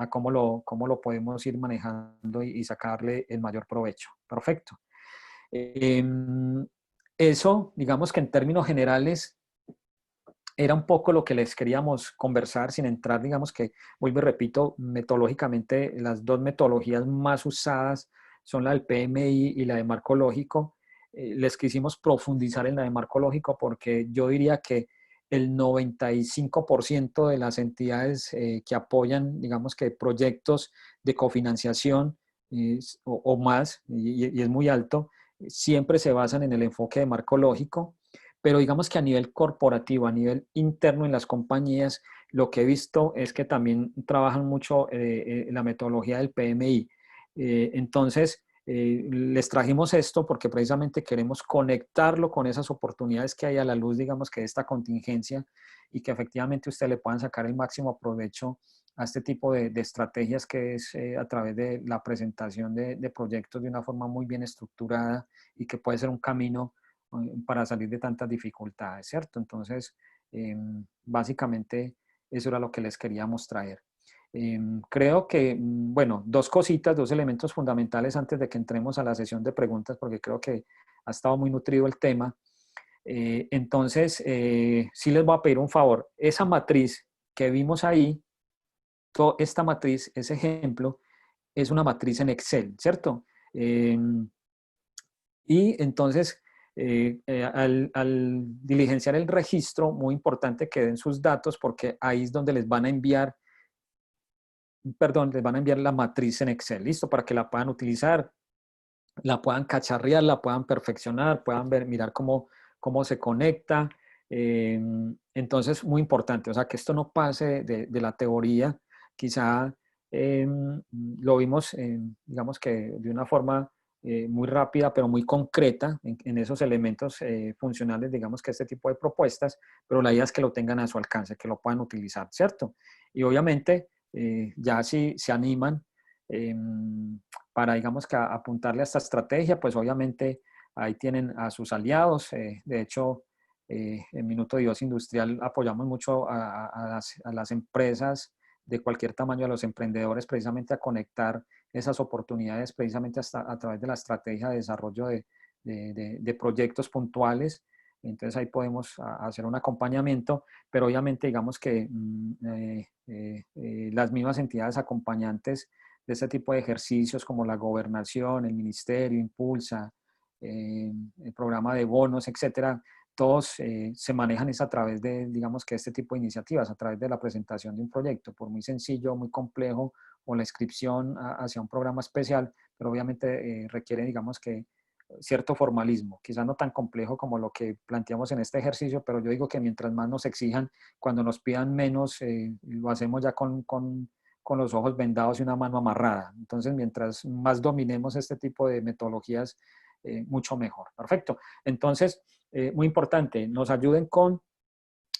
cómo lo podemos ir manejando y sacarle el mayor provecho. Perfecto. Eso, digamos que en términos generales, era un poco lo que les queríamos conversar sin entrar, digamos que, vuelvo y repito, metodológicamente las dos metodologías más usadas son la del PMI y la de marco lógico. Les quisimos profundizar en la de marco lógico porque yo diría que el 95% de las entidades que apoyan, digamos que proyectos de cofinanciación o más, y es muy alto, siempre se basan en el enfoque de marco lógico, pero digamos que a nivel corporativo, a nivel interno en las compañías, lo que he visto es que también trabajan mucho la metodología del PMI. Entonces, les trajimos esto porque precisamente queremos conectarlo con esas oportunidades que hay a la luz, digamos que de esta contingencia y que efectivamente usted le puedan sacar el máximo provecho a este tipo de estrategias que es a través de la presentación de proyectos de una forma muy bien estructurada y que puede ser un camino para salir de tantas dificultades, ¿cierto? Entonces, básicamente eso era lo que les queríamos traer. Creo que, bueno, dos cositas, dos elementos fundamentales antes de que entremos a la sesión de preguntas, porque creo que ha estado muy nutrido el tema. Entonces, sí les voy a pedir un favor. Esa matriz que vimos ahí, esta matriz, ese ejemplo, es una matriz en Excel, ¿cierto? Y entonces, al diligenciar el registro, muy importante que den sus datos porque ahí es donde les van a enviar, perdón, les van a enviar la matriz en Excel, ¿listo? Para que la puedan utilizar, la puedan cacharrear, la puedan perfeccionar, puedan ver, mirar cómo se conecta. Entonces, muy importante, o sea, que esto no pase de la teoría, quizá lo vimos, digamos que de una forma muy rápida, pero muy concreta en esos elementos funcionales, digamos que este tipo de propuestas, pero la idea es que lo tengan a su alcance, que lo puedan utilizar, ¿cierto? Y obviamente, ya si se animan para, digamos que apuntarle a esta estrategia, pues obviamente ahí tienen a sus aliados. De hecho, en Minuto Dios Industrial apoyamos mucho a las empresas de cualquier tamaño, a los emprendedores, precisamente a conectar esas oportunidades precisamente hasta a través de la estrategia de desarrollo de proyectos puntuales. Entonces ahí podemos hacer un acompañamiento, pero obviamente digamos que las mismas entidades acompañantes de este tipo de ejercicios como la gobernación, el ministerio, Impulsa, el programa de bonos, etcétera, todos se manejan es a través de, digamos que este tipo de iniciativas, a través de la presentación de un proyecto, por muy sencillo, muy complejo, o la inscripción hacia un programa especial, pero obviamente requiere, digamos que, cierto formalismo, quizás no tan complejo como lo que planteamos en este ejercicio, pero yo digo que mientras más nos exijan, cuando nos pidan menos, lo hacemos ya con los ojos vendados y una mano amarrada. Entonces, mientras más dominemos este tipo de metodologías, mucho mejor. Perfecto. Entonces, muy importante, nos ayuden con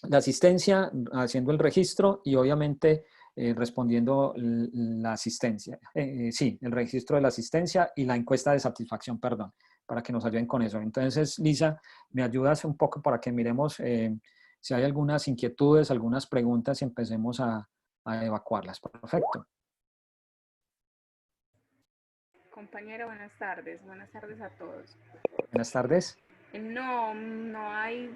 la asistencia, haciendo el registro y obviamente respondiendo la asistencia. Sí, el registro de la asistencia y la encuesta de satisfacción, perdón, para que nos ayuden con eso. Entonces, Lisa, ¿me ayudas un poco para que miremos si hay algunas inquietudes, algunas preguntas y empecemos a evacuarlas? Perfecto. Compañera, buenas tardes. Buenas tardes a todos. Buenas tardes. No hay,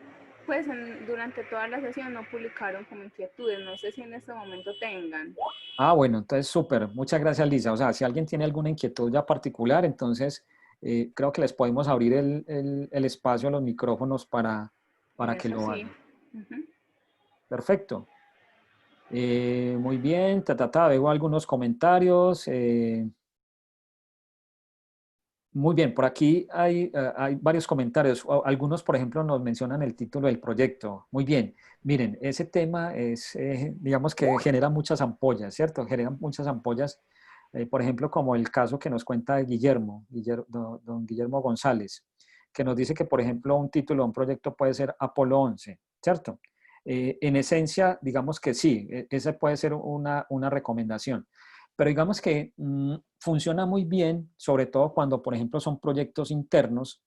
pues durante toda la sesión no publicaron como inquietudes. No sé si en este momento tengan. Ah, bueno, entonces súper. Muchas gracias, Lisa. O sea, si alguien tiene alguna inquietud ya particular, entonces creo que les podemos abrir el espacio a los micrófonos para que Eso lo sí. hagan. Perfecto. Muy bien, veo algunos comentarios. Muy bien, por aquí hay varios comentarios. Algunos, por ejemplo, nos mencionan el título del proyecto. Muy bien. Miren, ese tema es, digamos que genera muchas ampollas, ¿cierto? Generan muchas ampollas, por ejemplo, como el caso que nos cuenta don Guillermo González, que nos dice que, por ejemplo, un título de un proyecto puede ser Apolo 11, ¿cierto? En esencia, digamos que sí, esa puede ser una recomendación. Pero digamos que funciona muy bien, sobre todo cuando, por ejemplo, son proyectos internos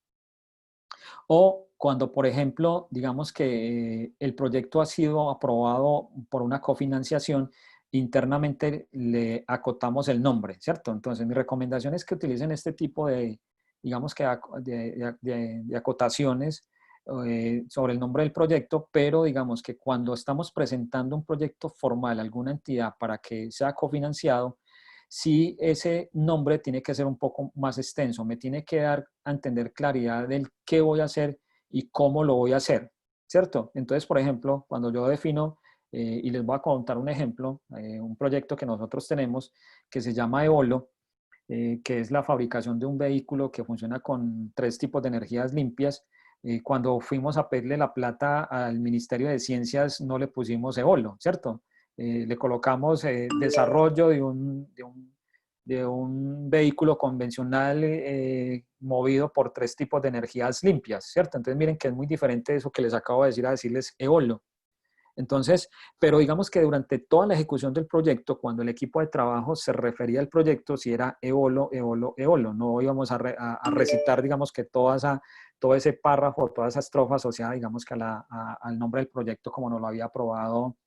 o cuando, por ejemplo, digamos que el proyecto ha sido aprobado por una cofinanciación, internamente le acotamos el nombre, ¿cierto? Entonces, mi recomendación es que utilicen este tipo de, digamos que de acotaciones sobre el nombre del proyecto, pero digamos que cuando estamos presentando un proyecto formal a alguna entidad para que sea cofinanciado, sí ese nombre tiene que ser un poco más extenso, me tiene que dar a entender claridad del qué voy a hacer y cómo lo voy a hacer, ¿cierto? Entonces, por ejemplo, cuando yo defino, y les voy a contar un ejemplo, un proyecto que nosotros tenemos que se llama Eolo, que es la fabricación de un vehículo que funciona con 3 tipos de energías limpias. Cuando fuimos a pedirle la plata al Ministerio de Ciencias, no le pusimos Eolo, ¿cierto? Le colocamos desarrollo de un vehículo convencional movido por 3 tipos de energías limpias, ¿cierto? Entonces miren que es muy diferente eso que les acabo de decir a decirles Eolo. Entonces, pero digamos que durante toda la ejecución del proyecto, cuando el equipo de trabajo se refería al proyecto, si era Eolo, Eolo, Eolo, no íbamos a recitar, digamos que todo ese párrafo, toda esa estrofa asociada, digamos que al nombre del proyecto como nos lo había aprobado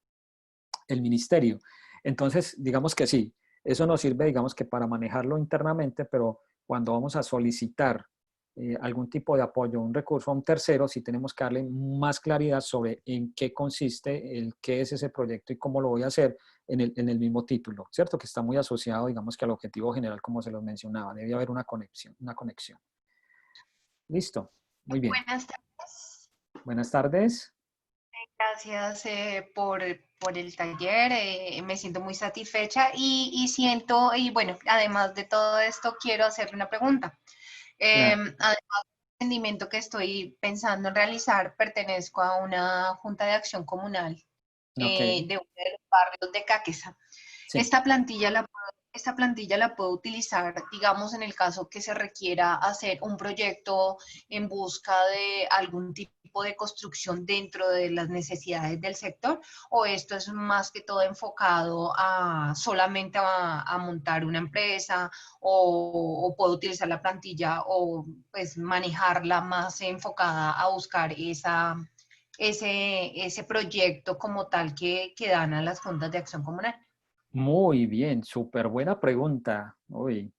el ministerio. Entonces, digamos que sí, eso nos sirve, digamos que para manejarlo internamente, pero cuando vamos a solicitar algún tipo de apoyo, un recurso a un tercero, sí tenemos que darle más claridad sobre en qué consiste, qué es ese proyecto y cómo lo voy a hacer en el mismo título, ¿cierto? Que está muy asociado, digamos que al objetivo general, como se los mencionaba. Debe haber una conexión, una conexión. Listo, muy bien. Buenas tardes. Buenas tardes. Gracias por el taller. Me siento muy satisfecha y siento, y bueno, además de todo esto, quiero hacerle una pregunta. Claro. Además del emprendimiento que estoy pensando en realizar, pertenezco a una junta de acción comunal Ok, de uno de los barrios de Caquesa. sí. Esta plantilla la puedo utilizar, digamos, en el caso que se requiera hacer un proyecto en busca de algún tipo de construcción dentro de las necesidades del sector, o esto es más que todo enfocado a solamente a montar una empresa, o puedo utilizar la plantilla o pues manejarla más enfocada a buscar ese proyecto como tal que dan a las juntas de acción comunal. Muy bien, súper buena pregunta. Uy,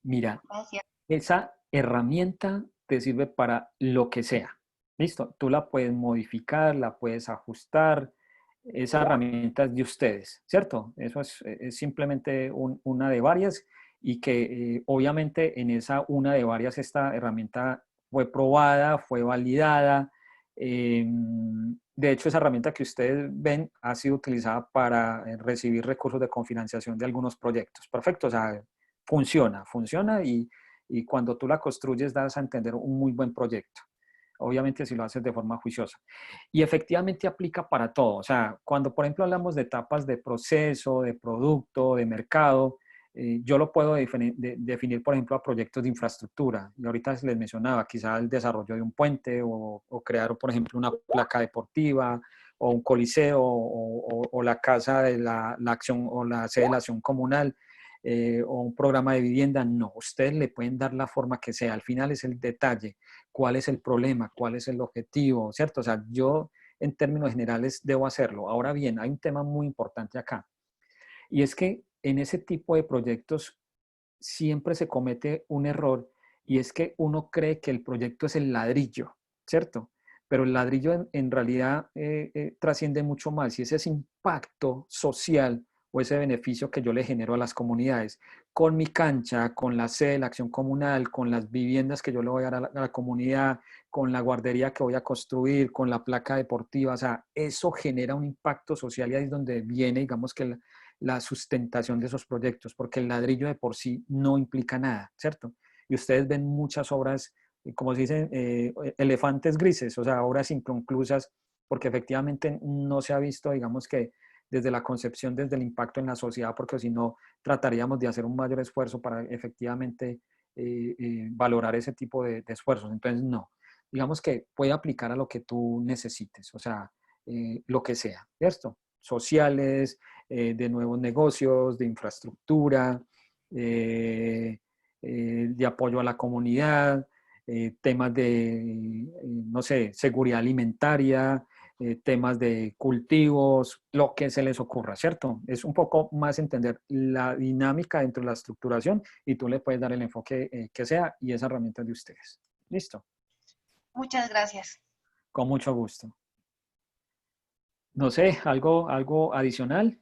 mira, Gracias. esa herramienta te sirve para lo que sea. ¿Listo? Tú la puedes modificar, la puedes ajustar. Esa herramienta es de ustedes, ¿cierto? Eso es simplemente una de varias y que obviamente en esa una de varias esta herramienta fue probada, fue validada. De hecho, esa herramienta que ustedes ven ha sido utilizada para recibir recursos de cofinanciación de algunos proyectos. Perfecto, o sea, funciona y cuando tú la construyes das a entender un muy buen proyecto. Obviamente si lo haces de forma juiciosa. Y efectivamente aplica para todo. O sea, cuando por ejemplo hablamos de etapas de proceso, de producto, de mercado, yo lo puedo definir, por ejemplo, a proyectos de infraestructura. Y ahorita les mencionaba, quizá el desarrollo de un puente o crear, por ejemplo, una placa deportiva o un coliseo o la casa de la acción o la sede de la acción comunal. O un programa de vivienda, no, ustedes le pueden dar la forma que sea, al final es el detalle, cuál es el problema, cuál es el objetivo, ¿cierto? O sea, yo en términos generales debo hacerlo. Ahora bien, hay un tema muy importante acá, y es que en ese tipo de proyectos siempre se comete un error, y es que uno cree que el proyecto es el ladrillo, ¿cierto? Pero el ladrillo en realidad trasciende mucho más y es ese impacto social o ese beneficio que yo le genero a las comunidades con mi cancha, con la sede de la acción comunal, con las viviendas que yo le voy a dar a la comunidad, con la guardería que voy a construir, con la placa deportiva. O sea, eso genera un impacto social y ahí es donde viene, digamos que la sustentación de esos proyectos, porque el ladrillo de por sí no implica nada, ¿cierto? Y ustedes ven muchas obras, como se dice, elefantes grises, o sea, obras inconclusas, porque efectivamente no se ha visto, digamos que desde la concepción, desde el impacto en la sociedad, porque si no, trataríamos de hacer un mayor esfuerzo para efectivamente valorar ese tipo de esfuerzos. Entonces, no, digamos que puede aplicar a lo que tú necesites, o sea, lo que sea, ¿cierto? Sociales, de nuevos negocios, de infraestructura, de apoyo a la comunidad, temas de, no sé, seguridad alimentaria, temas de cultivos, lo que se les ocurra, ¿cierto? Es un poco más entender la dinámica dentro de la estructuración y tú le puedes dar el enfoque que sea y esa herramienta es de ustedes. ¿Listo? Muchas gracias. Con mucho gusto. No sé, algo adicional.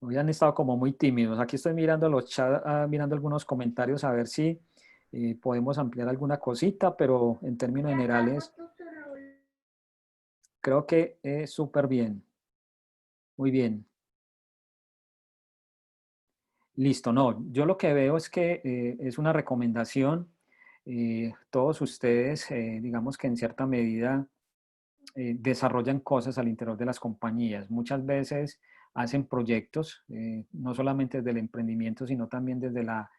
Hoy han estado como muy tímidos. Aquí estoy mirando los chats, mirando algunos comentarios a ver si podemos ampliar alguna cosita, pero en términos generales creo que es súper bien. Muy bien. Listo, no, yo lo que veo es que es una recomendación. Todos ustedes, digamos que en cierta medida, desarrollan cosas al interior de las compañías. Muchas veces hacen proyectos, no solamente desde el emprendimiento, sino también desde la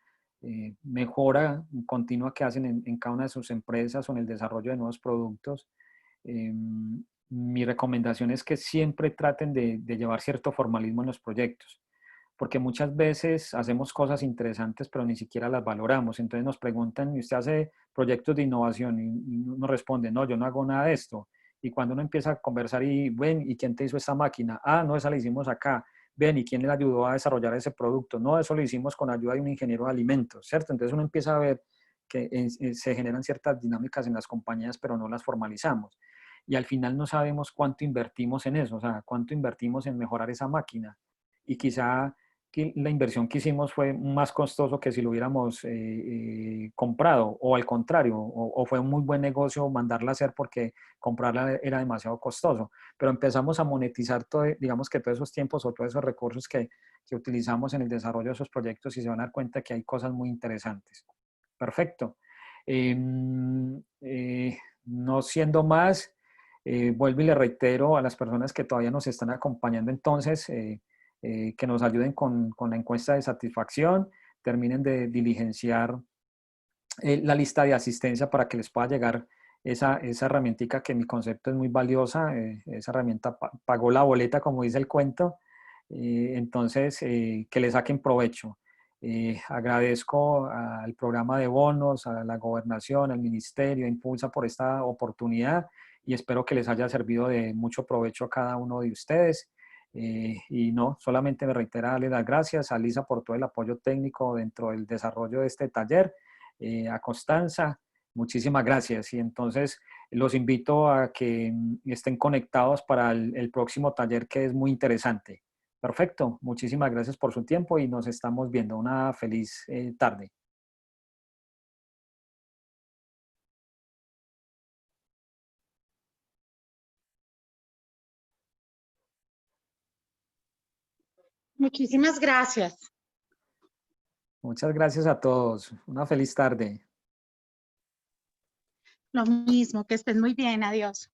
mejora continua que hacen en cada una de sus empresas o en el desarrollo de nuevos productos. Mi recomendación es que siempre traten de llevar cierto formalismo en los proyectos, porque muchas veces hacemos cosas interesantes, pero ni siquiera las valoramos. Entonces nos preguntan, ¿y usted hace proyectos de innovación? Y uno responde, no, yo no hago nada de esto. Y cuando uno empieza a conversar y, bueno, ¿y quién te hizo esta máquina? Ah, no, esa la hicimos acá. ven, ¿y quién le ayudó a desarrollar ese producto? No, eso lo hicimos con ayuda de un ingeniero de alimentos, ¿cierto? Entonces uno empieza a ver que se generan ciertas dinámicas en las compañías, pero no las formalizamos. Y al final no sabemos cuánto invertimos en eso, o sea, cuánto invertimos en mejorar esa máquina. Y quizá que la inversión que hicimos fue más costoso que si lo hubiéramos comprado, o al contrario, o fue un muy buen negocio mandarla a hacer porque comprarla era demasiado costoso. Pero empezamos a monetizar, todo, digamos que todos esos tiempos o todos esos recursos que utilizamos en el desarrollo de esos proyectos, y se van a dar cuenta que hay cosas muy interesantes. Perfecto. No siendo más, vuelvo y le reitero a las personas que todavía nos están acompañando entonces, que nos ayuden con la encuesta de satisfacción, terminen de diligenciar la lista de asistencia para que les pueda llegar esa herramientica, que mi concepto es muy valiosa. Esa herramienta pagó la boleta, como dice el cuento. Entonces, que le saquen provecho. Agradezco al programa de bonos, a la gobernación, al ministerio, a Impulsa por esta oportunidad, y espero que les haya servido de mucho provecho a cada uno de ustedes. Y no, solamente me reitera darle las gracias a Lisa por todo el apoyo técnico dentro del desarrollo de este taller, a Constanza, muchísimas gracias. Y entonces los invito a que estén conectados para el próximo taller, que es muy interesante. Perfecto, muchísimas gracias por su tiempo y nos estamos viendo. Una feliz tarde. Muchísimas gracias. Muchas gracias a todos. Una feliz tarde. Lo mismo, que estén muy bien. Adiós.